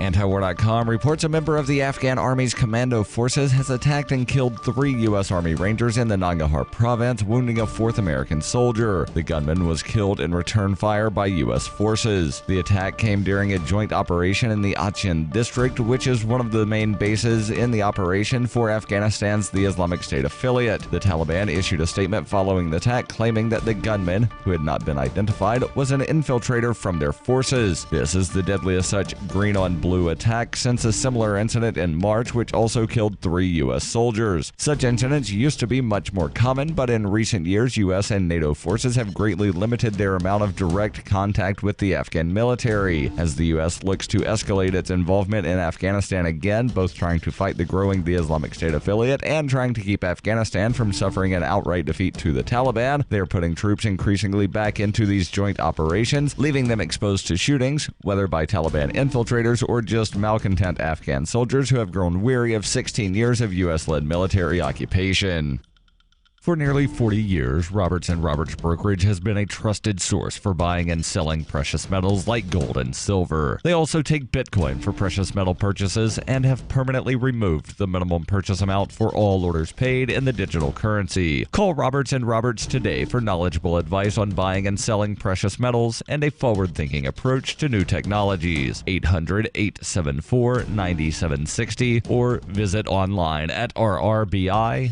Antiwar.com reports a member of the Afghan Army's commando forces has attacked and killed 3 U.S. Army Rangers in the Nangarhar province, wounding a 4th American soldier. The gunman was killed in return fire by U.S. forces. The attack came during a joint operation in the Achin district, which is one of the main bases in the operation for Afghanistan's the Islamic State affiliate. The Taliban issued a statement following the attack, claiming that the gunman, who had not been identified, was an infiltrator from their forces. This is the deadliest such green-on-blue attack since a similar incident in March, which also killed 3 U.S. soldiers. Such incidents used to be much more common, but in recent years, U.S. and NATO forces have greatly limited their amount of direct contact with the Afghan military. As the U.S. looks to escalate its involvement in Afghanistan again, both trying to fight the growing the Islamic State affiliate and trying to keep Afghanistan from suffering an outright defeat to the Taliban, they're putting troops increasingly back into these joint operations, leaving them exposed to shootings, whether by Taliban infiltrators or just malcontent Afghan soldiers who have grown weary of 16 years of U.S.-led military occupation. For nearly 40 years, Roberts & Roberts Brokerage has been a trusted source for buying and selling precious metals like gold and silver. They also take Bitcoin for precious metal purchases and have permanently removed the minimum purchase amount for all orders paid in the digital currency. Call Roberts & Roberts today for knowledgeable advice on buying and selling precious metals and a forward-thinking approach to new technologies. 800-874-9760 or visit online at rrbi.co.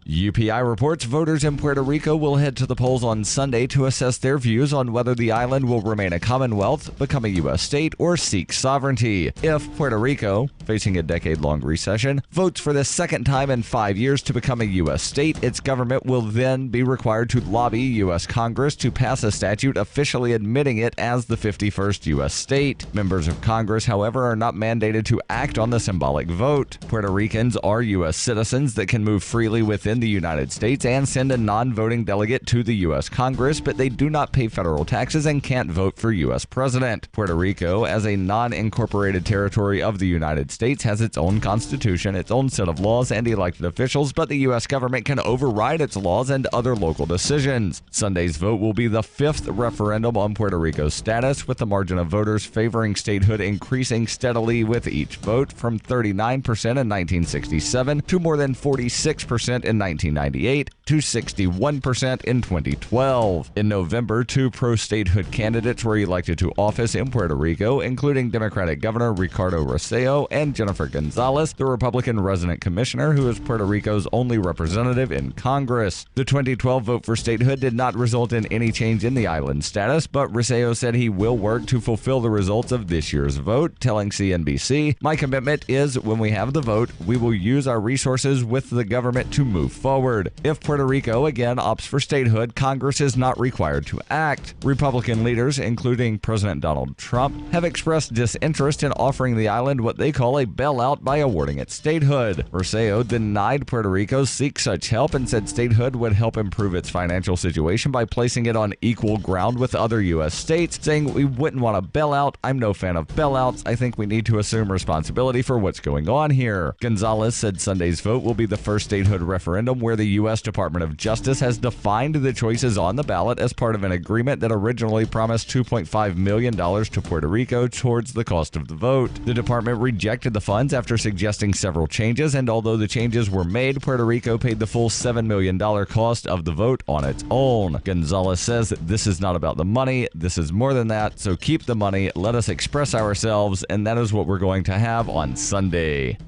UPI reports voters in Puerto Rico will head to the polls on Sunday to assess their views on whether the island will remain a commonwealth, become a U.S. state, or seek sovereignty. If Puerto Rico, facing a decade-long recession, votes for the second time in 5 years to become a U.S. state, its government will then be required to lobby U.S. Congress to pass a statute officially admitting it as the 51st U.S. state. Members of Congress, however, are not mandated to act on the symbolic vote. Puerto Ricans are U.S. citizens that can move freely within the United States and send a non-voting delegate to the U.S. Congress, but they do not pay federal taxes and can't vote for U.S. president. Puerto Rico, as a non-incorporated territory of the United States, has its own constitution, its own set of laws, and elected officials, but the U.S. government can override its laws and other local decisions. Sunday's vote will be the 5th referendum on Puerto Rico's status, with the margin of voters favoring statehood increasing steadily with each vote, from 39% in 1967 to more than 46% in 1998 to 61% in 2012. In November, 2 pro-statehood candidates were elected to office in Puerto Rico, including Democratic Governor Ricardo Rossello and Jennifer Gonzalez, the Republican resident commissioner who is Puerto Rico's only representative in Congress. The 2012 vote for statehood did not result in any change in the island's status, but Rossello said he will work to fulfill the results of this year's vote, telling CNBC, "My commitment is when we have the vote, we will use our resources with the government to move forward. If Puerto Rico again opts for statehood, Congress is not required to act." Republican leaders, including President Donald Trump, have expressed disinterest in offering the island what they call a bailout by awarding it statehood. Rossello denied Puerto Rico seek such help and said statehood would help improve its financial situation by placing it on equal ground with other U.S. states, saying, "We wouldn't want a bailout. I'm no fan of bailouts. I think we need to assume responsibility for what's going on here." Gonzalez said Sunday's vote will be the first statehood referendum where the U.S. Department of Justice has defined the choices on the ballot as part of an agreement that originally promised $2.5 million to Puerto Rico towards the cost of the vote. The department rejected the funds after suggesting several changes, and although the changes were made, Puerto Rico paid the full $7 million cost of the vote on its own. Gonzalez says that this is not about the money, this is more than that, so keep the money, let us express ourselves, and that is what we're going to have on Sunday.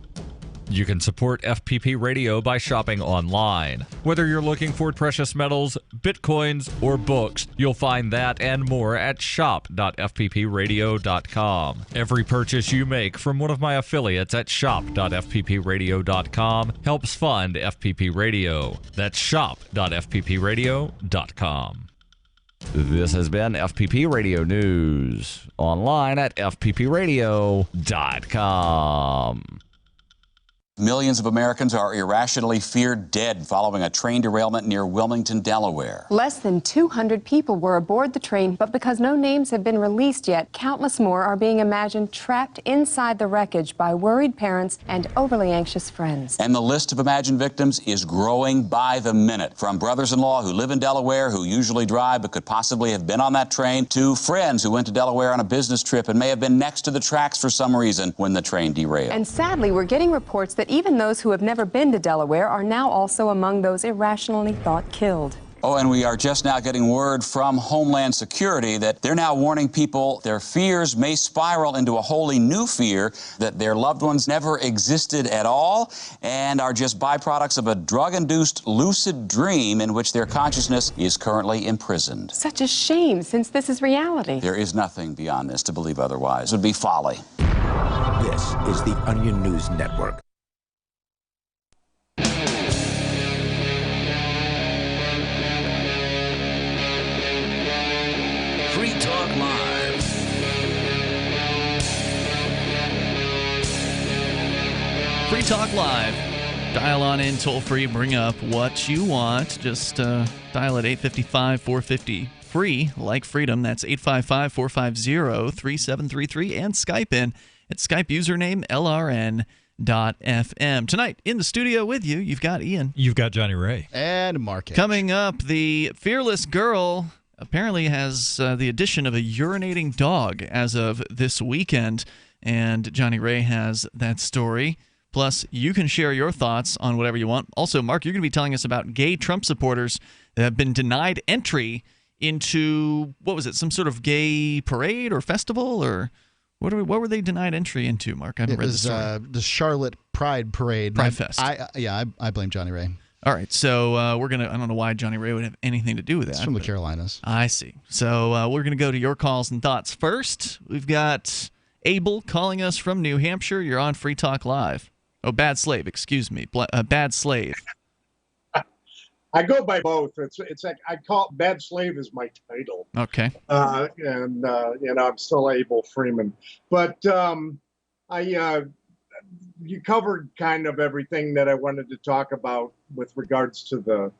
You can support FPP Radio by shopping online. Whether you're looking for precious metals, bitcoins, or books, you'll find that and more at shop.fppradio.com. Every purchase you make from one of my affiliates at shop.fppradio.com helps fund FPP Radio. That's shop.fppradio.com. This has been FPP Radio News, online at fppradio.com. Millions of Americans are irrationally feared dead following a train derailment near Wilmington, Delaware. Less than 200 people were aboard the train, but because no names have been released yet, countless more are being imagined trapped inside the wreckage by worried parents and overly anxious friends. And the list of imagined victims is growing by the minute. From brothers-in-law who live in Delaware, who usually drive but could possibly have been on that train, to friends who went to Delaware on a business trip and may have been next to the tracks for some reason when the train derailed. And sadly, we're getting reports that even those who have never been to Delaware are now also among those irrationally thought killed. Oh, and we are just now getting word from Homeland Security that they're now warning people their fears may spiral into a wholly new fear that their loved ones never existed at all and are just byproducts of a drug-induced lucid dream in which their consciousness is currently imprisoned. Such a shame, since this is reality. There is nothing beyond this. To believe otherwise would be folly. This is the Onion News Network. Free Talk Live. Free Talk Live. Dial on in toll free, bring up what you want. Just dial at 855-450 free, like freedom. That's 855-450-3733, and Skype in at Skype username LRN.FM. Tonight in the studio with you, you've got Ian. You've got Johnny Ray. And Mark H. Coming up, the Fearless Girl apparently has the addition of a urinating dog as of this weekend, and Johnny Ray has that story. Plus, you can share your thoughts on whatever you want. Also, Mark, you're going to be telling us about gay Trump supporters that have been denied entry into, what was it, some sort of gay parade or festival? Or what were they denied entry into, Mark? I haven't read the story. The Charlotte Pride Parade. Pride Fest. I blame Johnny Ray. All right, so I don't know why Johnny Ray would have anything to do with that. It's from the Carolinas. I see. So we're going to go to your calls and thoughts first. We've got Abel calling us from New Hampshire. You're on Free Talk Live. Oh, Bad Slave, excuse me. Bad Slave. I go by both. It's like I call it Bad Slave is my title. Okay. I'm still Abel Freeman. But you covered kind of everything that I wanted to talk about with regards to the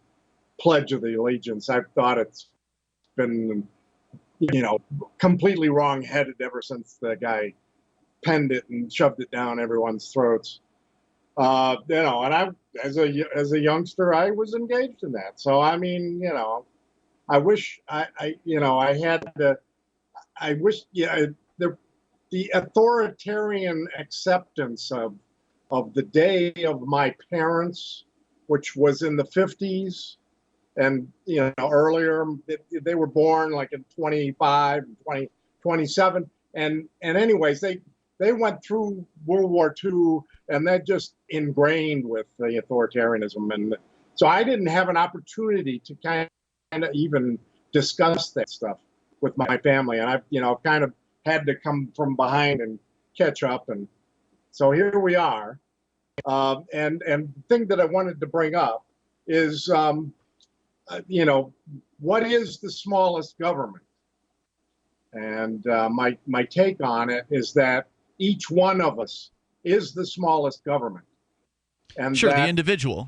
Pledge of the Allegiance. I've thought it's been, completely wrong-headed ever since the guy penned it and shoved it down everyone's throats. And I, as a youngster, I was engaged in that. So, I mean, I wish the authoritarian acceptance of the day of my parents, which was in the 50s, and earlier, they were born like in 25, 27, and anyways, they went through World War II, and that just ingrained with the authoritarianism, and so I didn't have an opportunity to kind of even discuss that stuff with my family, and I've kind of had to come from behind and catch up, and so here we are. And the thing that I wanted to bring up is, what is the smallest government? And my take on it is that each one of us is the smallest government. And sure, the individual.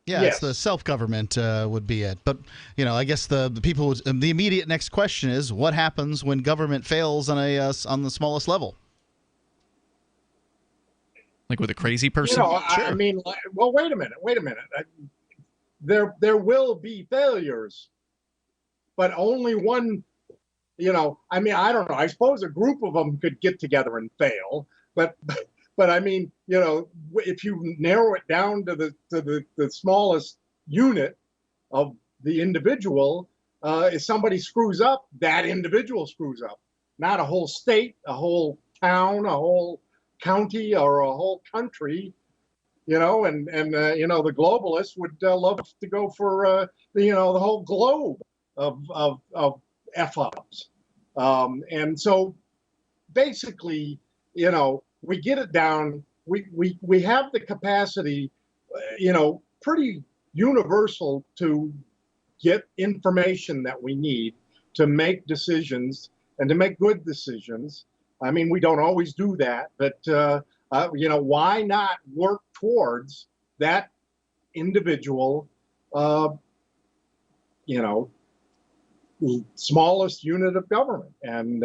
Yeah, Yes. it's the self-government would be it. But, I guess the people, the immediate next question is, what happens when government fails on the smallest level? Like with a crazy person? Sure. I mean, well, wait a minute. There will be failures, but only one, I mean, I don't know. I suppose a group of them could get together and fail, but I mean, if you narrow it down to the smallest unit of the individual, if somebody screws up, that individual screws up, not a whole state, a whole town, a whole county, or a whole country, and the globalists would love to go for the whole globe of f-ups, and so basically, we get it down. We have the capacity, pretty universal to get information that we need to make decisions and to make good decisions. I mean, we don't always do that, but why not work towards that individual, smallest unit of government, and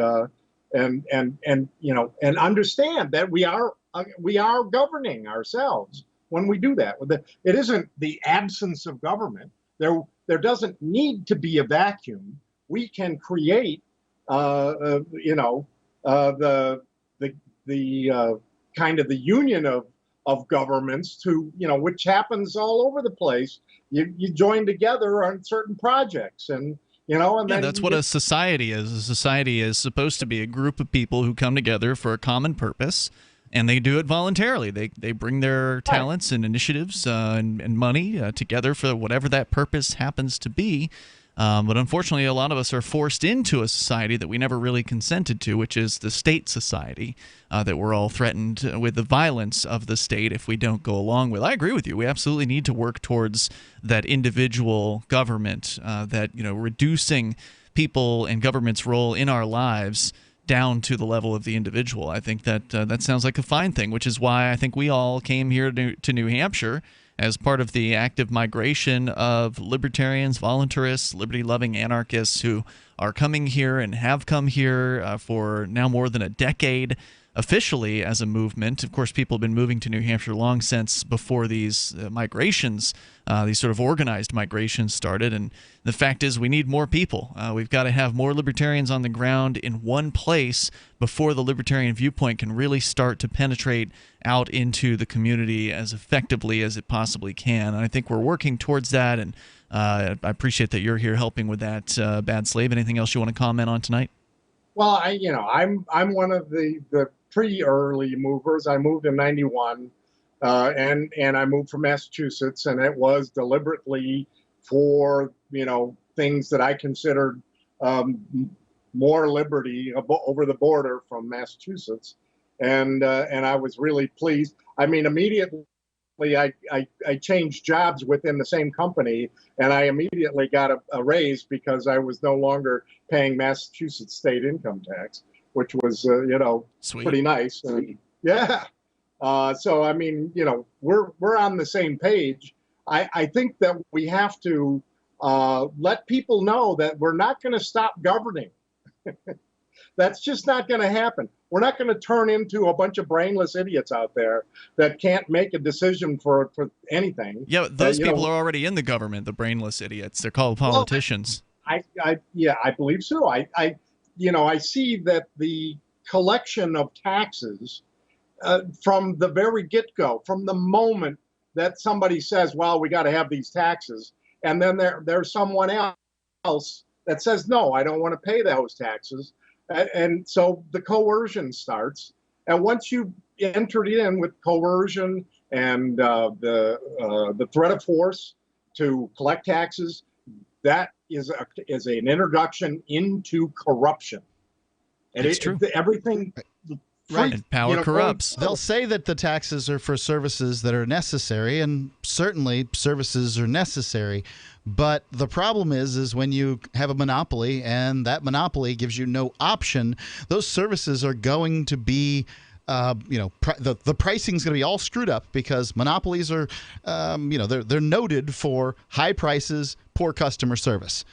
understand that we are governing ourselves when we do that. It isn't the absence of government. There doesn't need to be a vacuum. We can create, the kind of the union of governments to, which happens all over the place. You join together on certain projects, and then that's what a society is. A society is supposed to be a group of people who come together for a common purpose, and they do it voluntarily. They bring their talents and initiatives and money together for whatever that purpose happens to be. But unfortunately, a lot of us are forced into a society that we never really consented to, which is the state society, that we're all threatened with the violence of the state if we don't go along with. I agree with you. We absolutely need to work towards that individual government, reducing people and government's role in our lives down to the level of the individual. I think that that sounds like a fine thing, which is why I think we all came here to New Hampshire as part of the active migration of libertarians, voluntarists, liberty-loving anarchists who are coming here and have come here for now more than a decade officially as a movement. Of course, people have been moving to New Hampshire long since before these migrations, these sort of organized migrations started. And the fact is we need more people. We've got to have more libertarians on the ground in one place before the libertarian viewpoint can really start to penetrate out into the community as effectively as it possibly can. And I think we're working towards that, and I appreciate that you're here helping with that, Bad Slave. Anything else you want to comment on tonight? Well, I'm one of the pretty early movers. I moved in '91. and I moved from Massachusetts, and it was deliberately for things that I considered more liberty over the border from Massachusetts, and I was really pleased. I mean, immediately I changed jobs within the same company, and I immediately got a raise because I was no longer paying Massachusetts state income tax, which was Sweet. pretty nice. And, yeah. So I mean, we're on the same page. I think that we have to let people know that we're not going to stop governing. That's just not going to happen. We're not going to turn into a bunch of brainless idiots out there that can't make a decision for anything. Yeah, those people are already in the government, the brainless idiots. They're called politicians. I believe so. I see that the collection of taxes from the very get-go, from the moment that somebody says, well, we got to have these taxes, and then there's someone else that says, no, I don't want to pay those taxes. And so the coercion starts. And once you entered in with coercion and the threat of force to collect taxes, that is an introduction into corruption. And it's true. Everything. Right. And power corrupts. They'll say that the taxes are for services that are necessary, and certainly services are necessary. But the problem is when you have a monopoly and that monopoly gives you no option, those services are going to be the pricing is going to be all screwed up because monopolies are, they're noted for high prices, poor customer service.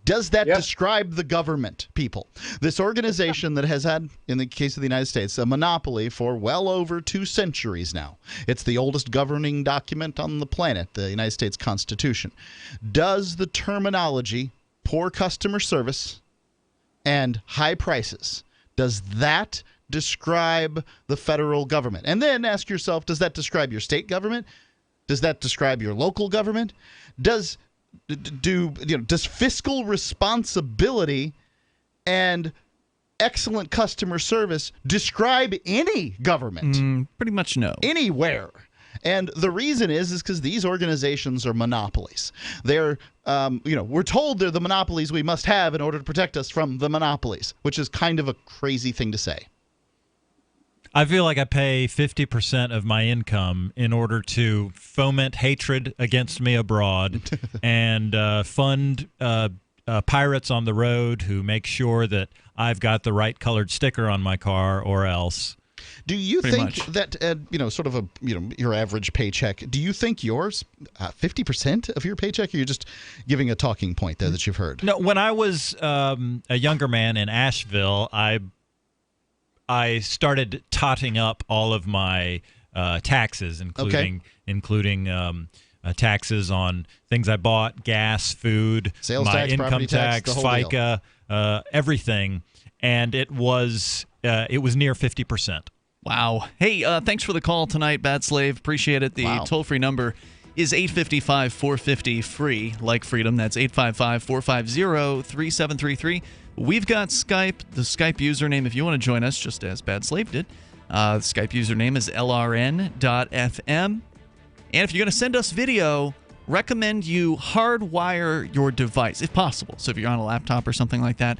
Does that describe the government, people? This organization that has had, in the case of the United States, a monopoly for well over 2 centuries now. It's the oldest governing document on the planet, the United States Constitution. Does the terminology poor customer service and high prices, does that describe the federal government? And then ask yourself, does that describe your state government? Does that describe your local government? Does fiscal responsibility and excellent customer service describe any government? Pretty much no. Anywhere. And the reason is because these organizations are monopolies. They're, we're told they're the monopolies we must have in order to protect us from the monopolies, which is kind of a crazy thing to say. I feel like I pay 50% of my income in order to foment hatred against me abroad and fund pirates on the road who make sure that I've got the right colored sticker on my car or else. Do you Pretty think much. that, sort of your average paycheck, do you think yours 50% of your paycheck, or you're just giving a talking point there that you've heard? No, when I was a younger man in Asheville, I started totting up all of my taxes, including taxes on things I bought, gas, food, sales my tax, income property tax, the whole FICA, everything, and it was near 50%. Wow. Hey, thanks for the call tonight, Bad Slave. Appreciate it. The toll-free number is 855-450-FREE, like freedom. That's 855-450-3733. We've got Skype, the Skype username, if you want to join us, just as Bad Slave did. The Skype username is lrn.fm. And if you're going to send us video, recommend you hardwire your device, if possible. So if you're on a laptop or something like that,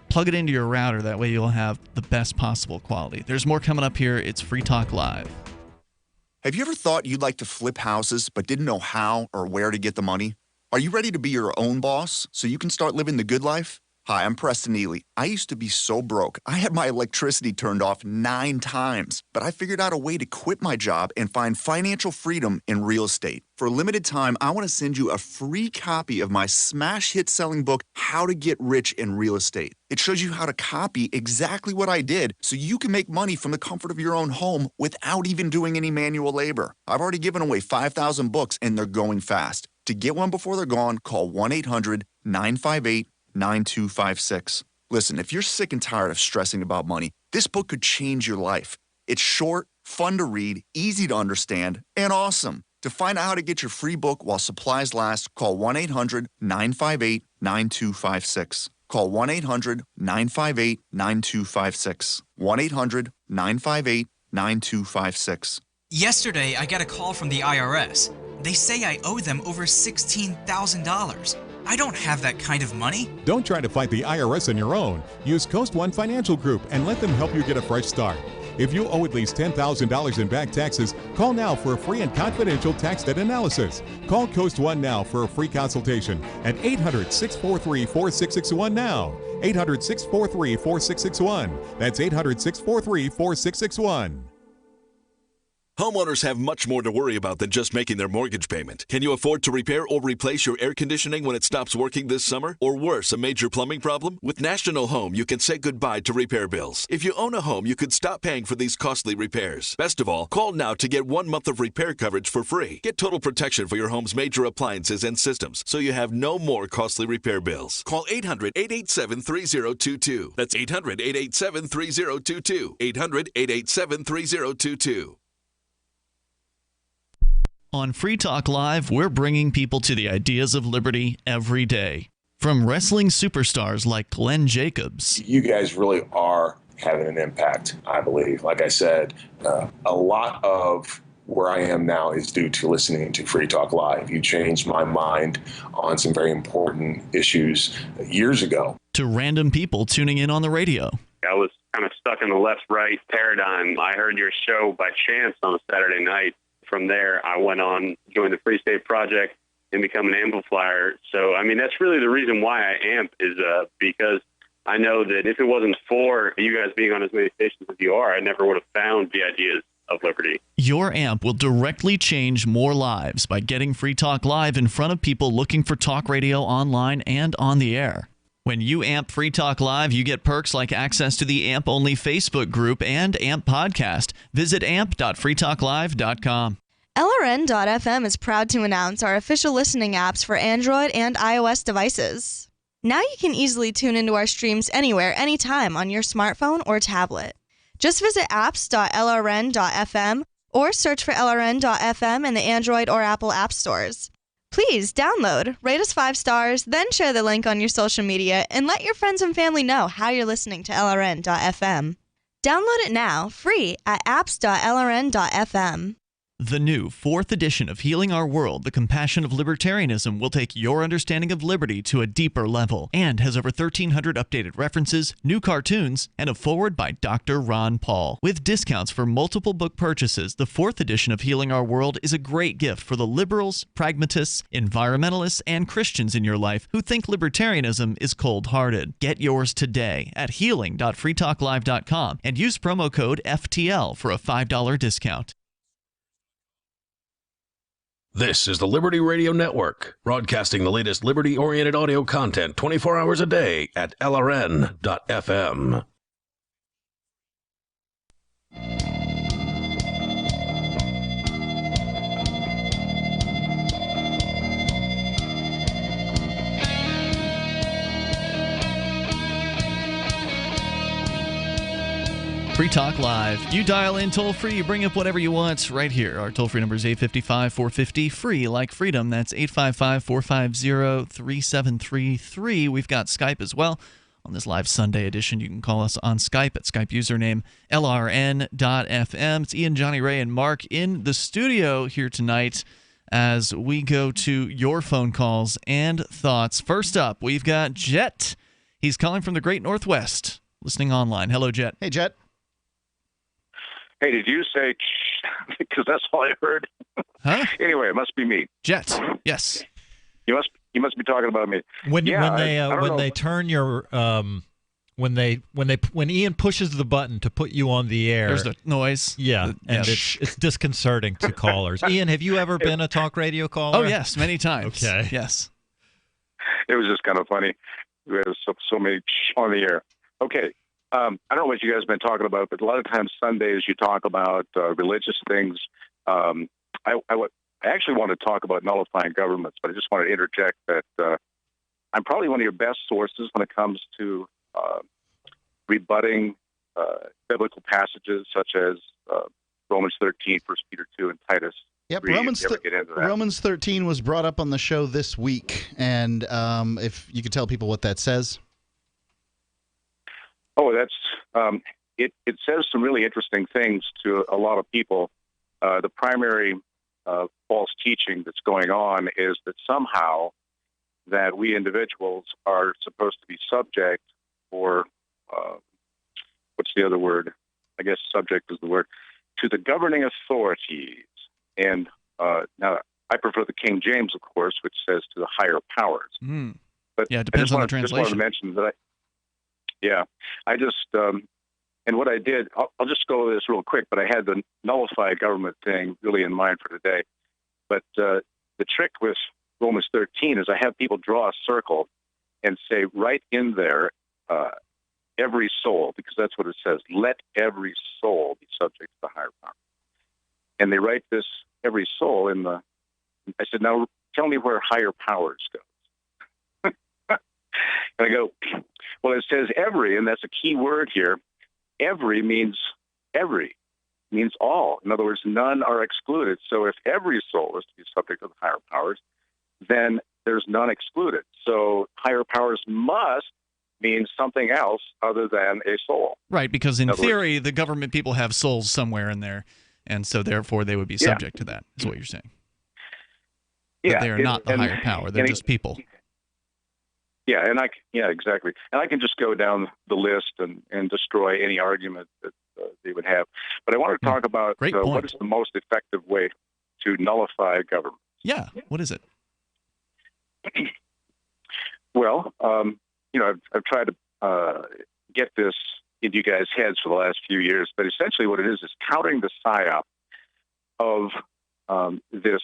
plug it into your router. That way you'll have the best possible quality. There's more coming up here. It's Free Talk Live. Have you ever thought you'd like to flip houses but didn't know how or where to get the money? Are you ready to be your own boss so you can start living the good life? Hi, I'm Preston Neely. I used to be so broke. I had my electricity turned off 9 times, but I figured out a way to quit my job and find financial freedom in real estate. For a limited time, I want to send you a free copy of my smash hit selling book, How to Get Rich in Real Estate. It shows you how to copy exactly what I did so you can make money from the comfort of your own home without even doing any manual labor. I've already given away 5,000 books and they're going fast. To get one before they're gone, call 1-800-958-9256. Listen, if you're sick and tired of stressing about money, this book could change your life. It's short, fun to read, easy to understand, and awesome. To find out how to get your free book while supplies last, call 1-800-958-9256. Call 1-800-958-9256. 1-800-958-9256. Yesterday, I got a call from the IRS. They say I owe them over $16,000. I don't have that kind of money. Don't try to fight the IRS on your own. Use Coast One Financial Group and let them help you get a fresh start. If you owe at least $10,000 in back taxes, call now for a free and confidential tax debt analysis. Call Coast One now for a free consultation at 800-643-4661 now. 800-643-4661. That's 800-643-4661. Homeowners have much more to worry about than just making their mortgage payment. Can you afford to repair or replace your air conditioning when it stops working this summer? Or worse, a major plumbing problem? With National Home, you can say goodbye to repair bills. If you own a home, you could stop paying for these costly repairs. Best of all, call now to get 1 month of repair coverage for free. Get total protection for your home's major appliances and systems, so you have no more costly repair bills. Call 800-887-3022. That's 800-887-3022. 800-887-3022. On Free Talk Live, we're bringing people to the ideas of liberty every day. From wrestling superstars like Glenn Jacobs. You guys really are having an impact, I believe. Like I said, a lot of where I am now is due to listening to Free Talk Live. You changed my mind on some very important issues years ago. To random people tuning in on the radio. I was kind of stuck in the left-right paradigm. I heard your show by chance on a Saturday night. From there, I went on, joined the Free State Project, and become an amplifier. So, I mean, that's really the reason why I amp is because I know that if it wasn't for you guys being on as many stations as you are, I never would have found the ideas of liberty. Your amp will directly change more lives by getting Free Talk Live in front of people looking for talk radio online and on the air. When you amp Free Talk Live, you get perks like access to the AMP-only Facebook group and AMP podcast. Visit amp.freetalklive.com. LRN.FM is proud to announce our official listening apps for Android and iOS devices. Now you can easily tune into our streams anywhere, anytime on your smartphone or tablet. Just visit apps.lrn.fm or search for LRN.FM in the Android or Apple app stores. Please download, rate us 5 stars, then share the link on your social media and let your friends and family know how you're listening to LRN.FM. Download it now, free at apps.lrn.fm. The new 4th edition of Healing Our World, The Compassion of Libertarianism, will take your understanding of liberty to a deeper level and has over 1,300 updated references, new cartoons, and a foreword by Dr. Ron Paul. With discounts for multiple book purchases, the 4th edition of Healing Our World is a great gift for the liberals, pragmatists, environmentalists, and Christians in your life who think libertarianism is cold-hearted. Get yours today at healing.freetalklive.com and use promo code FTL for a $5 discount. This is the Liberty Radio Network, broadcasting the latest liberty-oriented audio content 24 hours a day at LRN.FM. Free Talk Live. You dial in toll-free, you bring up whatever you want right here. Our toll-free number is 855-450, free like freedom. That's 855-450-3733. We've got Skype as well. On this live Sunday edition, you can call us on Skype at Skype username LRN.FM. It's Ian, Johnny, Ray, and Mark in the studio here tonight as we go to your phone calls and thoughts. First up, we've got Jet. He's calling from the Great Northwest, listening online. Hello, Jet. Hey, Jet. Hey, did you say because that's all I heard? Huh? Anyway, it must be me. Jet. Yes. You must be talking about me. When they turn your when Ian pushes the button to put you on the air, there's the noise. Yeah, and it's disconcerting to callers. Ian, have you ever been a talk radio caller? Oh yes, many times. Okay. Yes. It was just kind of funny. There's so many on the air. Okay. I don't know what you guys have been talking about, but a lot of times Sundays you talk about religious things. I actually want to talk about nullifying governments, but I just want to interject that I'm probably one of your best sources when it comes to rebutting biblical passages such as Romans 13, 1 Peter 2, and Titus. Yep, 3, Romans 13 was brought up on the show this week, and if you could tell people what that says. Oh, that's it says some really interesting things to a lot of people. the primary false teaching that's going on is that somehow that we individuals are supposed to be subject, or what's the other word? I guess subject is the word, to the governing authorities. And now I prefer the King James, of course, which says to the higher powers. Mm. But yeah, it depends on the translation. Just wanted to mention that. I just and what I did, I'll just go over this real quick. But I had the nullify government thing really in mind for today. But the trick with Romans 13 is I have people draw a circle and say right in there, every soul, because that's what it says. Let every soul be subject to the higher power. And they write this every soul in the. I said, now tell me where higher powers go. And I go, well, it says every, and that's a key word here. Every means all. In other words, none are excluded. So if every soul is to be subject to the higher powers, then there's none excluded. So higher powers must mean something else other than a soul. Right, because in theory, the government people have souls somewhere in there, and so therefore they would be subject to that, is what you're saying. But they are not the higher power. They're just people. Yeah, exactly. And I can just go down the list and destroy any argument that they would have. But I want to talk about what is the most effective way to nullify government. Yeah, what is it? Well, I've tried to get this into you guys' heads for the last few years, but essentially what it is countering the psyop of this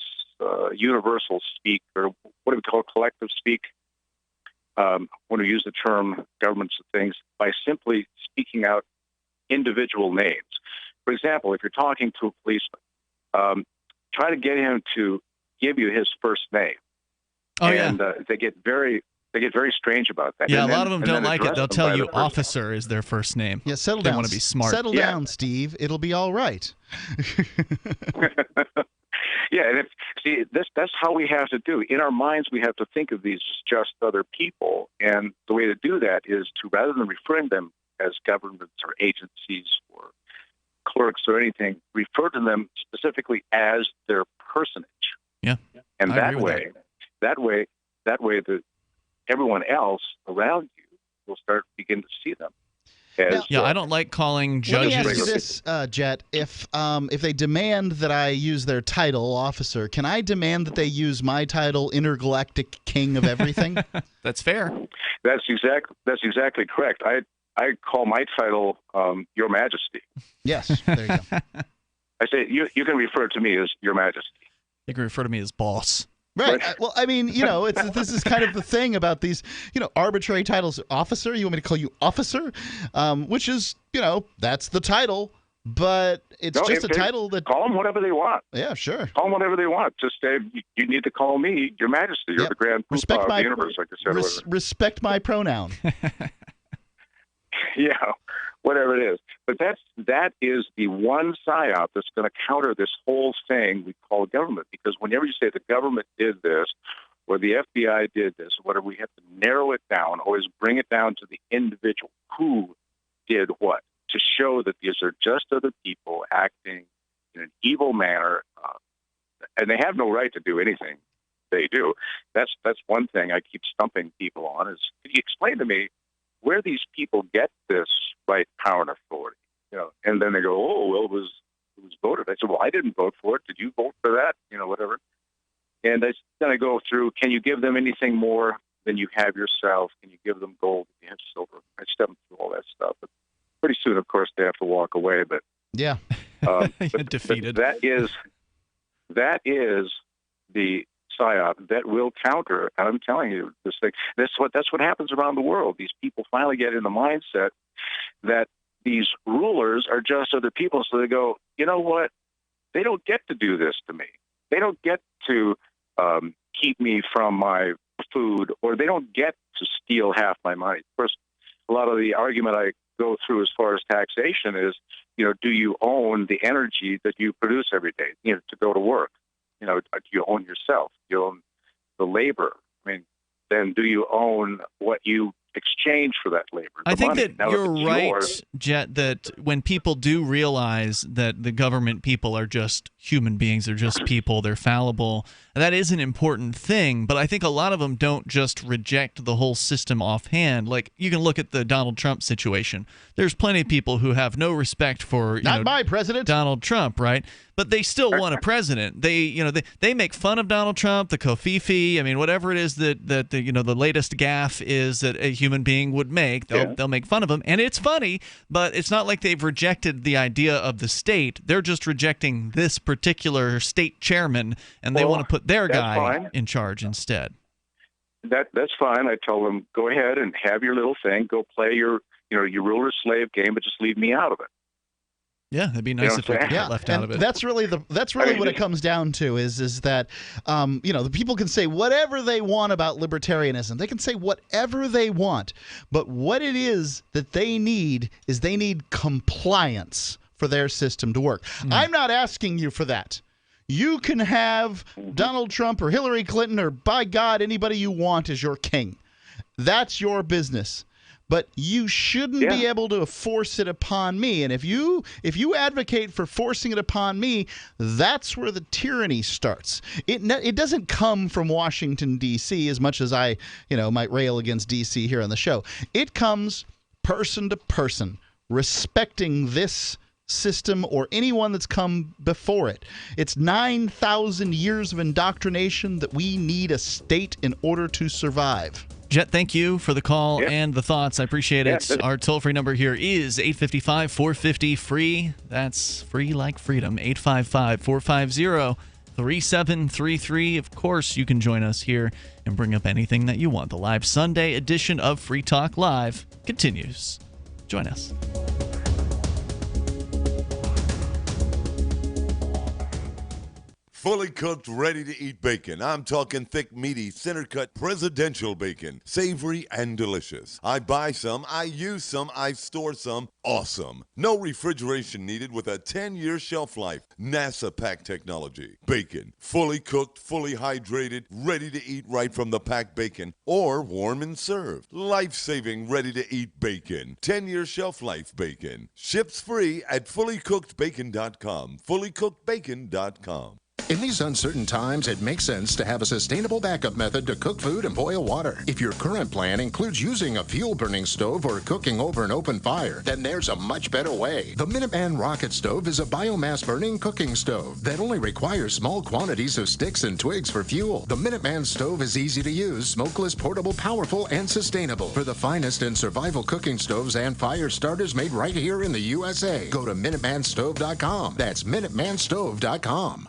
universal speak, or what do we call collective speak? When we use the term governments and things, by simply speaking out individual names. For example, if you're talking to a policeman, try to get him to give you his first name. They get very strange about that. Yeah, a lot of them don't like it. They'll tell you officer is their first name. Yeah, settle they down. Want to be smart. Settle down, Steve. It'll be all right. Yeah, and that's how we have to do. In our minds, we have to think of these as just other people, and the way to do that is to, rather than referring them as governments or agencies or clerks or anything, refer to them specifically as their personage. Yeah, and that way, that everyone else around you will begin to see them. I don't like calling judges. Let me ask you this, Jet. If they demand that I use their title, officer, can I demand that they use my title, intergalactic king of everything? That's fair. That's exactly correct. I call my title Your Majesty. Yes, there you go. I say you can refer to me as Your Majesty. You can refer to me as boss. Right. Well, I mean, this is kind of the thing about these, arbitrary titles. Officer, you want me to call you officer? Which is, that's the title, but it's just a title that... Call them whatever they want. Yeah, sure. Call them whatever they want. Just say, you need to call me Your Majesty. You're the grand poobah of the universe, like I said. Respect my pronoun. Yeah, whatever it is. But that is the one psyop that's going to counter this whole thing we call government. Because whenever you say the government did this, or the FBI did this, or whatever, we have to narrow it down, always bring it down to the individual. Who did what? To show that these are just other people acting in an evil manner, and they have no right to do anything they do. That's one thing I keep stumping people on is, can you explain to me where these people get this right, power, and authority? And then they go, oh, well, it was voted. I said, well, I didn't vote for it. Did you vote for that? Whatever. And then I go through, can you give them anything more than you have yourself? Can you give them gold if you have silver? I step them through all that stuff. But pretty soon, of course, they have to walk away. But yeah, defeated. But that is the psyop that will counter. And I'm telling you, this thing. That's what happens around the world. These people finally get in the mindset that these rulers are just other people. So they go, you know what? They don't get to do this to me. They don't get to keep me from my food, or they don't get to steal half my money. Of course, a lot of the argument I go through as far as taxation is, do you own the energy that you produce every day, to go to work? Do you own yourself? Do you own the labor? I mean, then do you own what you exchange for that labor. I think money. that Now, if you're it's right, yours, Jet, that when people do realize that the government people are just human beings, they're just people, they're fallible, that is an important thing. But I think a lot of them don't just reject the whole system offhand. Like, you can look at the Donald Trump situation. There's plenty of people who have no respect for my president, Donald Trump, right? But they still want a president. They make fun of Donald Trump, the Kofifi. I mean, whatever it is that the latest gaffe is that a human being would make, they'll make fun of him, and it's funny. But it's not like they've rejected the idea of the state. They're just rejecting this particular state chairman, and they want to put their guy in charge instead. that's fine. I tell them, go ahead and have your little thing. Go play your ruler slave game, but just leave me out of it. Yeah, it'd be nice if we could get left out of it. That's really what it comes down to is that the people can say whatever they want about libertarianism. They can say whatever they want, but what it is that they need is they need compliance for their system to work. I'm not asking you for that. You can have Donald Trump or Hillary Clinton or, by God, anybody you want as your king. That's your business. But you shouldn't be able to force it upon me. And if you advocate for forcing it upon me, that's where the tyranny starts. It doesn't come from Washington, D.C., as much as I might rail against D.C. here on the show. It comes person to person, respecting this system or anyone that's come before it. It's 9,000 years of indoctrination that we need a state in order to survive. Jet, thank you for the call and the thoughts. I appreciate it. Our toll-free number here is 855-450-FREE. That's free like freedom. 855-450-3733. Of course, you can join us here and bring up anything that you want. The live Sunday edition of Free Talk Live continues. Join us. Fully cooked, ready-to-eat bacon. I'm talking thick, meaty, center-cut presidential bacon. Savory and delicious. I buy some, I use some, I store some. Awesome. No refrigeration needed with a 10-year shelf life. NASA-packed technology. Bacon. Fully cooked, fully hydrated, ready to eat right from the packed bacon. Or warm and served. Life-saving, ready-to-eat bacon. 10-year shelf life bacon. Ships free at fullycookedbacon.com. Fullycookedbacon.com. In these uncertain times, it makes sense to have a sustainable backup method to cook food and boil water. If your current plan includes using a fuel-burning stove or cooking over an open fire, then there's a much better way. The Minuteman Rocket Stove is a biomass-burning cooking stove that only requires small quantities of sticks and twigs for fuel. The Minuteman Stove is easy to use, smokeless, portable, powerful, and sustainable. For the finest in survival cooking stoves and fire starters made right here in the USA, go to MinutemanStove.com. That's MinutemanStove.com.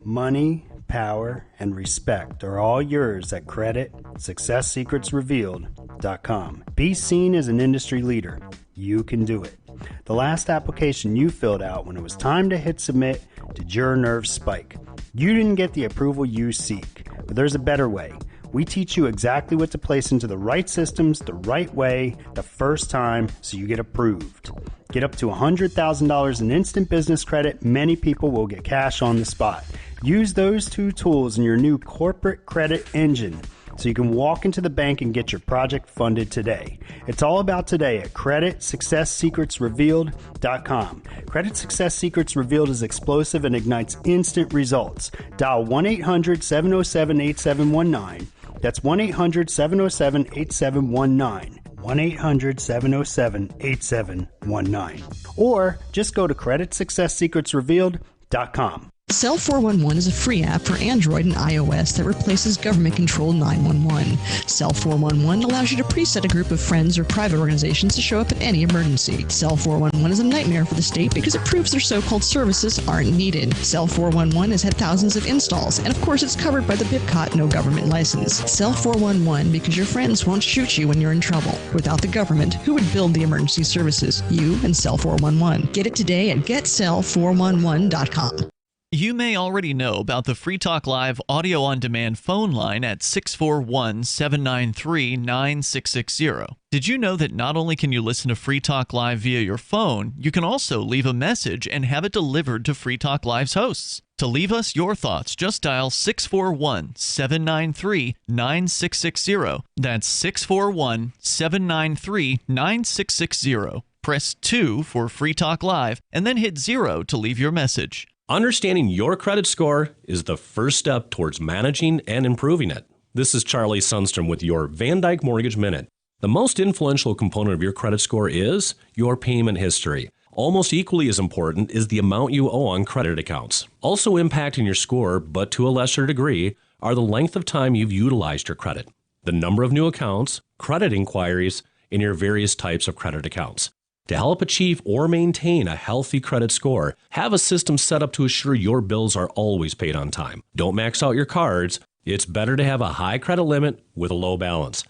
Money, power, and respect are all yours at CreditSuccessSecretsRevealed.com. Be seen as an industry leader. You can do it. The last application you filled out when it was time to hit submit, did your nerves spike? You didn't get the approval you seek, but there's a better way. We teach you exactly what to place into the right systems the right way the first time so you get approved. Get up to $100,000 in instant business credit. Many people will get cash on the spot. Use those two tools in your new corporate credit engine so you can walk into the bank and get your project funded today. It's all about today at CreditSuccessSecretsRevealed.com. Credit Success Secrets Revealed is explosive and ignites instant results. Dial 1-800-707-8719. That's 1-800-707-8719. 1-800-707-8719. Or just go to CreditSuccessSecretsRevealed.com. Cell 411 is a free app for Android and iOS that replaces government-controlled 911. Cell 411 allows you to preset a group of friends or private organizations to show up at any emergency. Cell 411 is a nightmare for the state because it proves their so-called services aren't needed. Cell 411 has had thousands of installs, and of course it's covered by the Bigot no government license. Cell 411 because your friends won't shoot you when you're in trouble. Without the government, who would build the emergency services? You and Cell 411. Get it today at getcell411.com. You may already know about the Free Talk Live audio-on-demand phone line at 641-793-9660. Did you know that not only can you listen to Free Talk Live via your phone, you can also leave a message and have it delivered to Free Talk Live's hosts? To leave us your thoughts, just dial 641-793-9660. That's 641-793-9660. Press 2 for Free Talk Live, and then hit 0 to leave your message. Understanding your credit score is the first step towards managing and improving it. This is Charlie Sundstrom with your Van Dyke Mortgage Minute. The most influential component of your credit score is your payment history. Almost equally as important is the amount you owe on credit accounts. Also impacting your score, but to a lesser degree, are the length of time you've utilized your credit, the number of new accounts, credit inquiries, and your various types of credit accounts. To help achieve or maintain a healthy credit score, have a system set up to assure your bills are always paid on time. Don't max out your cards. It's better to have a high credit limit with a low balance.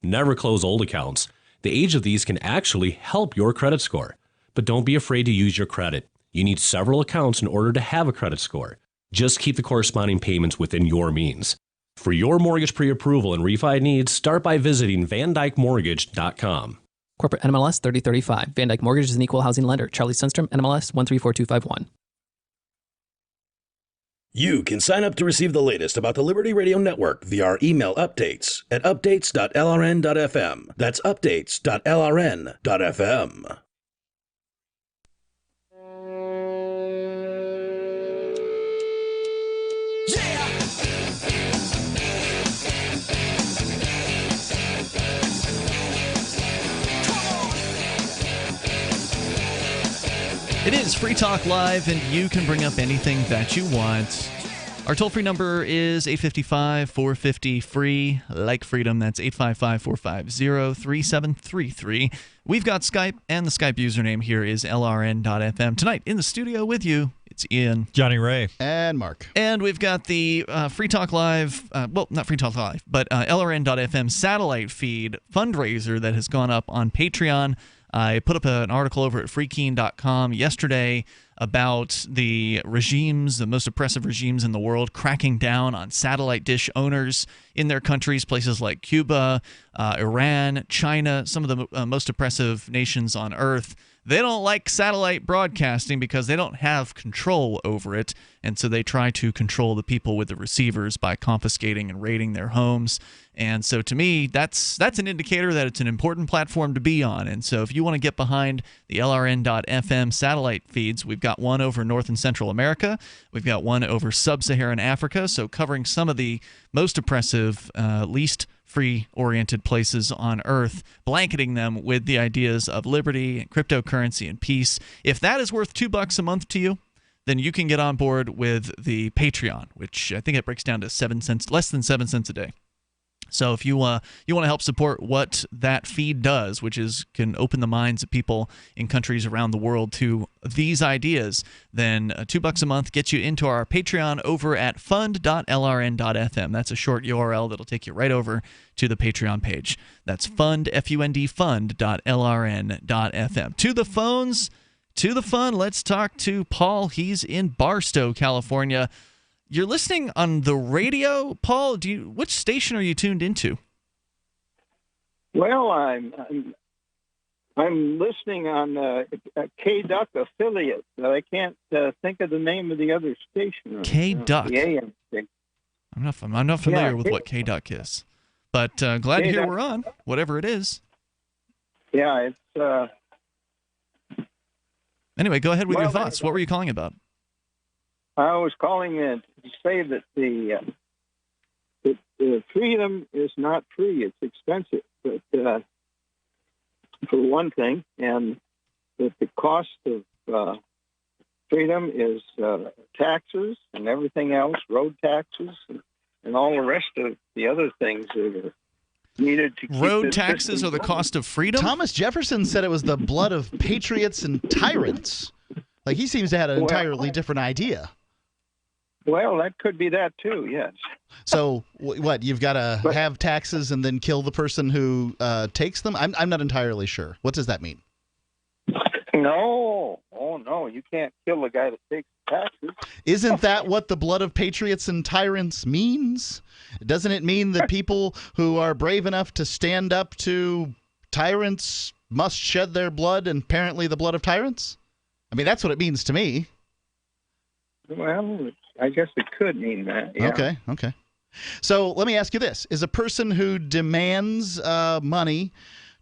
Never close old accounts. The age of these can actually help your credit score. But don't be afraid to use your credit. You need several accounts in order to have a credit score. Just keep the corresponding payments within your means. For your mortgage pre-approval and refi needs, start by visiting VanDykeMortgage.com. Corporate NMLS 3035. Van Dyke Mortgage is an equal housing lender. Charlie Sundstrom, NMLS 134251. You can sign up to receive the latest about the Liberty Radio Network via our email updates at updates.lrn.fm. That's updates.lrn.fm. It is Free Talk Live, and you can bring up anything that you want. Our toll-free number is 855-450-FREE, like freedom. That's 855-450-3733. We've got Skype, and the Skype username here is LRN.FM. Tonight, in the studio with you, it's Ian, Johnny Ray, and Mark. And we've got the Free Talk Live, well, not Free Talk Live, but LRN.FM satellite feed fundraiser that has gone up on Patreon. I put up an article over at freekeen.com yesterday about the regimes, the most oppressive regimes in the world, cracking down on satellite dish owners in their countries, places like Cuba, Iran, China, some of the most oppressive nations on earth. They don't like satellite broadcasting because they don't have control over it, and so they try to control the people with the receivers by confiscating and raiding their homes. And so to me, that's an indicator that it's an important platform to be on. And so if you want to get behind the LRN.FM satellite feeds, we've got one over North and Central America. We've got one over Sub-Saharan Africa, so covering some of the most oppressive, least free-oriented places on Earth, blanketing them with the ideas of liberty and cryptocurrency and peace. If that is worth $2 a month to you, then you can get on board with the Patreon, which I think it breaks down to 7 cents, less than 7 cents a day. So if you want to help support what that feed does, which is can open the minds of people in countries around the world to these ideas, then $2 a month gets you into our Patreon over at fund.lrn.fm. That's a short URL that'll take you right over to the Patreon page. That's fund.lrn.fm. To the phones, to the fun. Let's talk to Paul. He's in Barstow, California. You're listening on the radio, Paul. Which station are you tuned into? Well, I'm listening on a K-Duck affiliate, but I can't think of the name of the other station. K-Duck. The AM station. I'm not familiar with what K-Duck is, but glad to hear we're on, whatever it is. Yeah, it's. Anyway, go ahead with your thoughts. What were you calling about? I was calling in to say that the freedom is not free; it's expensive. But for one thing, and that the cost of freedom is taxes and everything else, road taxes, and all the rest of the other things that are needed to keep road taxes are the cost of freedom. Thomas Jefferson said it was the blood of patriots and tyrants. Like he seems to have an entirely different idea. Well, that could be that too, yes. So what? You've got to have taxes and then kill the person who takes them? I'm not entirely sure. What does that mean? No. Oh, no. You can't kill the guy that takes taxes. Isn't that what the blood of patriots and tyrants means? Doesn't it mean that people who are brave enough to stand up to tyrants must shed their blood, and apparently the blood of tyrants? I mean, that's what it means to me. Well, I guess it could mean that. Yeah. Okay. So let me ask you this. Is a person who demands money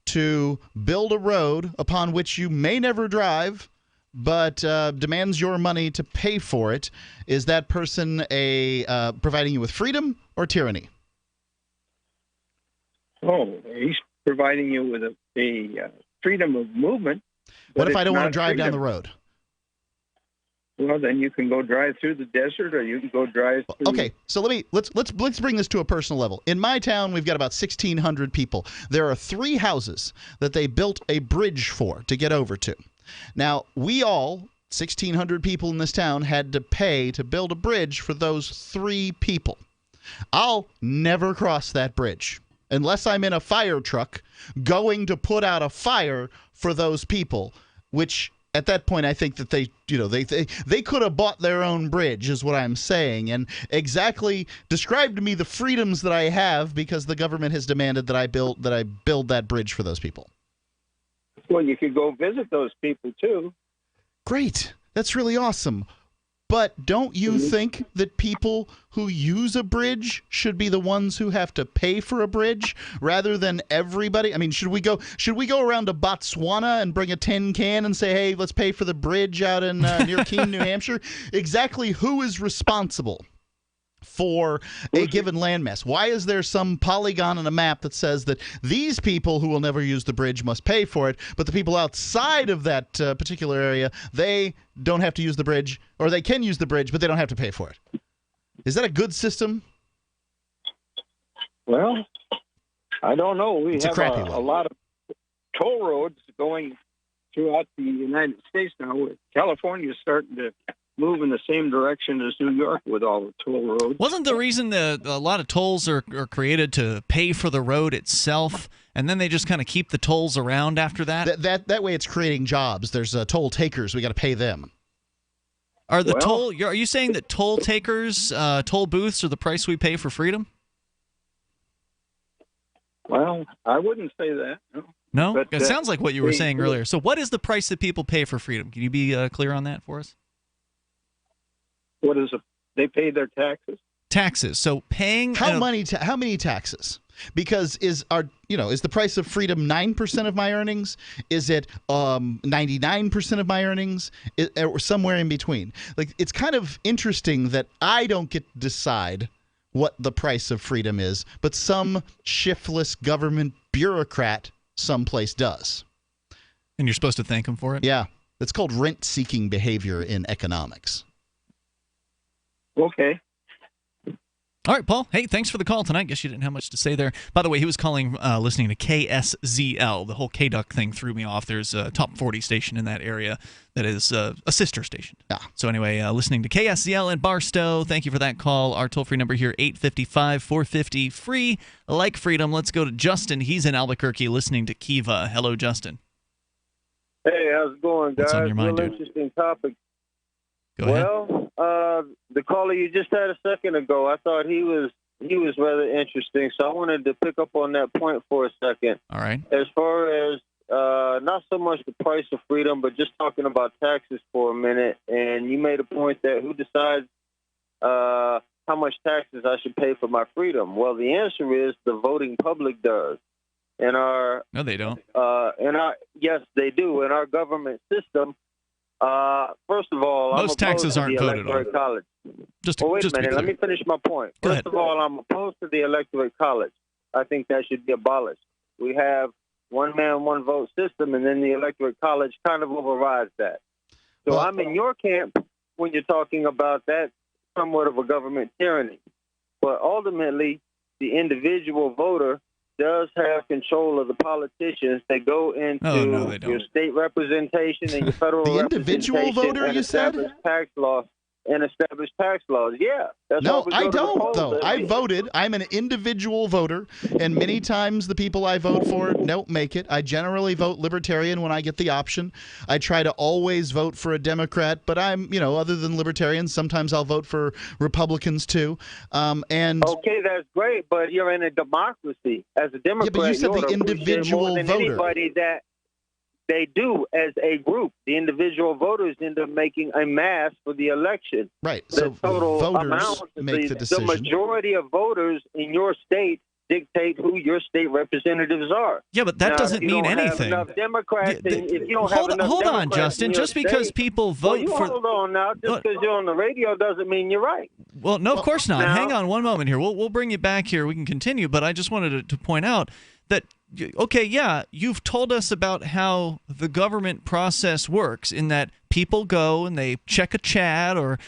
to build a road upon which you may never drive, but demands your money to pay for it, is that person providing you with freedom or tyranny? Oh, he's providing you with a freedom of movement. What if I don't want to drive down the road? Well, then you can go drive through the desert, or you can go drive through... Okay, so let's bring this to a personal level. In my town, we've got about 1,600 people. There are 3 houses that they built a bridge for to get over to. Now, we all, 1,600 people in this town, had to pay to build a bridge for those 3 people. I'll never cross that bridge unless I'm in a fire truck going to put out a fire for those people, which... At that point, I think that they could have bought their own bridge, is what I'm saying, and exactly describe to me the freedoms that I have because the government has demanded that I build that bridge for those people. Well, you could go visit those people too. Great, that's really awesome. But don't you think that people who use a bridge should be the ones who have to pay for a bridge rather than everybody? I mean, should we go around to Botswana and bring a tin can and say, hey, let's pay for the bridge out in near Keene, New Hampshire? Exactly who is responsible for a given landmass? Why is there some polygon on a map that says that these people who will never use the bridge must pay for it, but the people outside of that particular area, they don't have to use the bridge, or they can use the bridge, but they don't have to pay for it? Is that a good system? Well, I don't know. We It's have a a lot of toll roads going throughout the United States now. California is starting to move in the same direction as New York with all the toll roads. Wasn't the reason that a lot of tolls are created to pay for the road itself, and then they just kind of keep the tolls around after that? That way it's creating jobs. There's toll takers. We got to pay them. Are you saying that toll takers, toll booths are the price we pay for freedom? Well, I wouldn't say that. No? But, It sounds like what you were saying earlier. So what is the price that people pay for freedom? Can you be clear on that for us? What is it? They pay their taxes. Taxes. So paying how many taxes? Because is the price of freedom 9% of my earnings? Is it 99% of my earnings? Or somewhere in between? Like, it's kind of interesting that I don't get to decide what the price of freedom is, but some shiftless government bureaucrat someplace does. And you're supposed to thank them for it? Yeah. It's called rent-seeking behavior in economics. Okay. All right, Paul. Hey, thanks for the call tonight. Guess you didn't have much to say there. By the way, he was calling, listening to KSZL. The whole KDUK thing threw me off. There's a top 40 station in that area that is a sister station. Yeah. So anyway, listening to KSZL in Barstow. Thank you for that call. Our toll-free number here, 855-450, free, like freedom. Let's go to Justin. He's in Albuquerque listening to Kiva. Hello, Justin. Hey, how's it going, guys? What's on your mind, Real dude? interesting topic. Go ahead. Well, the caller you just had a second ago, I thought he was rather interesting, so I wanted to pick up on that point for a second. All right. As far as not so much the price of freedom, but just talking about taxes for a minute, and you made a point that who decides how much taxes I should pay for my freedom? Well, the answer is the voting public does. No, they don't. Yes, they do. In our government system, first of all, Most taxes aren't voted on. College. Wait a minute. Let me finish my point. First of all, I'm opposed to the electorate college. I think that should be abolished. We have one man, one vote system, and then the electorate college kind of overrides that. So I'm in your camp when you're talking about that, somewhat of a government tyranny. But ultimately, the individual voter does have control of the politicians that go into your state representation and your federal the individual voter, you said? Establish tax laws. Yeah. That's no, why we I go to the don't, polls though. I voted. I'm an individual voter, and many times the people I vote for don't make it. I generally vote Libertarian when I get the option. I try to always vote for a Democrat, but I'm, other than Libertarians, sometimes I'll vote for Republicans, too. Okay, that's great, but you're in a democracy. As a Democrat, yeah, but you said the individual individual voter. they do as a group. The individual voters end up making a mass for the election. Right. The So total voters amount, make the decision. The majority of voters in your state dictate who your state representatives are. Yeah, but that Now, doesn't if you mean don't have anything. enough Democrats, if you don't have enough hold on, Democrats Justin. in your Just because state, people vote well, you for. hold on now. Just because you're on the radio doesn't mean you're right. Well, no, of course not. Now- Hang on one moment here. We'll bring you back here. We can continue, but I just wanted to point out that, okay, yeah, you've told us about how the government process works in that people go and they check a chat or,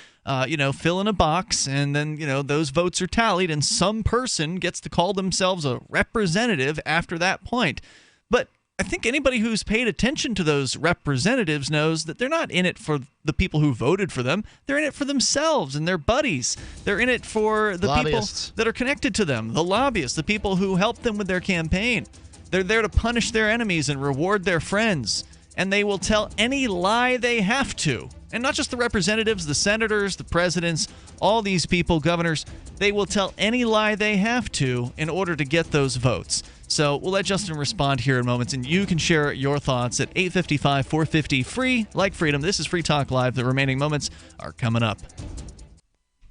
fill in a box, and then, those votes are tallied, and some person gets to call themselves a representative after that point. But I think anybody who's paid attention to those representatives knows that they're not in it for the people who voted for them. They're in it for themselves and their buddies. They're in it for the Lobbyists. people that are connected to them, the lobbyists, the people who help them with their campaign. They're there to punish their enemies and reward their friends. And they will tell any lie they have to. And not just the representatives, the senators, the presidents, all these people, governors, they will tell any lie they have to in order to get those votes. So we'll let Justin respond here in moments, and you can share your thoughts at 855-450 free, like freedom. This is Free Talk Live. The remaining moments are coming up.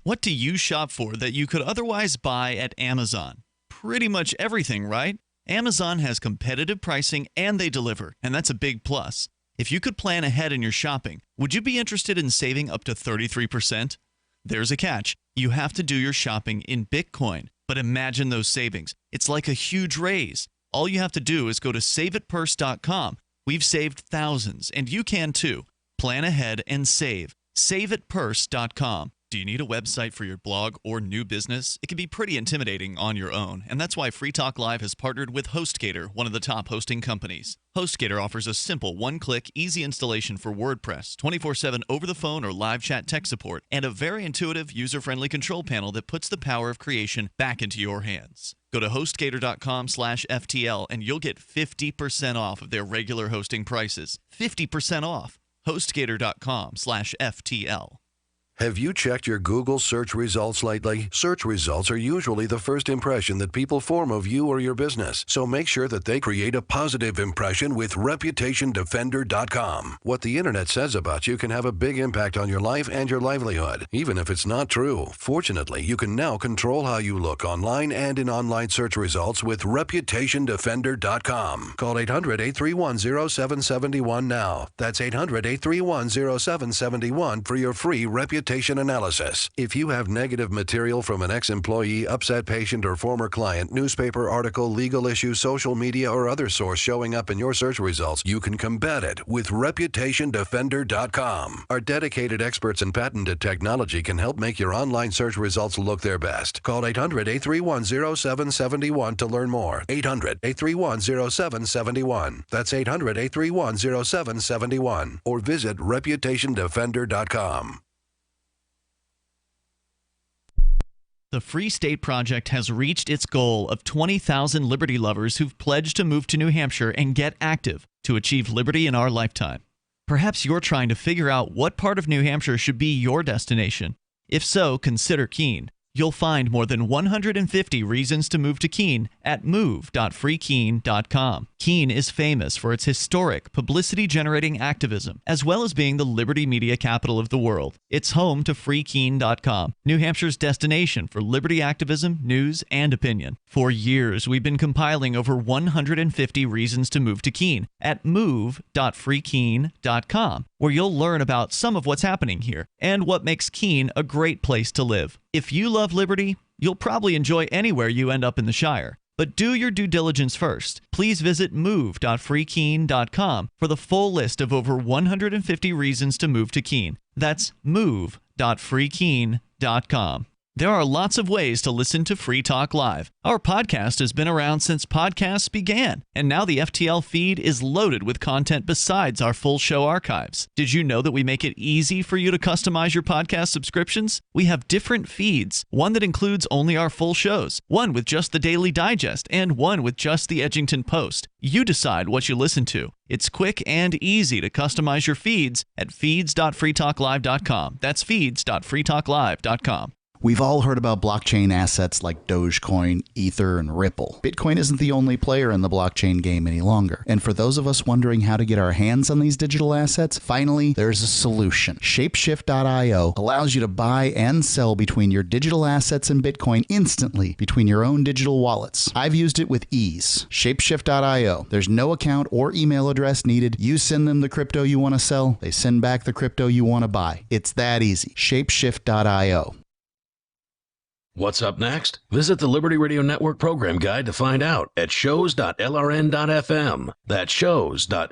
What do you shop for that you could otherwise buy at Amazon? Pretty much everything, right? Amazon has competitive pricing and they deliver, and that's a big plus. If you could plan ahead in your shopping, would you be interested in saving up to 33%? There's a catch. You have to do your shopping in Bitcoin. But imagine those savings. It's like a huge raise. All you have to do is go to saveitpurse.com. We've saved thousands, and you can too. Plan ahead and save. Saveitpurse.com. Do you need a website for your blog or new business? It can be pretty intimidating on your own, and that's why Free Talk Live has partnered with HostGator, one of the top hosting companies. HostGator offers a simple one-click, easy installation for WordPress, 24/7 over the phone or live chat tech support, and a very intuitive, user-friendly control panel that puts the power of creation back into your hands. Go to HostGator.com/FTL and you'll get 50% off of their regular hosting prices. 50% off. HostGator.com/FTL. Have you checked your Google search results lately? Search results are usually the first impression that people form of you or your business, so make sure that they create a positive impression with ReputationDefender.com. What the internet says about you can have a big impact on your life and your livelihood, even if it's not true. Fortunately, you can now control how you look online and in online search results with ReputationDefender.com. Call 800-831-0771 now. That's 800-831-0771 for your free reputation analysis. If you have negative material from an ex-employee, upset patient, or former client, newspaper article, legal issue, social media, or other source showing up in your search results, you can combat it with ReputationDefender.com. Our dedicated experts in patented technology can help make your online search results look their best. Call 800-831-0771 to learn more. 800-831-0771. That's 800-831-0771. Or visit ReputationDefender.com. The Free State Project has reached its goal of 20,000 liberty lovers who've pledged to move to New Hampshire and get active to achieve liberty in our lifetime. Perhaps you're trying to figure out what part of New Hampshire should be your destination. If so, consider Keene. You'll find more than 150 reasons to move to Keene at move.freekeene.com. Keene is famous for its historic, publicity-generating activism, as well as being the liberty media capital of the world. It's home to freekeene.com, New Hampshire's destination for liberty activism, news, and opinion. For years, we've been compiling over 150 reasons to move to Keene at move.freekeene.com, where you'll learn about some of what's happening here and what makes Keene a great place to live. If you love liberty, you'll probably enjoy anywhere you end up in the Shire. But do your due diligence first. Please visit move.freekeene.com for the full list of over 150 reasons to move to Keene. That's move.freekeene.com. There are lots of ways to listen to Free Talk Live. Our podcast has been around since podcasts began, and now the FTL feed is loaded with content besides our full show archives. Did you know that we make it easy for you to customize your podcast subscriptions? We have different feeds, one that includes only our full shows, one with just the Daily Digest, and one with just the Edgington Post. You decide what you listen to. It's quick and easy to customize your feeds at feeds.freetalklive.com. That's feeds.freetalklive.com. We've all heard about blockchain assets like Dogecoin, Ether, and Ripple. Bitcoin isn't the only player in the blockchain game any longer. And for those of us wondering how to get our hands on these digital assets, finally, there's a solution. Shapeshift.io allows you to buy and sell between your digital assets and Bitcoin instantly between your own digital wallets. I've used it with ease. Shapeshift.io. There's no account or email address needed. You send them the crypto you want to sell. They send back the crypto you want to buy. It's that easy. Shapeshift.io. What's up next? Visit the Liberty Radio Network program guide to find out at shows.lrn.fm. That's shows.lrn.fm.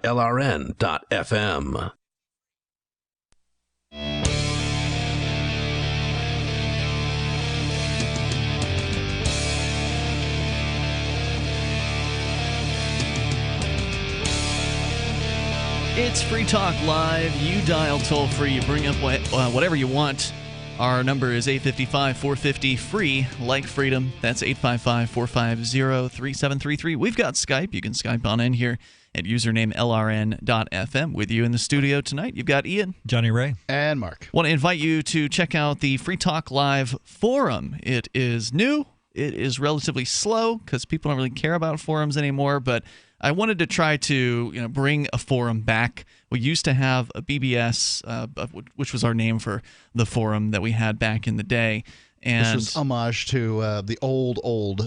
It's Free Talk Live. You dial toll free. You bring up whatever you want. Our number is 855-450-FREE, like freedom. That's 855-450-3733. We've got Skype. You can Skype on in here at username LRN.FM. With you in the studio tonight, you've got Ian, Johnny Ray, and Mark. Want to invite you to check out the Free Talk Live forum. It is new. It is relatively slow because people don't really care about forums anymore, but I wanted to try to bring a forum back. We used to have a BBS, which was our name for the forum that we had back in the day. And this was homage to the old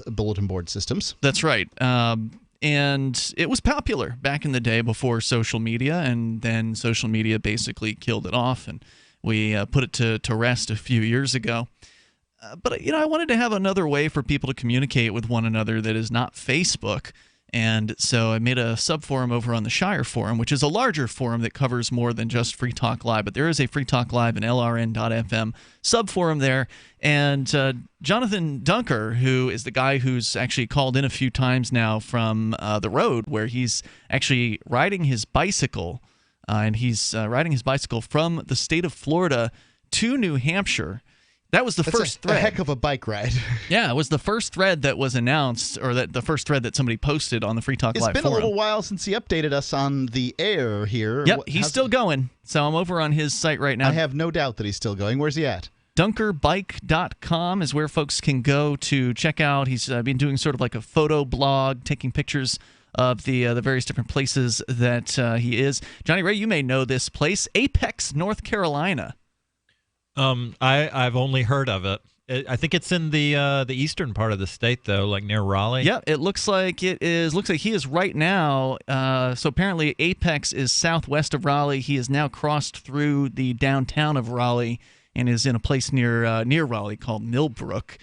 bulletin board systems. That's right. And it was popular back in the day before social media, and then social media basically killed it off, and we put it to rest a few years ago. But I wanted to have another way for people to communicate with one another that is not Facebook. And so I made a subforum over on the Shire Forum, which is a larger forum that covers more than just Free Talk Live. But there is a Free Talk Live and LRN.FM subforum there. And Jonathan Dunker, who is the guy who's actually called in a few times now from the road, where he's actually riding his bicycle. And he's riding his bicycle from the state of Florida to New Hampshire. That was the first thread. A heck of a bike ride. Yeah, it was the first thread that was announced, or the first thread that somebody posted on the Free Talk Live forum. It's been a little while since he updated us on the air here. Yep, he's still going. So I'm over on his site right now. I have no doubt that he's still going. Where's he at? Dunkerbike.com is where folks can go to check out. He's been doing sort of like a photo blog, taking pictures of the various different places that he is. Johnny Ray, you may know this place, Apex, North Carolina. I've only heard of it. I think it's in the eastern part of the state, though, like near Raleigh. Yeah, it looks like it is. Looks like he is right now. So apparently, Apex is southwest of Raleigh. He has now crossed through the downtown of Raleigh and is in a place near Raleigh called Millbrook.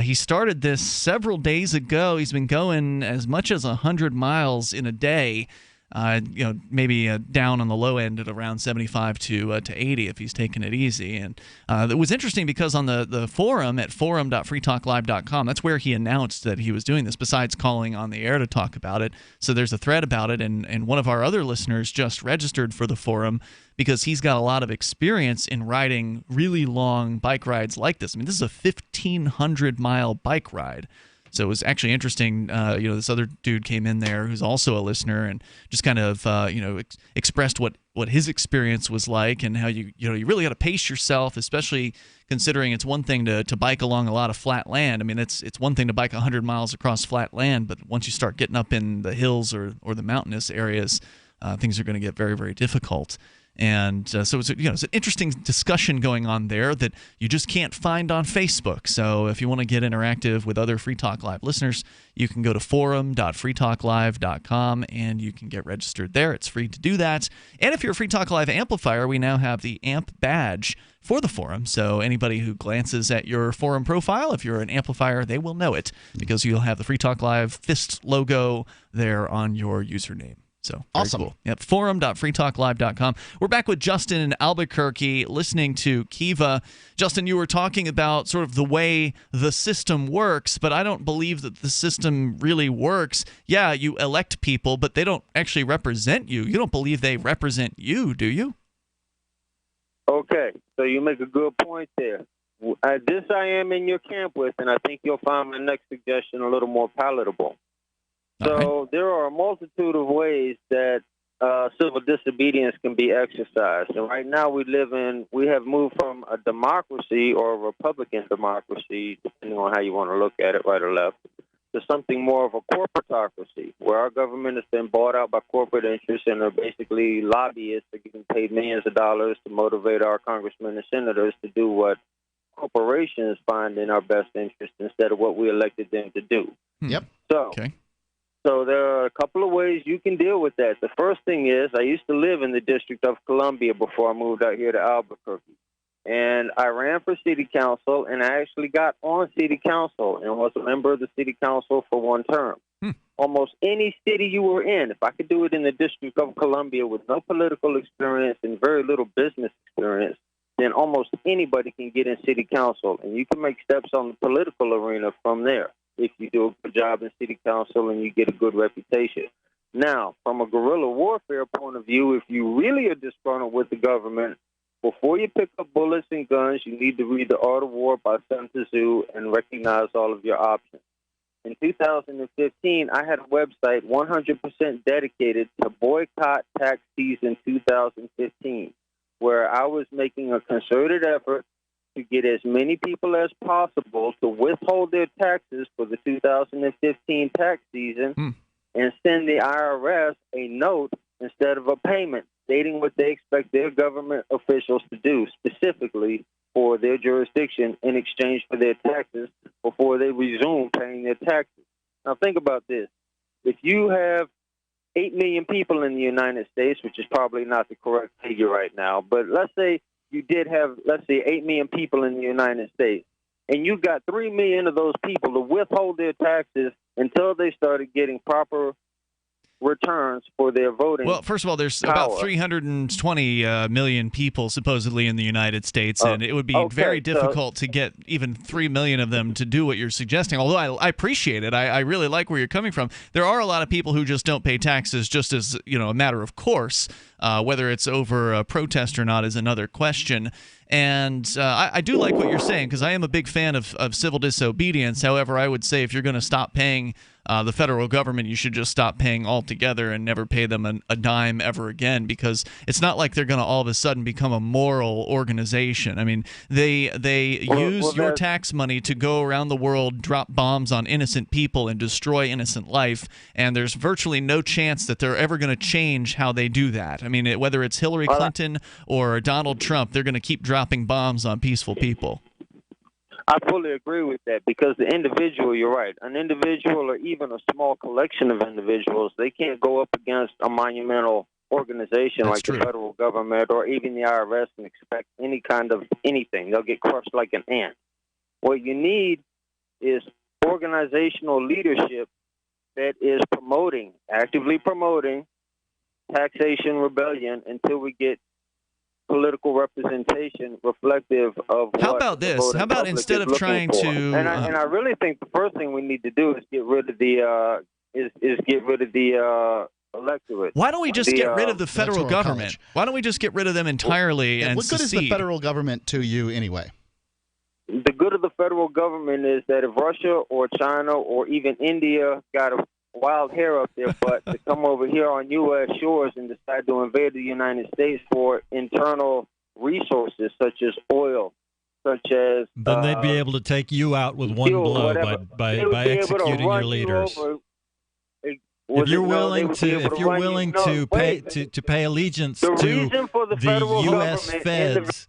He started this several days ago. He's been going as much as 100 miles in a day. Maybe down on the low end at around 75 to 80 if he's taking it easy. And it was interesting because on the forum at forum.freetalklive.com, that's where he announced that he was doing this, besides calling on the air to talk about it. So there's a thread about it, and one of our other listeners just registered for the forum because he's got a lot of experience in riding really long bike rides like this. I mean, this is a 1,500-mile bike ride. So it was actually interesting. This other dude came in there who's also a listener and just kind of expressed what his experience was like and how you really got to pace yourself, especially considering it's one thing to bike along a lot of flat land. I mean, it's one thing to bike 100 miles across flat land, but once you start getting up in the hills or the mountainous areas, things are going to get very, very difficult. And so it's an interesting discussion going on there that you just can't find on Facebook. So if you want to get interactive with other Free Talk Live listeners, you can go to forum.freetalklive.com and you can get registered there. It's free to do that. And if you're a Free Talk Live amplifier, we now have the AMP badge for the forum. So anybody who glances at your forum profile, if you're an amplifier, they will know it because you'll have the Free Talk Live fist logo there on your username. So awesome. Cool. Yep. Forum.freetalklive.com. We're back with Justin in Albuquerque listening to Kiva. Justin, you were talking about sort of the way the system works, but I don't believe that the system really works. Yeah, you elect people, but they don't actually represent you. You don't believe they represent you, do you? Okay, so you make a good point there. This I am in your camp with, and I think you'll find my next suggestion a little more palatable. So there are a multitude of ways that civil disobedience can be exercised. And right now we have moved from a democracy or a Republican democracy, depending on how you want to look at it, right or left, to something more of a corporatocracy, where our government has been bought out by corporate interests and are basically lobbyists that are getting paid millions of dollars to motivate our congressmen and senators to do what corporations find in our best interest instead of what we elected them to do. Yep. So there are a couple of ways you can deal with that. The first thing is, I used to live in the District of Columbia before I moved out here to Albuquerque. And I ran for city council, and I actually got on city council and was a member of the city council for one term. Almost any city you were in, if I could do it in the District of Columbia with no political experience and very little business experience, then almost anybody can get in city council, and you can make steps on the political arena from there if you do a good job in city council and you get a good reputation. Now, from a guerrilla warfare point of view, if you really are disgruntled with the government, before you pick up bullets and guns, you need to read The Art of War by Sun Tzu and recognize all of your options. In 2015, I had a website 100% dedicated to boycott tax season 2015, where I was making a concerted effort to get as many people as possible to withhold their taxes for the 2015 tax season and send the IRS a note instead of a payment stating what they expect their government officials to do specifically for their jurisdiction in exchange for their taxes before they resume paying their taxes. Now think about this. If you have 8 million people in the United States, which is probably not the correct figure right now, but let's say you did have, 8 million people in the United States, and you got 3 million of those people to withhold their taxes until they started getting proper returns for their voting. Well, first of all, there's power. about 320 million people supposedly in the United States, and it would be very difficult to get even 3 million of them to do what you're suggesting, although I appreciate it. I really like where you're coming from. There are a lot of people who just don't pay taxes just as, a matter of course. Whether it's over a protest or not is another question. And I do like what you're saying, because I am a big fan of civil disobedience. However, I would say if you're going to stop paying the federal government, you should just stop paying altogether and never pay them a dime ever again, because it's not like they're going to all of a sudden become a moral organization. I mean, they use your tax money to go around the world, drop bombs on innocent people, and destroy innocent life, and there's virtually no chance that they're ever going to change how they do that. I mean, whether it's Hillary Clinton or Donald Trump, they're going to keep dropping bombs on peaceful people. I fully agree with that, because the individual, you're right, an individual or even a small collection of individuals, they can't go up against a monumental organization like the federal government or even the IRS and expect any kind of anything. They'll get crushed like an ant. What you need is organizational leadership that is actively promoting taxation rebellion until we get political representation reflective of How about this? How about instead of trying to and I really think the first thing we need to do is get rid of the electorate. Why don't we just get rid of the federal government? Why don't we just get rid of them entirely and what good is the federal government to you anyway? The good of the federal government is that if Russia or China or even India got a wild hair up their butt to come over here on U.S. shores and decide to invade the United States for internal resources such as oil, such as... Then they'd be able to take you out with one blow by executing your leaders. If you're willing to pay allegiance to the U.S. feds,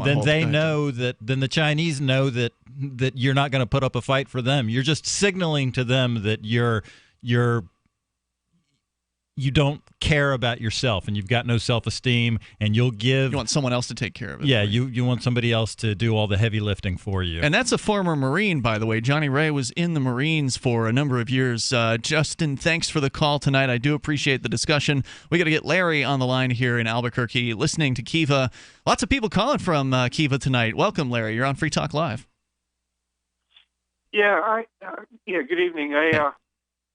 then they know that. Then the Chinese know that you're not going to put up a fight for them. You're just signaling to them that you don't care about yourself and you've got no self-esteem, and you want someone else to take care of it. Yeah, you want somebody else to do all the heavy lifting for you. And that's a former Marine, by the way. Jonny Ray was in the Marines for a number of years. Justin, thanks for the call tonight. I do appreciate the discussion. We got to get Larry on the line here in Albuquerque, listening to Kiva. Lots of people calling from Kiva tonight. Welcome, Larry. You're on Free Talk Live. Yeah, good evening.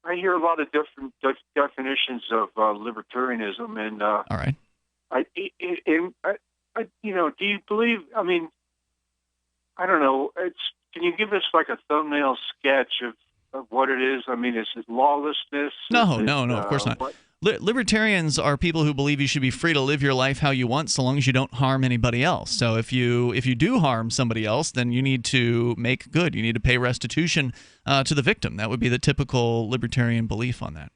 I hear a lot of different definitions of libertarianism, and all right. Do you believe? I mean, I don't know. Can you give us like a thumbnail sketch of what it is? I mean, is it lawlessness? No, of course not. Libertarians are people who believe you should be free to live your life how you want, so long as you don't harm anybody else. So if you do harm somebody else, then you need to make good. You need to pay restitution to the victim. That would be the typical libertarian belief on that.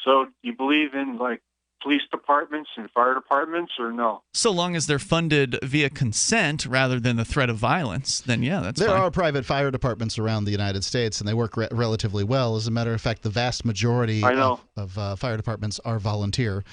So you believe in like police departments and fire departments, or no? So long as they're funded via consent rather than the threat of violence, then yeah, that's fine. There are private fire departments around the United States, and they work relatively well. As a matter of fact, the vast majority of fire departments are volunteer.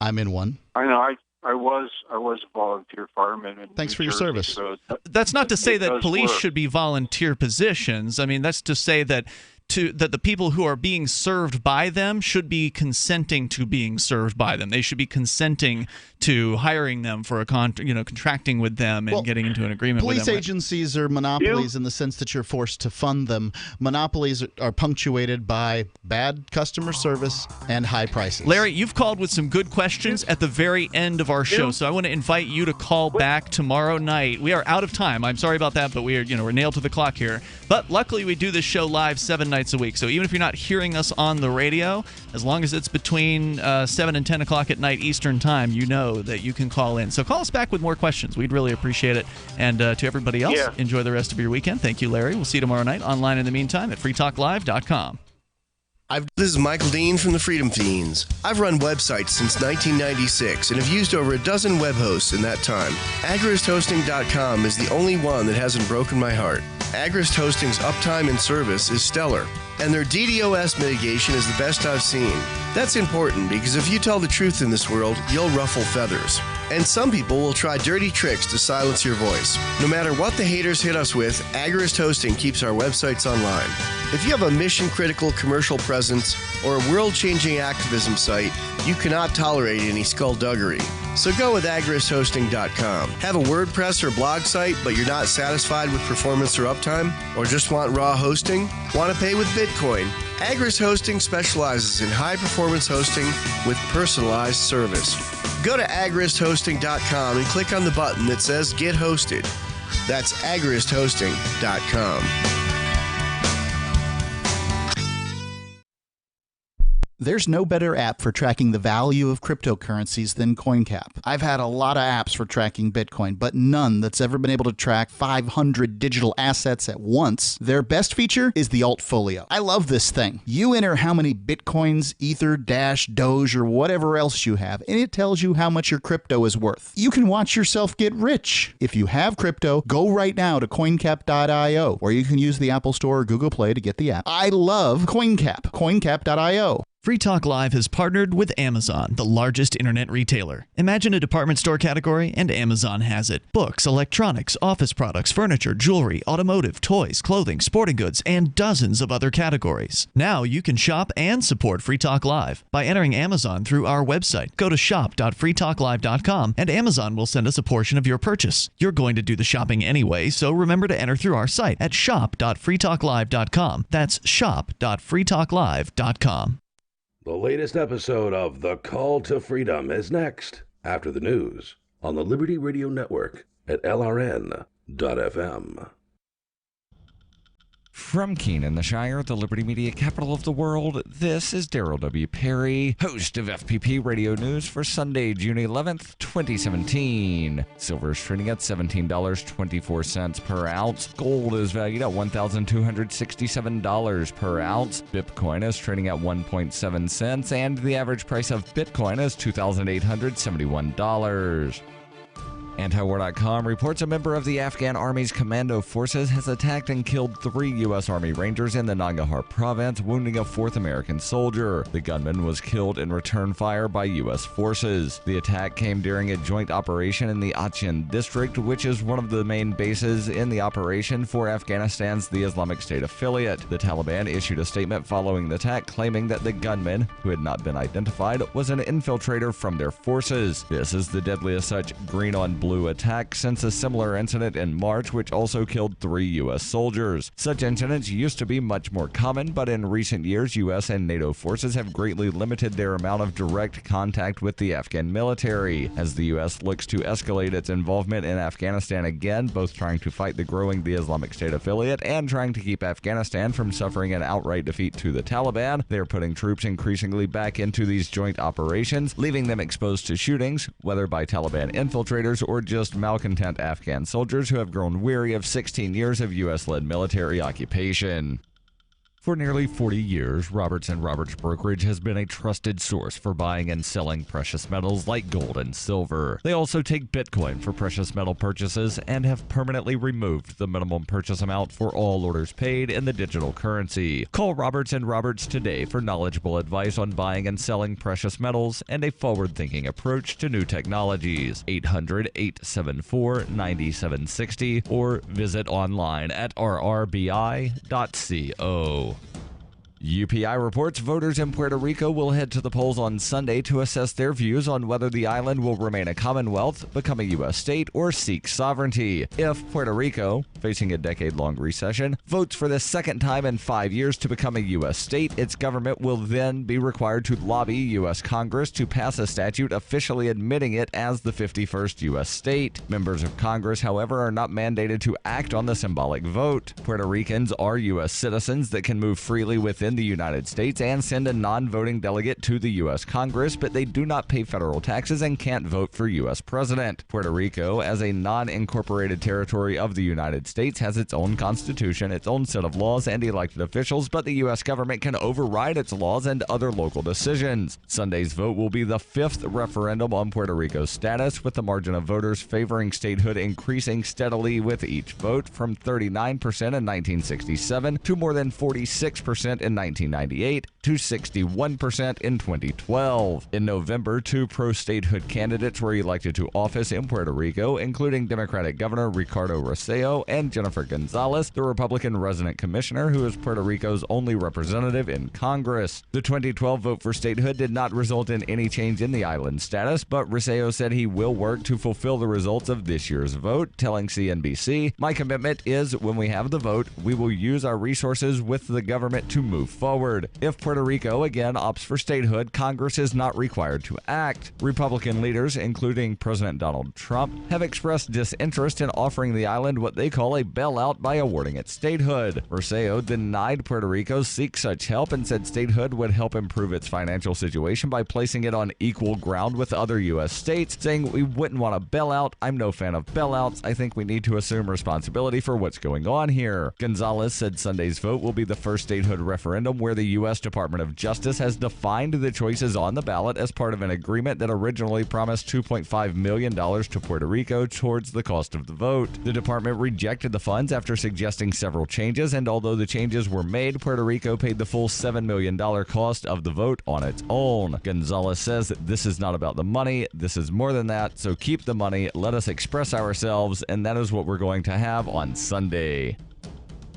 I'm in one. I know. I was a volunteer fireman in Thanks New for your Jersey, service. so That's not to say that police work. should be volunteer positions. I mean, that's to say that the people who are being served by them should be consenting to being served by them. They should be consenting to hiring them for contracting with them and getting into an agreement with them. Police agencies are monopolies in the sense that you're forced to fund them. Monopolies are punctuated by bad customer service and high prices. Larry, you've called with some good questions at the very end of our show, so I want to invite you to call back tomorrow night. We are out of time. I'm sorry about that, but we're nailed to the clock here. But luckily, we do this show live 7 nights a week. So even if you're not hearing us on the radio, as long as it's between 7 and 10 o'clock at night Eastern time, you know that you can call in. So call us back with more questions. We'd really appreciate it. And to everybody else, enjoy the rest of your weekend. Thank you, Larry. We'll see you tomorrow night online in the meantime at freetalklive.com. This is Michael Dean from the Freedom Fiends. I've run websites since 1996 and have used over a dozen web hosts in that time. AgristHosting.com is the only one that hasn't broken my heart. Agrist Hosting's uptime and service is stellar, and their DDoS mitigation is the best I've seen. That's important because if you tell the truth in this world, you'll ruffle feathers. And some people will try dirty tricks to silence your voice. No matter what the haters hit us with, Agrist Hosting keeps our websites online. If you have a mission-critical commercial presence or a world-changing activism site, you cannot tolerate any skullduggery. So go with agristhosting.com. Have a WordPress or blog site, but you're not satisfied with performance or uptime? Or just want raw hosting? Want to pay with Bitcoin? Agrist Hosting specializes in high-performance hosting with personalized service. Go to agristhosting.com and click on the button that says Get Hosted. That's agristhosting.com. There's no better app for tracking the value of cryptocurrencies than CoinCap. I've had a lot of apps for tracking Bitcoin, but none that's ever been able to track 500 digital assets at once. Their best feature is the Altfolio. I love this thing. You enter how many Bitcoins, Ether, Dash, Doge, or whatever else you have, and it tells you how much your crypto is worth. You can watch yourself get rich. If you have crypto, go right now to coincap.io, or you can use the Apple Store or Google Play to get the app. I love CoinCap. coincap.io. Free Talk Live has partnered with Amazon, the largest internet retailer. Imagine a department store category, and Amazon has it. Books, electronics, office products, furniture, jewelry, automotive, toys, clothing, sporting goods, and dozens of other categories. Now you can shop and support Free Talk Live by entering Amazon through our website. Go to shop.freetalklive.com, and Amazon will send us a portion of your purchase. You're going to do the shopping anyway, so remember to enter through our site at shop.freetalklive.com. That's shop.freetalklive.com. The latest episode of The Call to Freedom is next, after the news, on the Liberty Radio Network at LRN.FM. From Keene, the Shire, the Liberty Media capital of the world, this is Daryl W. Perry, host of FPP Radio News for Sunday, June 11th, 2017. Silver is trading at $17.24 per ounce. Gold is valued at $1,267 per ounce. Bitcoin is trading at 1.7 cents, and the average price of Bitcoin is $2,871. Antiwar.com reports a member of the Afghan Army's commando forces has attacked and killed 3 U.S. Army Rangers in the Nangarhar province, wounding a 4th American soldier. The gunman was killed in return fire by U.S. forces. The attack came during a joint operation in the Achin district, which is one of the main bases in the operation for Afghanistan's the Islamic State affiliate. The Taliban issued a statement following the attack, claiming that the gunman, who had not been identified, was an infiltrator from their forces. This is the deadliest such green-on-blue blue attack since a similar incident in March, which also killed 3 U.S. soldiers. Such incidents used to be much more common, but in recent years, U.S. and NATO forces have greatly limited their amount of direct contact with the Afghan military. As the U.S. looks to escalate its involvement in Afghanistan again, both trying to fight the growing the Islamic State affiliate and trying to keep Afghanistan from suffering an outright defeat to the Taliban, they are putting troops increasingly back into these joint operations, leaving them exposed to shootings, whether by Taliban infiltrators or just malcontent Afghan soldiers who have grown weary of 16 years of U.S.-led military occupation. For nearly 40 years, Roberts & Roberts Brokerage has been a trusted source for buying and selling precious metals like gold and silver. They also take Bitcoin for precious metal purchases and have permanently removed the minimum purchase amount for all orders paid in the digital currency. Call Roberts & Roberts today for knowledgeable advice on buying and selling precious metals and a forward-thinking approach to new technologies. 800-874-9760 or visit online at rrbi.co. UPI reports voters in Puerto Rico will head to the polls on Sunday to assess their views on whether the island will remain a commonwealth, become a U.S. state, or seek sovereignty. If Puerto Rico, facing a decade-long recession, votes for the second time in 5 years to become a U.S. state, its government will then be required to lobby U.S. Congress to pass a statute officially admitting it as the 51st U.S. state. Members of Congress, however, are not mandated to act on the symbolic vote. Puerto Ricans are U.S. citizens that can move freely within the United States and send a non-voting delegate to the U.S. Congress, but they do not pay federal taxes and can't vote for U.S. president. Puerto Rico, as a non-incorporated territory of the United States, has its own constitution, its own set of laws, and elected officials, but the U.S. government can override its laws and other local decisions. Sunday's vote will be the 5th referendum on Puerto Rico's status, with the margin of voters favoring statehood increasing steadily with each vote, from 39% in 1967 to more than 46% in 1998 to 61% in 2012. In November, 2 pro-statehood candidates were elected to office in Puerto Rico, including Democratic Governor Ricardo Rosselló and Jennifer Gonzalez, the Republican resident commissioner who is Puerto Rico's only representative in Congress. The 2012 vote for statehood did not result in any change in the island's status, but Rosselló said he will work to fulfill the results of this year's vote, telling CNBC, "My commitment is when we have the vote, we will use our resources with the government to move forward. If Puerto Rico again opts for statehood, Congress is not required to act." Republican leaders, including President Donald Trump, have expressed disinterest in offering the island what they call a bailout by awarding it statehood. Rosselló denied Puerto Rico seek such help and said statehood would help improve its financial situation by placing it on equal ground with other U.S. states, saying, "We wouldn't want a bailout. I'm no fan of bailouts. I think we need to assume responsibility for what's going on here." Gonzalez said Sunday's vote will be the first statehood referendum where the U.S. Department of Justice has defined the choices on the ballot as part of an agreement that originally promised $2.5 million to Puerto Rico towards the cost of the vote. The department rejected the funds after suggesting several changes, and although the changes were made, Puerto Rico paid the full $7 million cost of the vote on its own. Gonzalez says that this is not about the money, this is more than that, so keep the money, let us express ourselves, and that is what we're going to have on Sunday.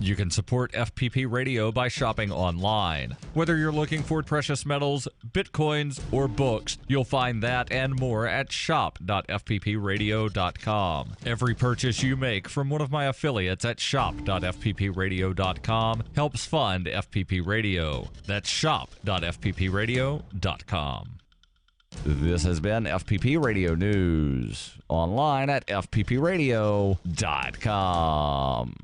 You can support FPP Radio by shopping online. Whether you're looking for precious metals, bitcoins, or books, you'll find that and more at shop.fppradio.com. Every purchase you make from one of my affiliates at shop.fppradio.com helps fund FPP Radio. That's shop.fppradio.com. This has been FPP Radio News, online at fppradio.com.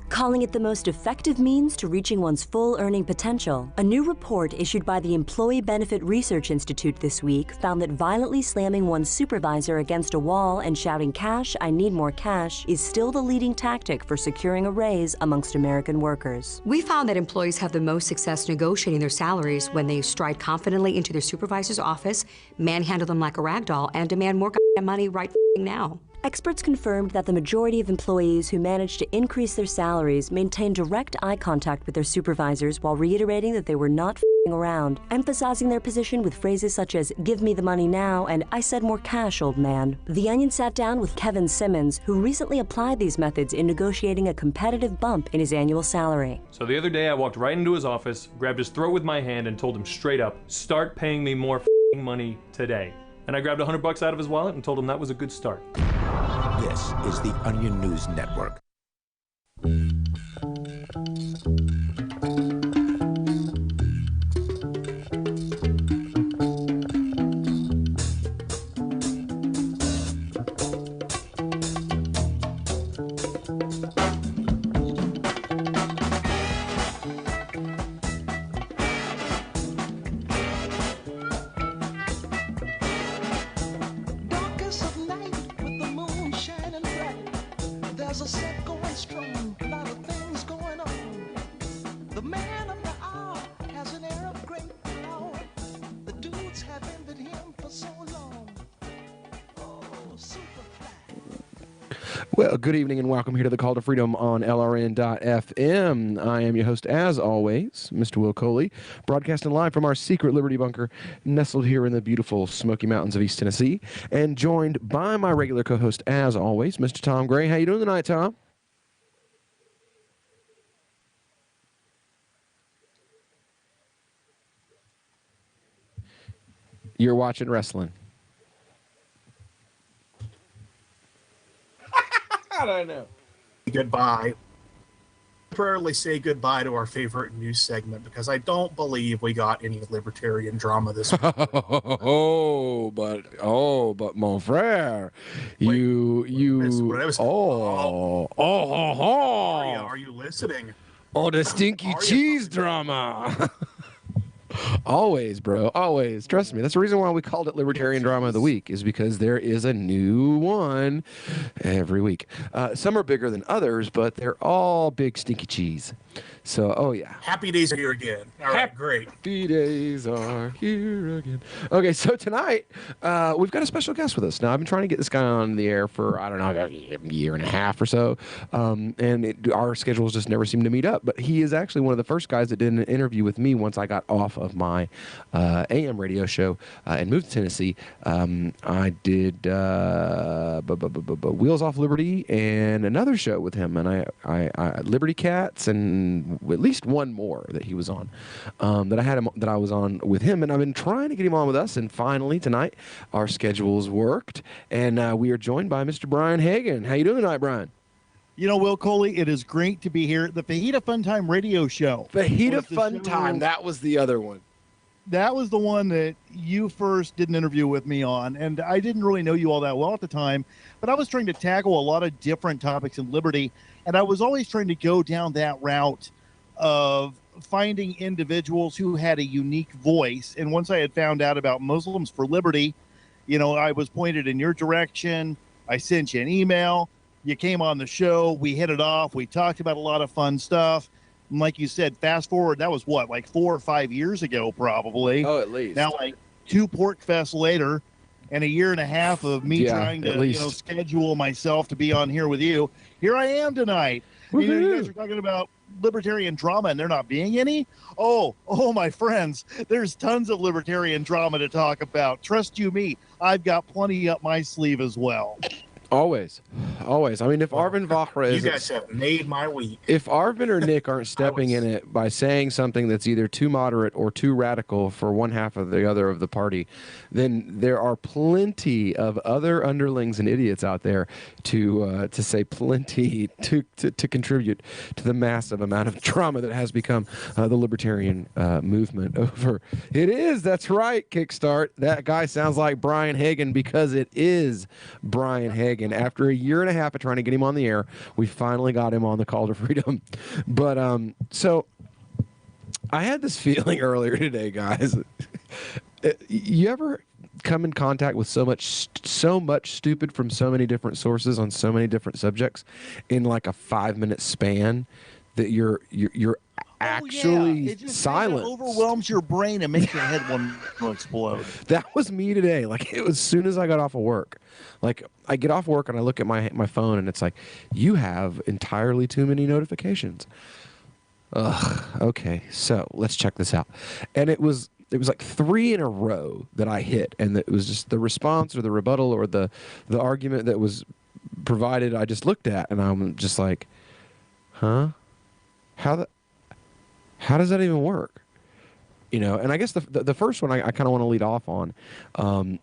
Calling it the most effective means to reaching one's full earning potential. A new report issued by the Employee Benefit Research Institute this week found that violently slamming one's supervisor against a wall and shouting, "Cash, I need more cash," is still the leading tactic for securing a raise amongst American workers. We found that employees have the most success negotiating their salaries when they stride confidently into their supervisor's office, manhandle them like a rag doll, and demand more money right now. Experts confirmed that the majority of employees who managed to increase their salaries maintained direct eye contact with their supervisors while reiterating that they were not f***ing around, emphasizing their position with phrases such as, "Give me the money now," and "I said more cash, old man." The Onion sat down with Kevin Simmons, who recently applied these methods in negotiating a competitive bump in his annual salary. So the other day I walked right into his office, grabbed his throat with my hand, and told him straight up, "Start paying me more f***ing money today." And I grabbed $100 out of his wallet and told him that was a good start. This is the Onion News Network. Well, good evening and welcome here to the Call to Freedom on LRN.FM. I am your host, as always, Mr. Will Coley, broadcasting live from our secret Liberty Bunker, nestled here in the beautiful Smoky Mountains of East Tennessee, and joined by my regular co-host, as always, Mr. Tom Gray. How you doing tonight, Tom? You're watching wrestling. I don't know. Goodbye. Temporarily say goodbye to our favorite news segment because I don't believe we got any libertarian drama this week. but mon frère, Are you listening? Oh, the stinky cheese drama. Always, bro. Always. Trust me. That's the reason why we called it Libertarian Drama of the Week, is because there is a new one every week. Some are bigger than others, but they're all big stinky cheese. So, oh yeah. Happy days are here again. All right, great. Happy days are here again. Okay, so tonight we've got a special guest with us. Now, I've been trying to get this guy on the air for, I don't know, a year and a half or so, and our schedules just never seem to meet up. But he is actually one of the first guys that did an interview with me once I got off of my AM radio show and moved to Tennessee. I did Wheels Off Liberty and another show with him, and I Liberty Cats, and at least one more that he was on, that I was on with him, and I've been trying to get him on with us, and finally tonight our schedules worked, and we are joined by Mr. Brian Hagan. How you doing tonight, Brian? You know, Will Coley, it is great to be here at the Fajita Fun Time radio show. Fajita Fun Time, that was the other one. That was the one that you first did an interview with me on, and I didn't really know you all that well at the time, but I was trying to tackle a lot of different topics in liberty, and I was always trying to go down that route of finding individuals who had a unique voice. And once I had found out about Muslims for Liberty, you know, I was pointed in your direction. I sent you an email. You came on the show. We hit it off. We talked about a lot of fun stuff. And like you said, fast forward, that was what, like 4 or 5 years ago, probably. Oh, at least. Now, like 2 Pork Fests later, and a year and a half of me trying to, schedule myself to be on here with you. Here I am tonight. You know, you guys are talking about libertarian drama and there not being any. Oh, my friends, there's tons of libertarian drama to talk about. Trust you me, I've got plenty up my sleeve as well. Always. I mean, if Arvin Vahra is... You guys have made my week. If Arvin or Nick aren't stepping in it by saying something that's either too moderate or too radical for one half or the other of the party, then there are plenty of other underlings and idiots out there to say plenty to contribute to the massive amount of drama that has become the libertarian movement over. It is, that's right, Kickstart. That guy sounds like Brian Hagan because it is Brian Hagan. After a year and a half of trying to get him on the air, we finally got him on the Call to Freedom. But so I had this feeling earlier today, guys. You ever come in contact with so much stupid from so many different sources on so many different subjects in like a 5-minute span that you're actually silent? It overwhelms your brain and makes your head want to explode. That was me today. Like, it was as soon as I got off of work. Like, I get off work and I look at my phone and it's like, you have entirely too many notifications. Ugh. Okay, so let's check this out. And it was like 3 in a row that I hit, and it was just the response or the rebuttal or the argument that was provided. I just looked at and I'm just like, huh? How does that even work? And I guess the first one I kind of want to lead off on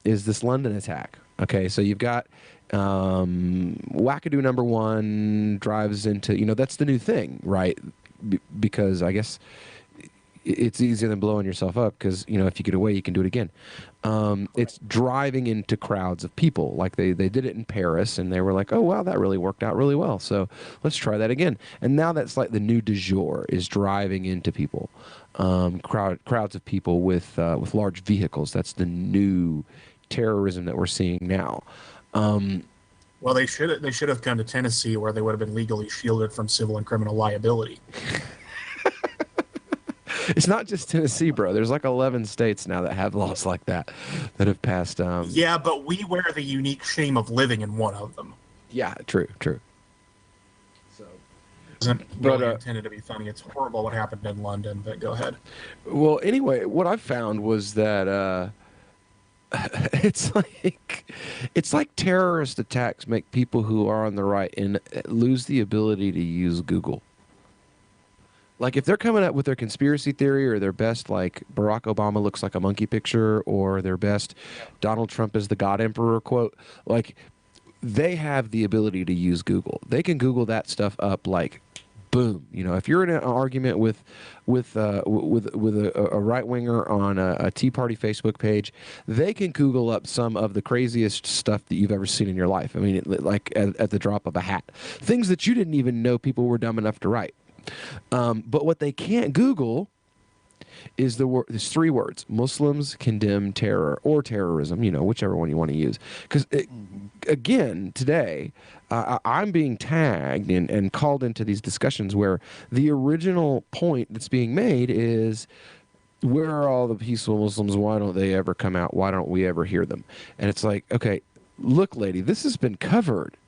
is this London attack. Okay, so you've got wackadoo number one drives into, that's the new thing, right? Because I guess it's easier than blowing yourself up because, if you get away, you can do it again. It's driving into crowds of people. Like they did it in Paris, and they were like, oh, wow, that really worked out really well. So let's try that again. And now that's like the new du jour is driving into people, crowds of people with large vehicles. That's the new terrorism that we're seeing now. Well, they should have come to Tennessee where they would have been legally shielded from civil and criminal liability. It's not just Tennessee, bro. There's like 11 states now that have laws like that have passed. Yeah, but we wear the unique shame of living in one of them. Yeah, true. So, it wasn't really intended to be funny. It's horrible what happened in London, but go ahead. Well, anyway, what I found was that it's like terrorist attacks make people who are on the right and lose the ability to use Google. Like if they're coming up with their conspiracy theory or their best, like Barack Obama looks like a monkey picture, or their best Donald Trump is the God Emperor quote, like they have the ability to use Google. They can Google that stuff up like boom. If you're in an argument with a right winger on a Tea Party Facebook page, they can Google up some of the craziest stuff that you've ever seen in your life. I mean, like at the drop of a hat, things that you didn't even know people were dumb enough to write. But what they can't Google is there's three words: Muslims condemn terror or terrorism, whichever one you want to use. Because again, today, I'm being tagged and called into these discussions where the original point that's being made is, where are all the peaceful Muslims? Why don't they ever come out? Why don't we ever hear them? And it's like, okay, look, lady, this has been covered.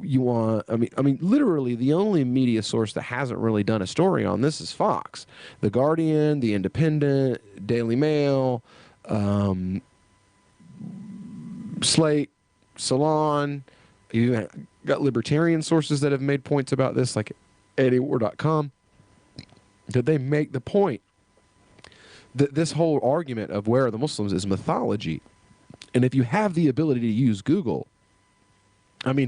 You want, I mean, literally the only media source that hasn't really done a story on this is Fox. The Guardian, The Independent, Daily Mail, Slate, Salon. You got libertarian sources that have made points about this, like anywar.com. Did they make the point that this whole argument of where are the Muslims is mythology? And if you have the ability to use Google, I mean,